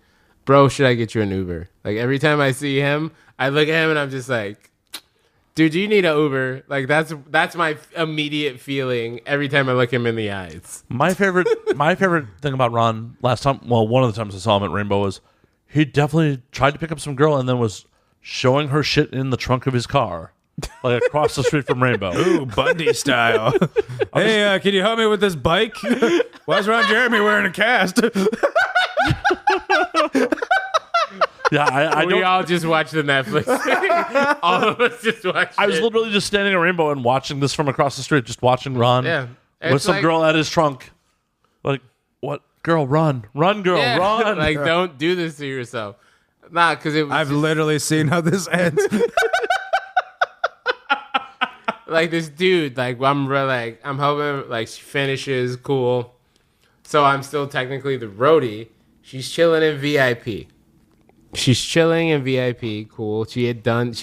bro, should I get you an Uber? Like every time I see him, I look at him and I'm just like, dude, you need an Uber. Like that's my immediate feeling every time I look him in the eyes. My favorite thing about Ron last time, well, one of the times I saw him at Rainbow, was he definitely tried to pick up some girl and then was showing her shit in the trunk of his car, like across the street from Rainbow. ooh, Bundy style. Hey, can you help me with this bike? Why is Ron Jeremy wearing a cast? Yeah, We all just watch the Netflix thing. All of us just watch I was it. literally just standing at Rainbow and watching this from across the street, just watching Ron Yeah. with It's some like- girl at his trunk. Like, what? Girl, run. Run, girl, Yeah, run. like don't do this to yourself. Nah, because it was I've just, literally seen how this ends. like this dude. Like I'm hoping like she finishes cool. So I'm still technically the roadie. She's chilling in VIP. Cool. She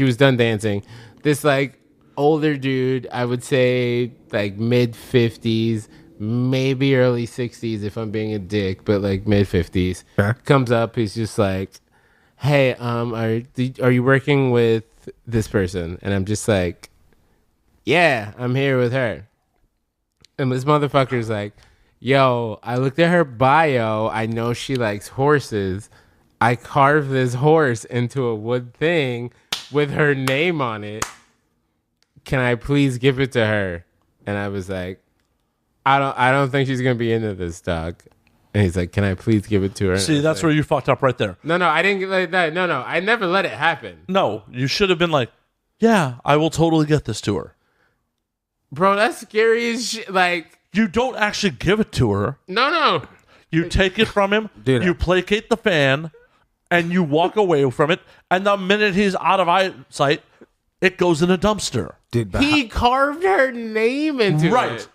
was done dancing. This like older dude, I would say like mid 50s, maybe early 60s if I'm being a dick, but like mid 50s. Okay. Comes up, he's just like, "Hey, are you working with this person?" And I'm just like, "Yeah, I'm here with her." And this motherfucker's like, "Yo, I looked at her bio. I know she likes horses. I carved this horse into a wood thing with her name on it. Can I please give it to her?" And I was like, I don't think she's gonna be into this, dog. And he's like, "Can I please give it to her?" And I See, was that's like, where you fucked up right there. No, I didn't get like that. No, I never let it happen. No, you should have been like, yeah, I will totally get this to her. Bro, that's scary as shit. Like, You don't actually give it to her. no. You take it from him, Dude. you placate the fan, and you walk away from it. And the minute he's out of eyesight, it goes in a dumpster. Dude, but He carved her name into Right. it.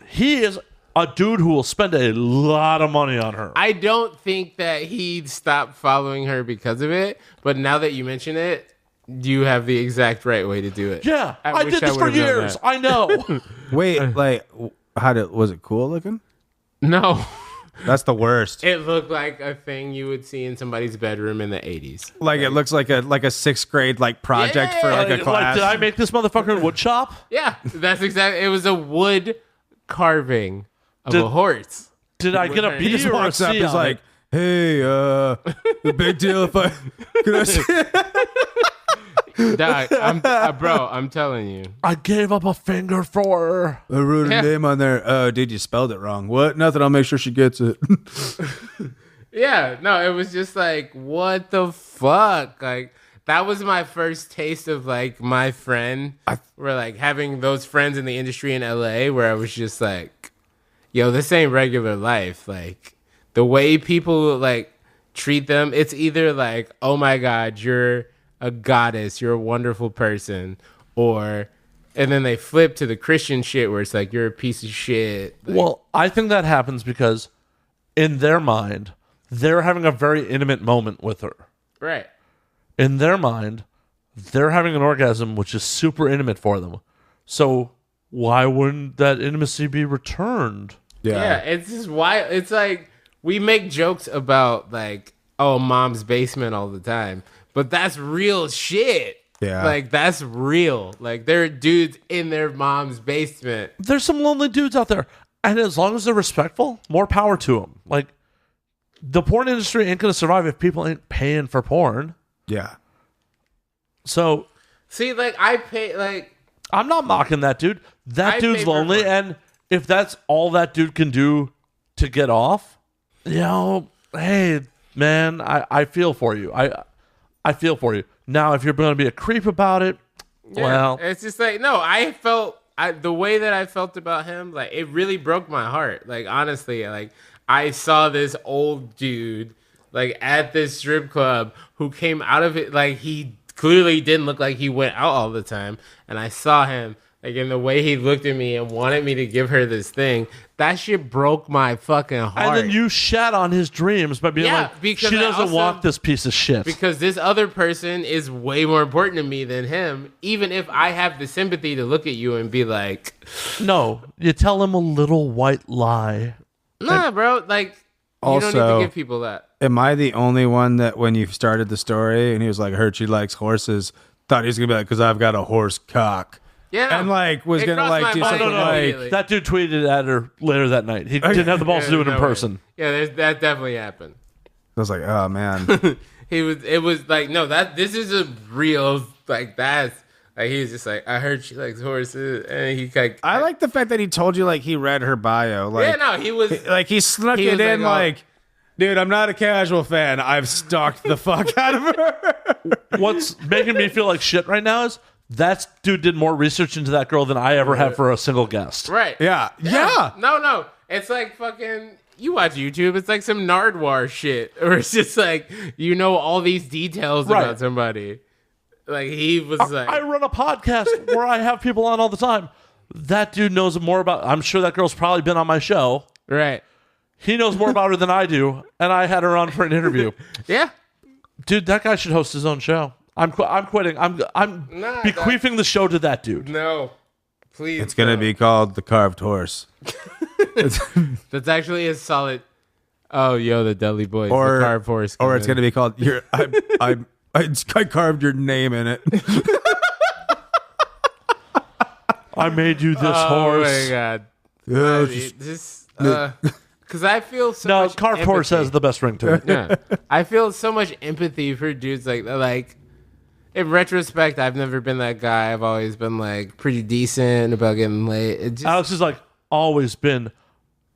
He is a dude who will spend a lot of money on her. I don't think that he stopped following her because of it, but now that you mention it, you have the exact right way to do it. Yeah, I wish did this for would've known years. that. I know. wait, like, was it cool looking? No. That's the worst. It looked like a thing you would see in somebody's bedroom in the 80s. Like it looks like a sixth grade like project for like a Like, class. did I make this motherfucker in wood shop? Yeah, that's exactly. It was a wood carving of a horse. Did I get a He B just or a walks up. C He's on like, it? "Hey, the big deal if I can I see Dog, I'm telling you. I gave up a finger for her. I wrote Yeah. her name on there. Oh, dude, you spelled it wrong. What? Nothing. I'll make sure she gets it. Yeah, no, it was just like, what the fuck? Like, that was my first taste of like my friend. We're like having those friends in the industry in LA where I was just like, yo, this ain't regular life. Like, the way people like treat them, it's either like, oh my God, you're a goddess, you're a wonderful person, and then they flip to the Christian shit where it's like, you're a piece of shit. Like, Well, I think that happens because in their mind, they're having a very intimate moment with her. right. In their mind, they're having an orgasm which is super intimate for them. So why wouldn't that intimacy be returned? Yeah, it's just why it's like we make jokes about like, oh, mom's basement all the time, but that's real shit. Yeah. Like that's real. Like there are dudes in their mom's basement. There's some lonely dudes out there. And as long as they're respectful, more power to them. Like, the porn industry ain't going to survive if people ain't paying for porn. Yeah. So See, like I pay like I'm not mocking that dude. That I dude's pay for lonely, porn. and if that's all that dude can do to get off, hey, man, I feel for you. I feel for you. Now, if you're going to be a creep about it, yeah, well, it's just like no, the way that I felt about him, like it really broke my heart. Like honestly, like I saw this old dude like at this strip club who came out of it like he clearly didn't look like he went out all the time, and I saw him like in the way he looked at me and wanted me to give her this thing. That shit broke my fucking heart. and then you shat on his dreams by being Yeah, like, because she I doesn't also- want this piece of shit. because this other person is way more important to me than him, even if I have the sympathy to look at you and be like, No, you tell him a little white lie. nah, bro, like, you don't need to Also- give people that. Am I the only one that when you started the story and he was like, "Heard she likes horses," thought he was gonna be like, "Because I've got a horse cock," Yeah, no. and like was It gonna crossed like my do mind something immediately. like. That dude tweeted at her later that night. He didn't have the balls to do it in no way. person. Yeah, that definitely happened. I was like, "Oh man." It was like, no, this is a real, like, that's, like, he was just like, I heard she likes horses, and he like, I like the fact that he told you like he read her bio. Like, yeah, no, he was, like he snuck He it was in like, oh. like, dude, I'm not a casual fan. I've stalked the fuck out of her. What's making me feel like shit right now is that dude did more research into that girl than I ever have for a single guest. right. Yeah. No, it's like fucking, you watch YouTube, it's like some Nardwar shit, or it's just like, you know all these details Right. about somebody. Like, he was like, I run a podcast where I have people on all the time. That dude knows more about. I'm sure that girl's probably been on my show. right. He knows more about her than I do, and I had her on for an interview. Yeah. Dude, that guy should host his own show. I'm quitting. I'm Nah, bequeathing the show to that dude. No. Please. It's gonna be called the Carved Horse, That's actually a solid. Oh, yo, the Dudlee BoiZ, Or- the carved horse. or it's gonna be called "Your." I carved your name in it. I made you this Oh my horse. god. Yeah, Because I feel so No, much carved horse empathy. has the best ring to it. Yeah, I feel so much empathy for dudes like that. Like, in retrospect, I've never been that guy. I've always been like pretty decent about getting late. It just, Alex has like always been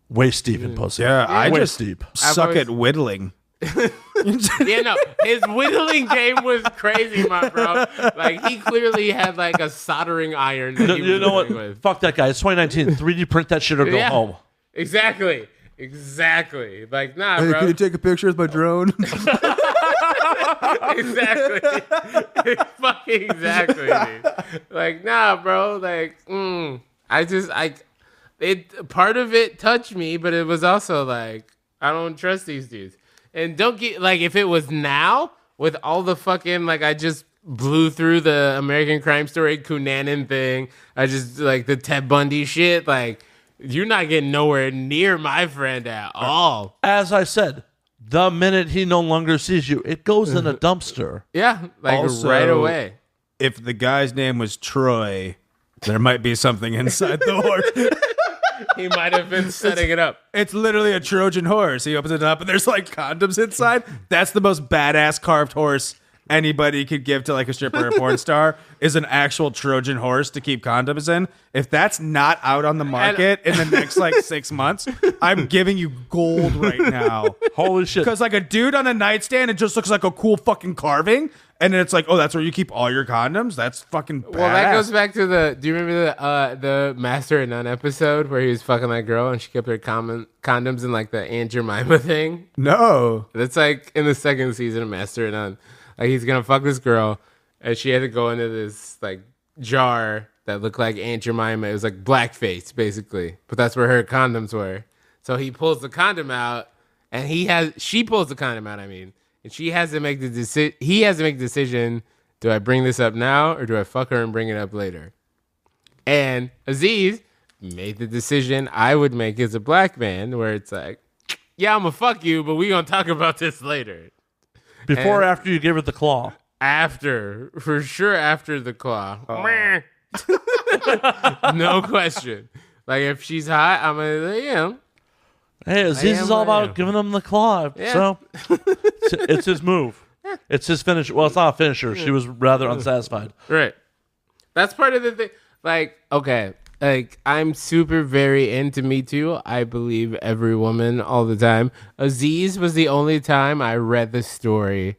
waist deep in pussy. Yeah, I waist just deep. suck always- at whittling. yeah, no, his whittling game was crazy, my bro. Like, he clearly had like a soldering iron. That he was You know what? working with. Fuck that guy. It's 2019. 3D print that shit or go Yeah. home. Exactly. Exactly. Like, nah, Hey, bro. can you take a picture with my drone? Exactly. Fucking exactly, dude. Like, nah, bro. Like, part of it touched me, but it was also like, I don't trust these dudes. And don't get, like, if it was now, with all the fucking, like, I just blew through the American Crime Story Cunanan thing, I just, like, the Ted Bundy shit, like, you're not getting nowhere near my friend at all. As I said, the minute he no longer sees you, it goes in a dumpster. Yeah, like, Also, right away. If the guy's name was Troy, there might be something inside the horse. He might have been setting it up. It's literally a Trojan horse. He opens it up and there's like condoms inside. That's the most badass carved horse anybody could give to like a stripper or porn star, is an actual Trojan horse to keep condoms in. If that's not out on the market in the next like 6 months, I'm giving you gold right now. Holy shit. Because like a dude on a nightstand, it just looks like a cool fucking carving. And then it's like, oh, that's where you keep all your condoms? That's fucking badass. Well, that goes back to do you remember the Master and None episode where he was fucking that girl and she kept her condoms in like the Aunt Jemima thing? No. That's like in the second season of Master and None. Like he's gonna fuck this girl and she had to go into this like jar that looked like Aunt Jemima. It was like blackface basically, but that's where her condoms were. So he pulls the condom out and she pulls the condom out, I mean. And she has to make the decision. He has to make the decision: do I bring this up now or do I fuck her and bring it up later? And Aziz made the decision I would make as a black man, where it's like, yeah, I'm gonna fuck you, but we gonna talk about this later. Before or after you give her the claw? After, for sure, after the claw. No question. Like if she's hot, I'm gonna, yeah. Hey, Aziz is all about giving him the claw. Yeah. So it's his move. It's his finish. Well, it's not a finisher. She was rather unsatisfied. Right. That's part of the thing. Like, okay. Like, I'm super very into Me Too. I believe every woman all the time. Aziz was the only time I read the story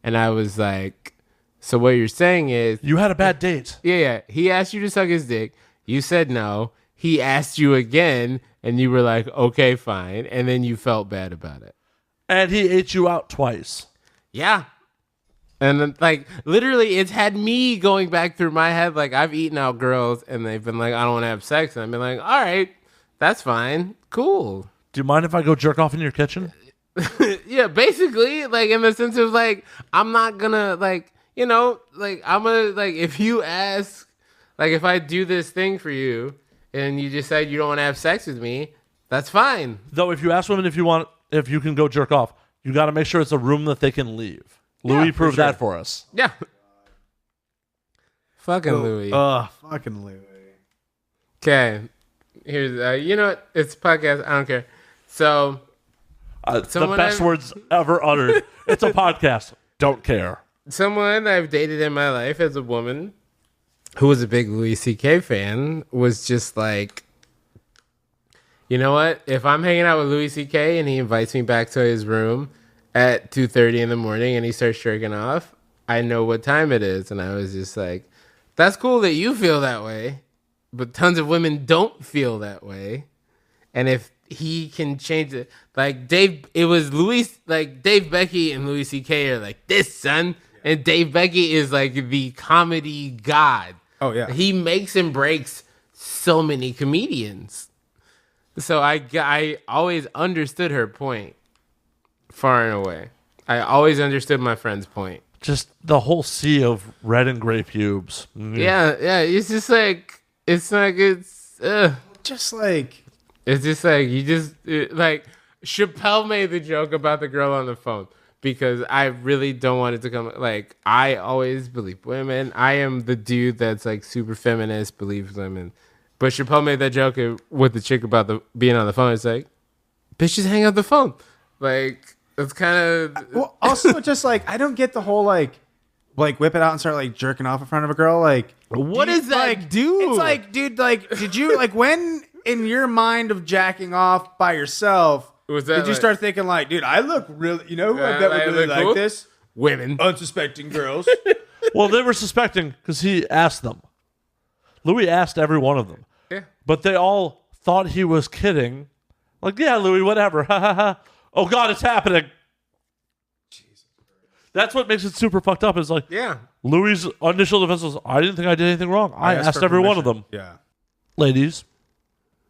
and I was like, so what you're saying is... You had a bad date. Yeah. He asked you to suck his dick. You said no. He asked you again and you were like, okay, fine. And then you felt bad about it. And he ate you out twice. Yeah. And then, like, literally, it's had me going back through my head. Like, I've eaten out girls, and they've been like, I don't want to have sex. And I've been like, all right, that's fine. Cool. Do you mind if I go jerk off in your kitchen? Yeah, basically, like, in the sense of, like, I'm not gonna, like, you know, like, I'm gonna, like, if you ask, like, if I do this thing for you, and you decide you don't want to have sex with me, that's fine. Though, if you ask women if you can go jerk off, you got to make sure it's a room that they can leave. Louis proved that for us. Yeah. Fucking Louis. Fucking Louis. Okay. Here's, you know what? It's a podcast. I don't care. So, The best words ever uttered. It's a podcast. Don't care. Someone I've dated in my life as a woman who was a big Louis C.K. fan was just like, you know what? If I'm hanging out with Louis C.K. and he invites me back to his room at 2:30 in the morning and he starts jerking off, I know what time it is. And I was just like, that's cool that you feel that way, but tons of women don't feel that way. And if he can change it, like Dave Becky and Louis C.K. are like this, son. And Dave Becky is like the comedy god. Oh, yeah. He makes and breaks so many comedians. So I always understood her point far and away. I always understood my friend's point. Just the whole sea of red and gray pubes. Yeah. It's just like, it's like, it's Just like... It's just like, like, Chappelle made the joke about the girl on the phone. Because I really don't want it to come... Like, I always believe women. I am the dude that's, like, super feminist, believes women. But Chappelle made that joke with the chick about being on the phone. It's like, bitch, just hang up the phone. Like, it's kind of... Well, also, just, like, I don't get the whole, like, whip it out and start, like, jerking off in front of a girl. Like, what does that like, do? It's like, dude, like, did you... Like, when in your mind of jacking off by yourself... Was that did you start thinking like, dude, I look really, you know who I bet would really like cool? this? Women. Unsuspecting girls. Well, they were suspecting because he asked them. Louis asked every one of them. Yeah. But they all thought he was kidding Like, yeah, Louis, whatever. Ha ha ha. Oh God, it's happening. That's what makes it super fucked up. Is like, Yeah. Louis' initial defense was, I didn't think I did anything wrong. I asked for every one of permission. them. Yeah. Ladies,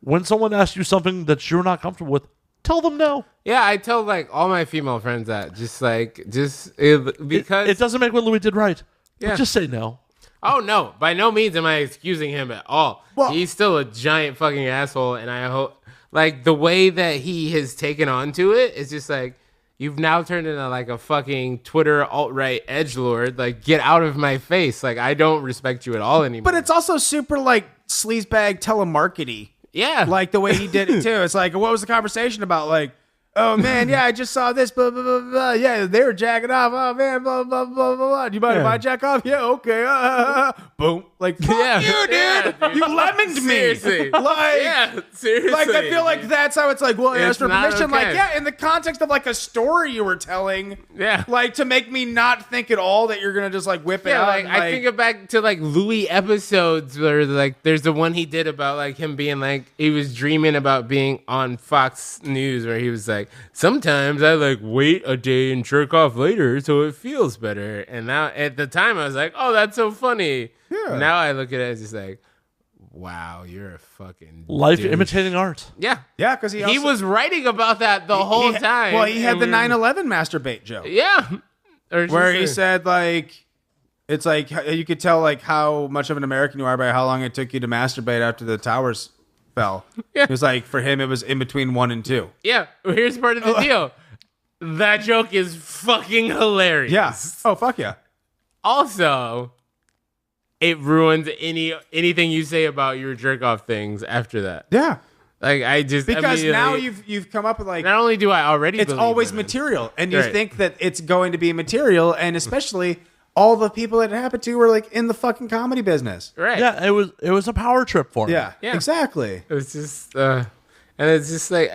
when someone asks you something that you're not comfortable with, tell them no. Yeah, I tell like all my female friends that because It doesn't make what Louis did right. Yeah. But just say no. Oh no, by no means am I excusing him at all. Well- He's still a giant fucking asshole, and I hope like the way that he has taken on to it is just like you've now turned into like a fucking Twitter alt-right edgelord. Like, get out of my face. Like, I don't respect you at all anymore. But it's also super like sleazebag telemarketing. yeah, Like the way he did it too. It's like, what was the conversation about? Like, oh man, yeah, I just saw this, blah blah blah blah. Yeah, they were jacking off. Oh man, blah blah blah blah blah. Do you mind if I jack off? Yeah, okay. Boom. Like, fuck Yeah. you, dude. Yeah, dude. You lemmoned me. Seriously. Like, yeah, seriously. like I feel like that's how it's like. Well, I It's asked for not permission. okay. Like, yeah, in the context of like a story you were telling. Yeah. Like to make me not think at all that you're gonna just like whip it Yeah, out. like and, I think back to like Louis episodes where like there's the one he did about like him being like he was dreaming about being on Fox News where he was like, sometimes I like wait a day and jerk off later so it feels better. And now at the time I was like, oh, that's so funny. Yeah. Now I look at it as just like, wow, you're a fucking Life douche. imitating art. Yeah. yeah, because He was writing about that the whole time. Well, he had and the we- 9/11 masturbate joke. Yeah. Or just Where he like- said like it's like you could tell like how much of an American you are by how long it took you to masturbate after the towers fell. Yeah. It was like for him it was in between 1 and 2. Yeah, well, here's part of the deal. That joke is fucking hilarious. Yeah. Oh fuck yeah. Also, it ruins anything you say about your jerk off things after that. Yeah. Like I just Because now immediately- you've come up with like not only do I already it's believe always in it, material and you Right. think that it's going to be material and especially all the people that it happened to were like in the fucking comedy business. right? Yeah, it was a power trip for him. Yeah. Yeah. Exactly. It was just and it's just like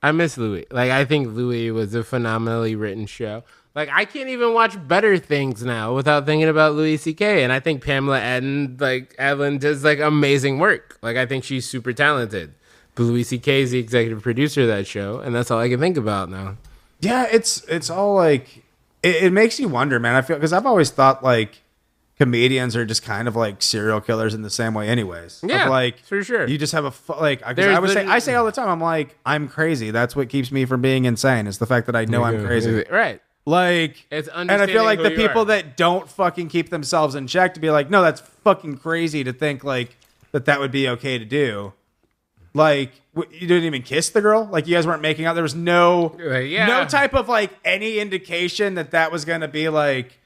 I miss Louis. Like I think Louis was a phenomenally written show. Like I can't even watch Better Things now without thinking about Louis C.K. And I think Pamela Adlon does like amazing work. Like I think she's super talented. But Louis C.K. is the executive producer of that show, and that's all I can think about now. Yeah, it's all like it makes you wonder, man. I feel because I've always thought like comedians are just kind of like serial killers in the same way, anyways. Of, Yeah, like for sure. You just have because There's I say all the time, I'm like I'm crazy. That's what keeps me from being insane. Is the fact that I know I'm crazy. Right. Like, It's and I feel understanding like who the you people are. that don't fucking keep themselves in check to be like, no, that's fucking crazy to think like that would be okay to do. Like, you didn't even kiss the girl. Like, you guys weren't making out. There was no type of like any indication that was gonna be like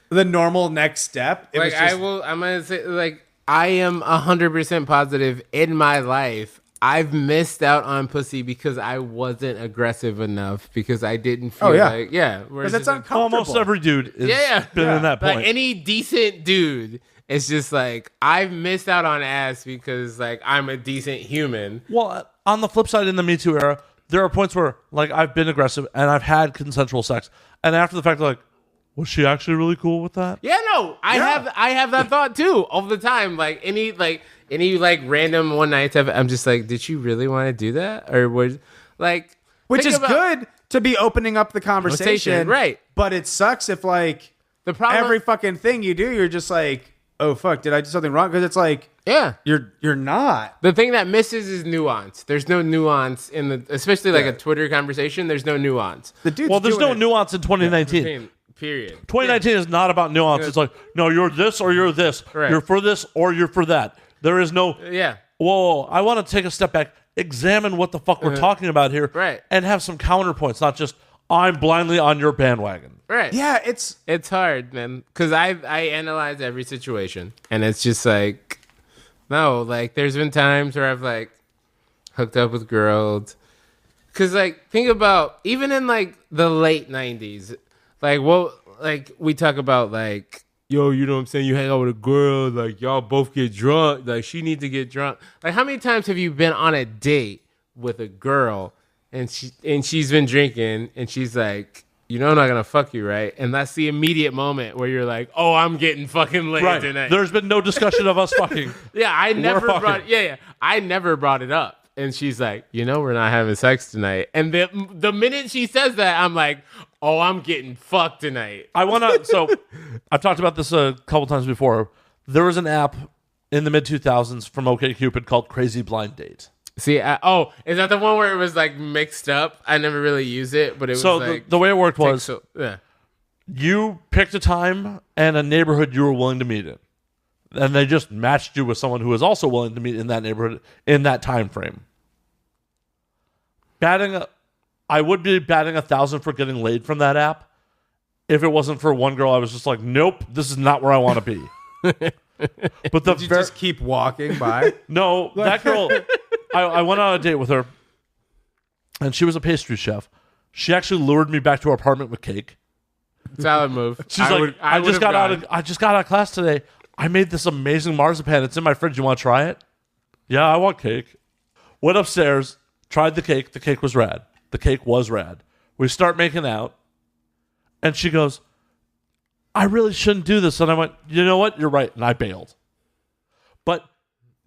the normal next step. It was Like just, I'm gonna say like I am 100% positive in my life I've missed out on pussy because I wasn't aggressive enough because I didn't feel Oh, yeah. like where because it's that's just like, uncomfortable. Almost every dude is Yeah. been in that point. like any decent dude. It's just like I've missed out on ass because like I'm a decent human. Well, on the flip side, in the Me Too era, there are points where like I've been aggressive and I've had consensual sex, and after the fact, like, was she actually really cool with that? Yeah, no, I have that thought too all the time. Like any random one nights, I'm just like, did she really want to do that, or was like, which think is about- good to be opening up the conversation, right? But it sucks if like The problem, every fucking thing you do, you're just like, oh fuck, did I do something wrong? Because it's like yeah. you're not. The thing that misses is nuance. There's no nuance in especially like Yeah. a Twitter conversation. There's no nuance. The dude's Well, there's doing no it. nuance in 2019. Period. 2019 is not about nuance. It's like, no, you're this or you're this. Right. You're for this or you're for that. There is no, Yeah. whoa, I want to take a step back, examine what the fuck we're talking about here, Right. and have some counterpoints, not just, I'm blindly on your bandwagon. Right. Yeah, it's It's hard, man, because I analyze every situation, and it's just like, no, like there's been times where I've like hooked up with girls, because like think about even in like the late '90s, like we talk about like, yo, you know what I'm saying? You hang out with a girl, like y'all both get drunk, like she needs to get drunk. Like how many times have you been on a date with a girl and she's been drinking and she's like, you know I'm not gonna fuck you, right? And that's the immediate moment where you're like, oh, I'm getting fucking laid Right. tonight. There's been no discussion of us fucking. Yeah, I never fucking. brought. Yeah, I never brought it up. And she's like, you know, we're not having sex tonight. And the minute she says that, I'm like, oh, I'm getting fucked tonight. I want to. So I've talked about this a couple times before. There was an app in the mid 2000s from OkCupid called Crazy Blind Date. See, is that the one where it was like mixed up? I never really used it, but it was So like the way it worked was yeah. you picked a time and a neighborhood you were willing to meet in, and they just matched you with someone who was also willing to meet in that neighborhood in that time frame. I would be batting 1,000 for getting laid from that app if it wasn't for one girl. I was just like, nope, this is not where I want to be. But Did you just keep walking by? no, that girl. I went on a date with her, and she was a pastry chef. She actually lured me back to her apartment with cake. Salad move. She's like, I just got out of class today. I made this amazing marzipan. It's in my fridge. You want to try it? Yeah, I want cake. Went upstairs, tried the cake. The cake was rad. The cake was rad. We start making out, and she goes, I really shouldn't do this. And I went, you know what? You're right. And I bailed. But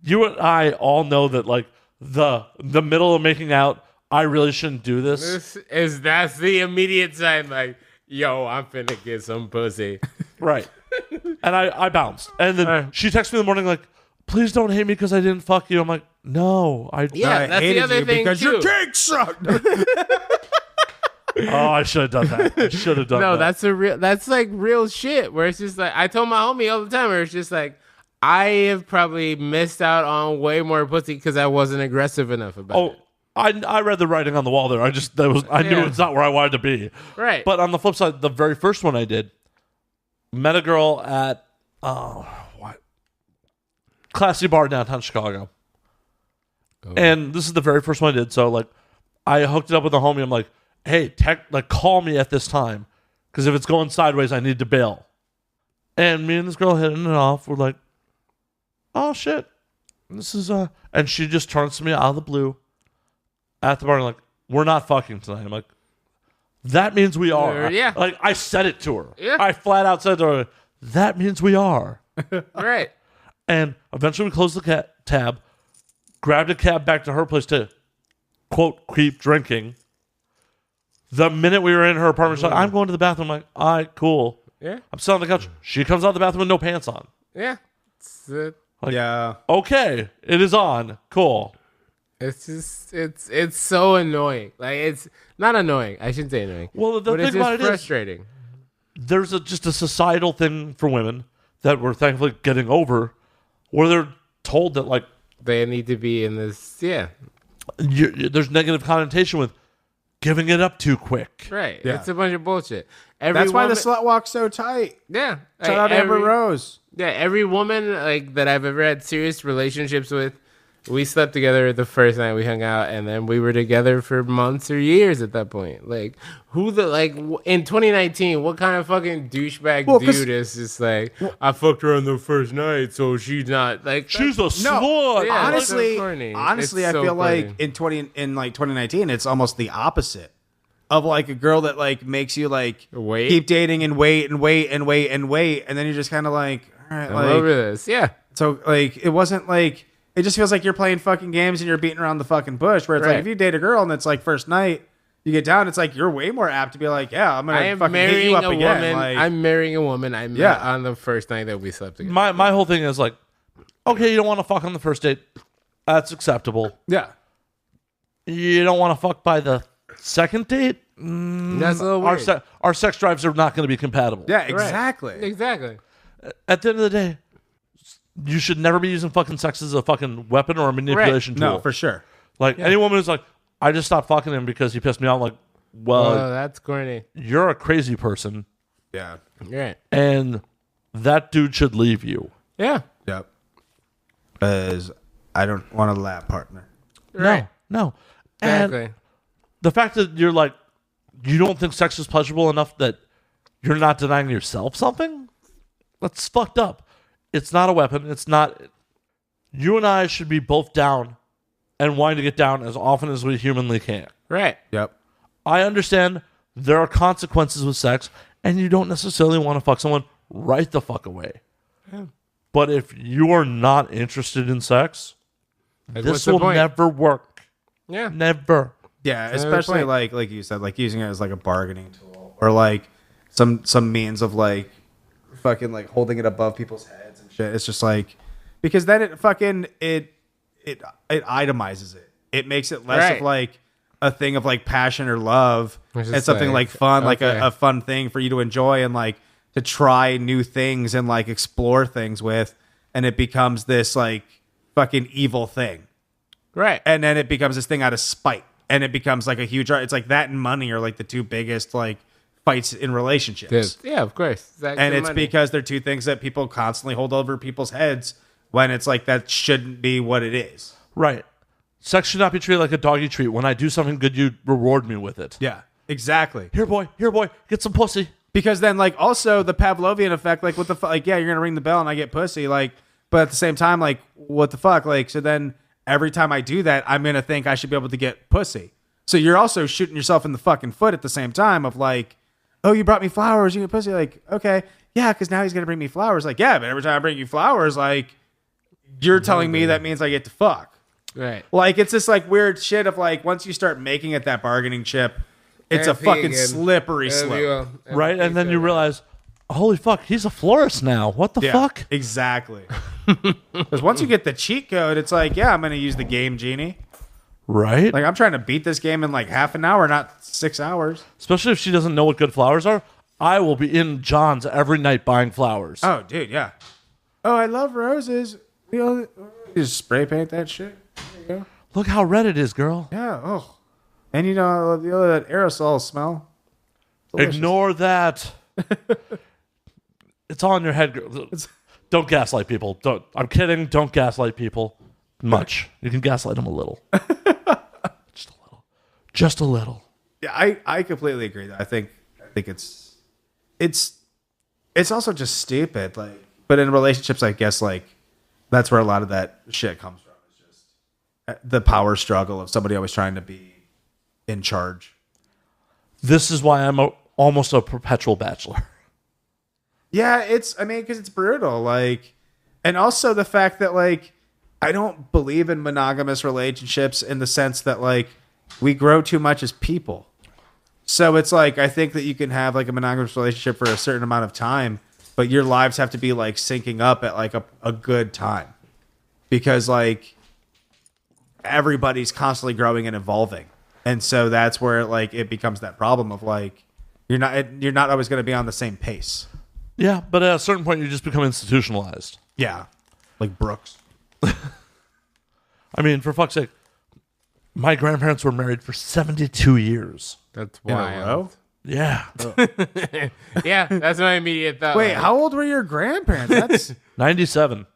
you and I all know that, like, the middle of making out, I really shouldn't do this. That's the immediate sign, like, yo, I'm finna get some pussy. Right. And I bounced. And then she texted me in the morning like, please don't hate me because I didn't fuck you. I'm like, no. Yeah, I that's hated the other you thing, because too. your cake sucked. Oh, I should have done that. I should have done No, that. that's like real shit where it's just like, I told my homie all the time where it's just like, I have probably missed out on way more pussy because I wasn't aggressive enough about it. I read the writing on the wall there. I knew it's not where I wanted to be. Right. But on the flip side, the very first one I did, met a girl at classy bar downtown Chicago. Oh. And this is the very first one I did. So like I hooked it up with a homie. I'm like, hey, call me at this time. Because if it's going sideways, I need to bail. And me and this girl hitting it off. We're like, oh shit. This is and she just turns to me out of the blue at the bar and like, we're not fucking tonight. I'm like, that means we are. Yeah. Like I said it to her. Yeah. I flat out said to her, that means we are. Right. And eventually we closed the tab, grabbed a cab back to her place to, quote, keep drinking. The minute we were in her apartment, she's like, I'm going to the bathroom. I'm like, all right, cool. Yeah. I'm sitting on the couch. She comes out of the bathroom with no pants on. Yeah. Like, yeah. Okay, it is on. Cool. It's just, it's so annoying. Like, it's not annoying. I shouldn't say annoying. Well, the but thing it's about just it frustrating. is, there's just a societal thing for women that we're thankfully getting over, where they're told that, like, They need to be in this, yeah. there's negative connotation with giving it up too quick. Right. Yeah. It's a bunch of bullshit. That's why the slut walk's so tight. Yeah. Shout out Amber Rose. Yeah, every woman like that I've ever had serious relationships with, we slept together the first night we hung out, and then we were together for months or years at that point. Like, in 2019, what kind of fucking douchebag dude is just like, I fucked her on the first night, so she's not like She's a slut. Yeah, honestly, it's so corny. honestly, It's I so feel corny. like in 2019, it's almost the opposite of like a girl that like makes you like Wait. keep dating and wait and wait and wait and wait, and then you're just kind of like, all right, I'm like, over this. Yeah. so like it wasn't like. It just feels like you're playing fucking games and you're beating around the fucking bush. Where it's Right. like if you date a girl and it's like first night, you get down. It's like you're way more apt to be like, yeah, I'm gonna I am fucking hit marrying you up a again. woman. Like, I'm marrying a woman I met on the first night that we slept together. My whole thing is like, okay, you don't want to fuck on the first date. That's acceptable. yeah, You don't want to fuck by the second date. That's a little weird. Our sex drives are not going to be compatible. yeah, Right. exactly. Exactly. At the end of the day, you should never be using fucking sex as a fucking weapon or a manipulation tool. No, for sure. Like any woman who's like, I just stopped fucking him because he pissed me off. I'm like, well, Oh, that's corny. you're a crazy person, Yeah, You're right. and that dude should leave you. Yeah. yep. Because I don't want a lap partner. Right. No. And Exactly. the fact that you're like, you don't think sex is pleasurable enough that you're not denying yourself something, that's fucked up. It's not a weapon. It's not. You and I should be both down and wanting to get down as often as we humanly can. Right. Yep. I understand there are consequences with sex, and you don't necessarily want to fuck someone right the fuck away. Yeah. But if you are not interested in sex, Like, this what's the will point? never work. Yeah. Never. Yeah, That's especially another like you said, like using it as like a bargaining tool or like some means of like fucking like holding it above people's heads and shit. It's just like because then it fucking it itemizes it. It makes it less Right. of like a thing of like passion or love It's and just something like fun, like okay. a fun thing for you to enjoy and like to try new things and like explore things with, and it becomes this like fucking evil thing. Right. And then it becomes this thing out of spite, and it becomes like a huge. It's like that and money are like the two biggest like fights in relationships. Yeah, of course. Exactly. And it's because they're two things that people constantly hold over people's heads when it's like that shouldn't be what it is. Right. Sex should not be treated like a doggy treat. When I do something good, you reward me with it. Yeah, exactly. Here, boy, get some pussy. Because then like also the Pavlovian effect, like what the fuck, like yeah, you're gonna ring the bell and I get pussy, like, but at the same time, like what the fuck, like so then every time I do that, I'm gonna think I should be able to get pussy. So you're also shooting yourself in the fucking foot at the same time of like, oh, you brought me flowers, you get pussy, like okay, yeah, because now he's gonna bring me flowers, like yeah, but every time I bring you flowers, like you're telling me that means I get to fuck. Right. Like it's this like weird shit of like once you start making it that bargaining chip, it's a fucking slippery slope. Right? And then you realize, holy fuck, he's a florist now. What the fuck? Exactly. Because once you get the cheat code, it's like, yeah, I'm going to use the game genie. Right? Like I'm trying to beat this game in like half an hour, not 6 hours. Especially if she doesn't know what good flowers are. I will be in John's every night buying flowers. Oh, dude, yeah. Oh, I love roses. You know, you just spray paint that shit. There you go. Look how red it is, girl. Yeah. Oh. And you know that aerosol smell. Delicious. Ignore that. It's all in your head, girl. Don't gaslight people. Don't. I'm kidding. Don't gaslight people much. You can gaslight them a little. Just a little. Just a little. Yeah, I completely agree. I think it's also just stupid. Like, but in relationships, I guess like that's where a lot of that shit comes from. It's just the power struggle of somebody always trying to be in charge. This is why I'm almost a perpetual bachelor. Yeah, because it's brutal. Like, and also the fact that like I don't believe in monogamous relationships in the sense that like we grow too much as people. So it's like I think that you can have like a monogamous relationship for a certain amount of time, but your lives have to be like syncing up at like a good time, because like everybody's constantly growing and evolving, and so that's where like it becomes that problem of like you're not always going to be on the same pace. Yeah, but at a certain point, you just become institutionalized. Yeah, like Brooks. I mean, for fuck's sake, my grandparents were married for 72 years. That's In a wild. row? Yeah. Yeah, that's my immediate thought. Wait, like, how old were your grandparents? That's 97.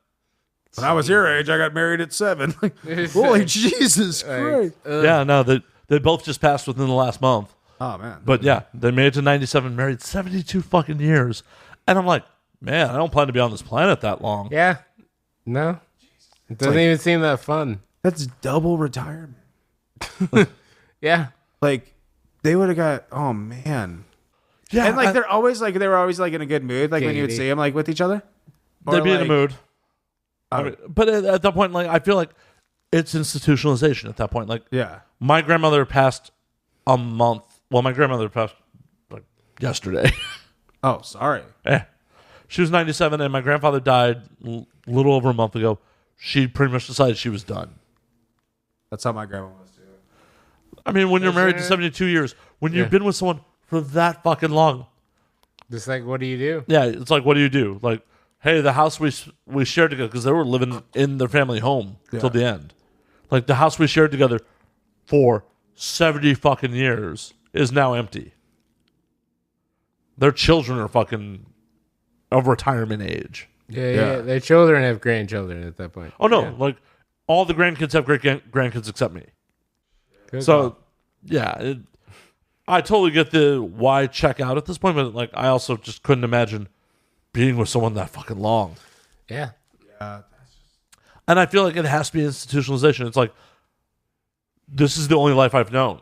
when I was your age. I got married at 7. Holy Jesus Christ! Yeah, no, they both just passed within the last month. Oh man, But yeah, they made it to 97, married 72 fucking years. And I'm like, man, I don't plan to be on this planet that long. Yeah. No. It doesn't even seem that fun. that's double retirement. Yeah. Like they would have got. Oh man. Yeah, And like they were always like in a good mood. Like when you would Katie. see them like with each other, Or, they'd be in a like- mood. I mean, but at that point, like I feel like it's institutionalization at that point. Like Yeah. my grandmother passed a month. Well, my grandmother passed like yesterday. Oh, sorry. She was 97, and my grandfather died a little over a month ago. She pretty much decided she was done. That's how my grandma was too. I mean, when you're Is married to there- 72 years, when you've Yeah. been with someone for that fucking long, Just like, what do you do? yeah, it's like, what do you do? Like, hey, the house we shared together, because they were living in their family home till the end. Like, the house we shared together for 70 fucking years is now empty. Their children are fucking of retirement age. Yeah. Their children have grandchildren at that point. Oh, no. Yeah. Like, all the grandkids have great grandkids except me. Good So, call. yeah, I totally get the why check out at this point, but like I also just couldn't imagine being with someone that fucking long. Yeah. And I feel like it has to be institutionalization. It's like, this is the only life I've known.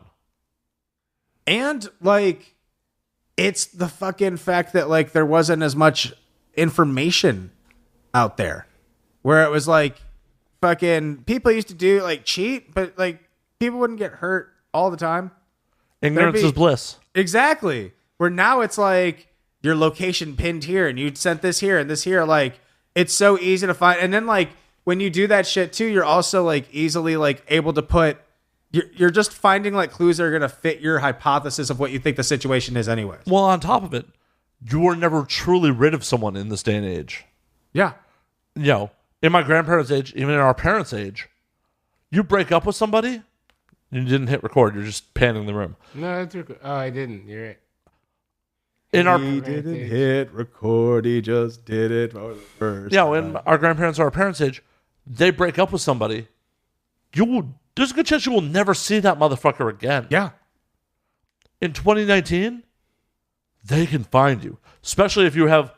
And like It's the fucking fact that like there wasn't as much information out there, where it was like fucking people used to do like cheat, but like people wouldn't get hurt all the time. Ignorance is bliss. Exactly. Where now it's like your location pinned here and you sent this here and this here. Like it's so easy to find. And then like when you do that shit too, you're also like easily like able to put, you're just finding like clues that are going to fit your hypothesis of what you think the situation is anyways. Well, on top of it, you were never truly rid of someone in this day and age. Yeah. You know, in my grandparents' age, even in our parents' age, you break up with somebody, you didn't hit record. You're just panning the room. No, that's oh, I didn't. You're right. In our He didn't hit record. He just did it for the first time. when our grandparents or our parents' age, they break up with somebody, there's a good chance you will never see that motherfucker again. Yeah. In 2019, they can find you, especially if you have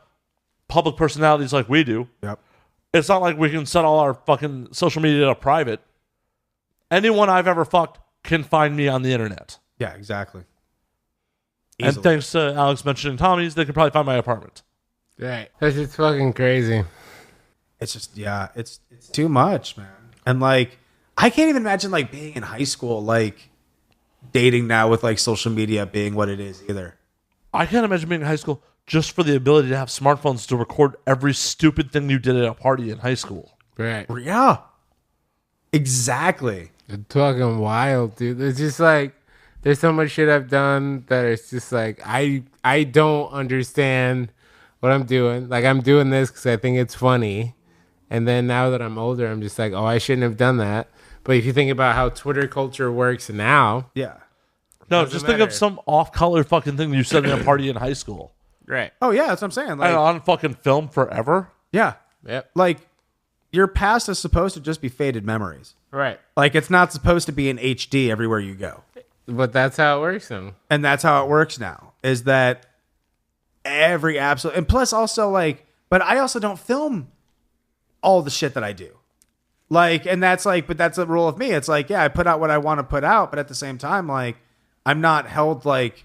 public personalities like we do. Yep. It's not like we can set all our fucking social media to private. Anyone I've ever fucked can find me on the internet. Yeah, exactly. And Easily. thanks to Alex mentioning Tommy's, they can probably find my apartment. Right. That's just fucking crazy. It's just, yeah, it's too much, man. And like, I can't even imagine like being in high school, like dating now with like social media being what it is either. I can't imagine being in high school just for the ability to have smartphones to record every stupid thing you did at a party in high school. Right. Yeah. Exactly. It's fucking wild, dude. It's just like there's so much shit I've done that it's just like I don't understand what I'm doing. Like I'm doing this because I think it's funny, and then now that I'm older, I'm just like, oh, I shouldn't have done that. But if you think about how Twitter culture works now, Yeah. No, Doesn't just think of matter. some off-color fucking thing you said at a party in high school. right? Oh, yeah, that's what I'm saying. Like, And on fucking film forever. yeah. Yep. Like, your past is supposed to just be faded memories. Right. Like, it's not supposed to be in HD everywhere you go. But that's how it works, then. And that's how it works now, is that every absolute, and plus also like, but I also don't film all the shit that I do. Like, and that's like, but that's a rule of me. It's like, yeah, I put out what I want to put out, but at the same time, like, I'm not held like,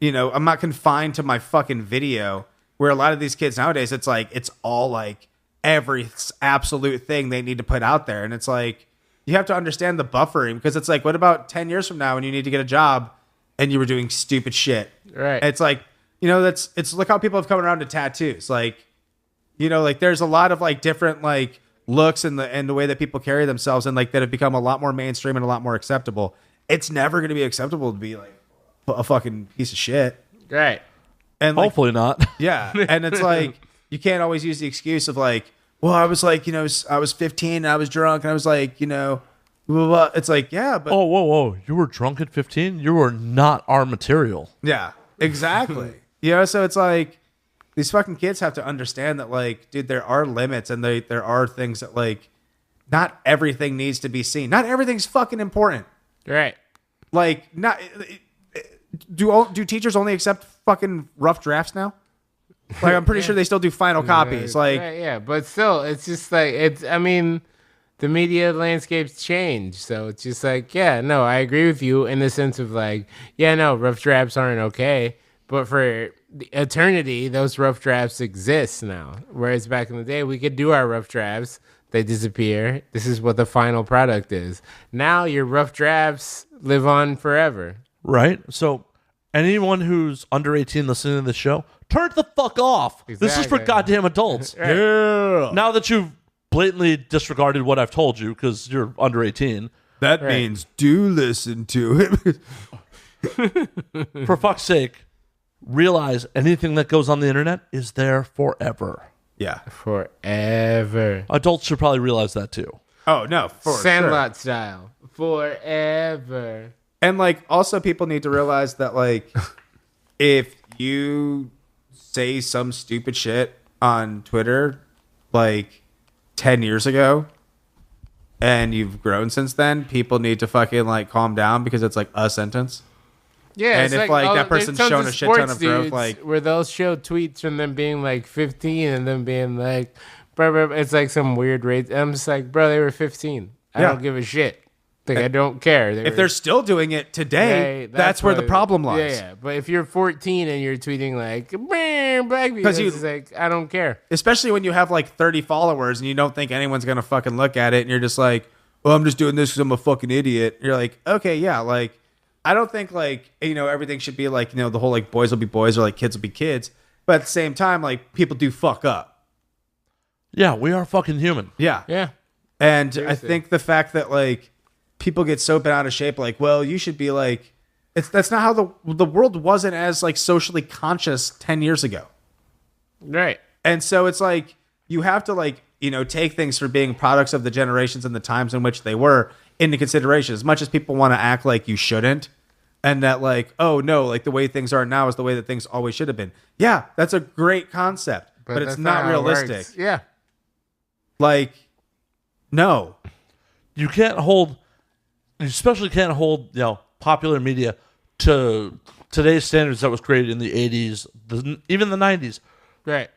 you know, I'm not confined to my fucking video, where a lot of these kids nowadays, it's like, it's all like every absolute thing they need to put out there. And it's like, you have to understand the buffering, because it's like, what about 10 years from now when you need to get a job and you were doing stupid shit? Right. It's like, you know, it's look how people have come around to tattoos. Like, you know, like there's a lot of like different like looks and the way that people carry themselves, and like that have become a lot more mainstream and a lot more acceptable. It's never going to be acceptable to be like a fucking piece of shit. Right. And like, Hopefully not. yeah. And it's like, you can't always use the excuse of like, well, I was like, you know, I was 15 and I was drunk and I was like, you know, blah, blah, blah. It's like, yeah, but Oh, whoa. You were drunk at 15? You were not our material. yeah, exactly. You know, so it's like these fucking kids have to understand that, like, dude, there are limits, and there are things that, like, not everything needs to be seen. Not everything's fucking important. Right. Like, not do teachers only accept fucking rough drafts now? Like, I'm pretty sure they still do final copies. Like, right, yeah, but still, it's just like it's. I mean, the media landscape's changed, so it's just like, yeah, no, I agree with you in the sense of like, yeah, no, rough drafts aren't okay, but for the eternity, those rough drafts exist now. Whereas back in the day, we could do our rough drafts, they disappear. This is what the final product is. Now your rough drafts live on forever. Right? So, anyone who's under 18 listening to this show, turn it the fuck off. This is for Exactly. goddamn adults. Right. yeah, Now that you've blatantly disregarded what I've told you because you're under 18, that Right. means do listen to it. for fuck's sake, realize anything that goes on the internet is there forever. Yeah. Forever. Adults should probably realize that too. Oh no, for Sandlot style. Forever. And like, also people need to realize that like, if you say some stupid shit on Twitter like 10 years ago and you've grown since then, people need to fucking like calm down, because it's like a sentence. Yeah, And it's if, like, that there's person's tons shown of a shit ton sports of growth, dudes like- where they'll show tweets from them being like 15 and them being like, bro, it's like some weird rate. I'm just like, bro, they were 15. I Yeah. don't give a shit. Like, I don't care. If they're still doing it today, that's where the problem lies. Yeah. But if you're 14 and you're tweeting like, "Man, black people," it's like, I don't care. Especially when you have like 30 followers and you don't think anyone's going to fucking look at it. And you're just like, well, I'm just doing this because I'm a fucking idiot. You're like, okay, yeah. Like, I don't think like, everything should be like, the whole like boys will be boys or like kids will be kids. But at the same time, like people do fuck up. Yeah, we are fucking human. Yeah. Yeah. And Seriously. I think the fact that like people get so bent out of shape, like, well, you should be like, that's not how the world wasn't as like socially conscious 10 years ago. Right. And so it's like, you have to like, take things for being products of the generations and the times in which they were into consideration. As much as people want to act like you shouldn't, and that like, oh no, like the way things are now is the way that things always should have been. Yeah, that's a great concept, but it's that's not how it realistic. works. Yeah. Like, no. You especially can't hold, popular media to today's standards that was created in the 80s, even the 90s. Right.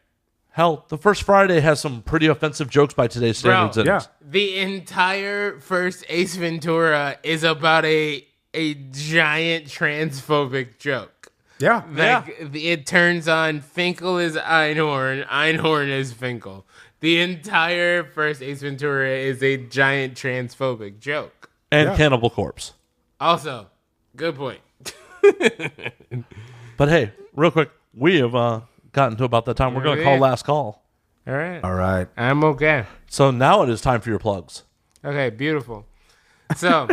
Hell, the first Friday has some pretty offensive jokes by today's standards in yeah. it. The entire first Ace Ventura is about a giant transphobic joke. Yeah. Like, it turns on Finkel is Einhorn, Einhorn is Finkel. The entire first Ace Ventura is a giant transphobic joke. And Cannibal Corpse. Also, good point. But hey, real quick, we have gotten to about that time. We're going to call last call. All right. All right. I'm okay. So now it is time for your plugs. Okay, beautiful. So,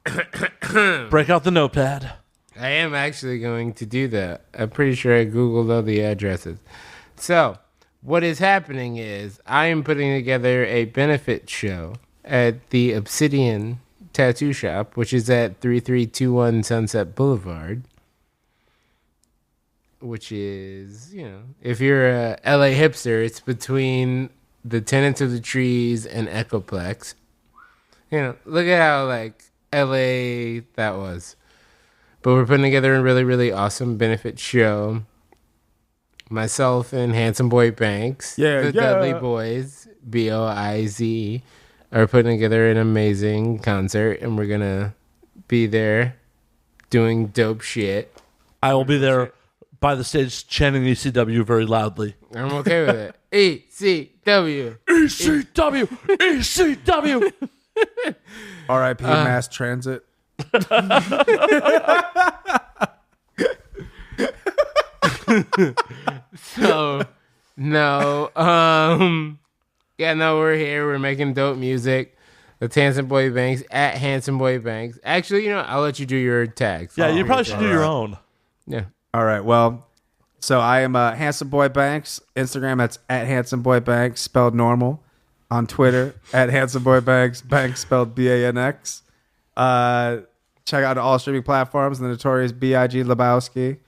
Break out the notepad. I am actually going to do that. I'm pretty sure I Googled all the addresses. So, what is happening is I am putting together a benefit show at the Obsidian Tattoo Shop, which is at 3321 Sunset Boulevard. Which is, if you're a LA hipster, it's between the Tenants of the Trees and Echoplex. Look at how, like, LA that was. But we're putting together a really, really awesome benefit show. Myself and Handsome Boy Banks, the Dudlee BoiZ, BoiZ, are putting together an amazing concert, and we're going to be there doing dope shit. I will be there by the stage chanting ECW very loudly. I'm okay with it. ECW. ECW! ECW! R.I.P. Mass Transit. So, no. We're here. We're making dope music. That's Handsome Boy Banks, at Handsome Boy Banks. Actually, I'll let you do your tags. Yeah, you probably should do your own. Yeah. All right. Well, so I am Handsome Boy Banks. Instagram, that's at Handsome Boy Banks, spelled normal. On Twitter, at Handsome Boy Banks, Banks spelled BANX. Check out all streaming platforms, the notorious B.I.G. Lebowski.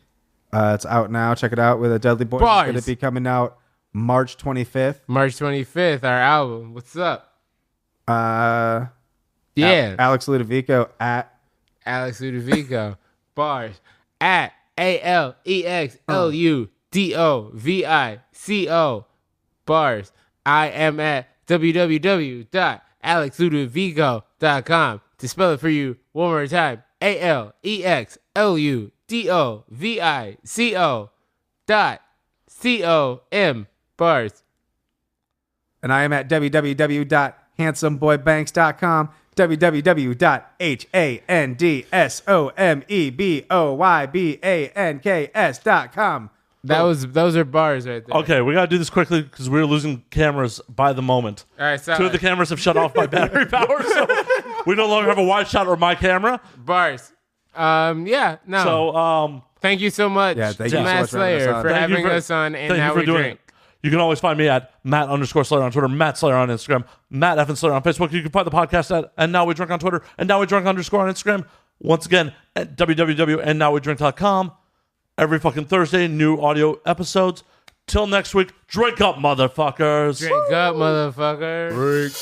It's out now. Check it out with a Dudlee BoiZ. It's going to be coming out March 25th. March 25th, our album. What's up? Yeah. Alex Ludovico at Alex Ludovico. Bars. At ALEXLUDOVICO. Bars. I am at www.alexludovico.com. To spell it for you one more time, ALEXLUDOVICO.com. Bars. And I am at www.handsomeboybanks.com, www.handsomeboybanks.com. Those are bars right there. Okay, we got to do this quickly because we're losing cameras by the moment. All right, so 2 of the cameras have shut off by battery power, so we no longer have a wide shot or my camera. bars. Yeah, no. So, thank you so much, Yeah, thank to you so Matt much for having us Slayer on. for Thank you having for- us on. And thank now you for we doing drink. it. You can always find me at Matt_Slayer on Twitter, Matt Slayer on Instagram, Matt F. Slayer on Facebook. You can find the podcast at And Now We Drink on Twitter, and Now We Drink _ on Instagram. Once again, at www.andnowwedrink.com. Every fucking Thursday, new audio episodes. Till next week, drink up, motherfuckers. Drink up, motherfucker. Break.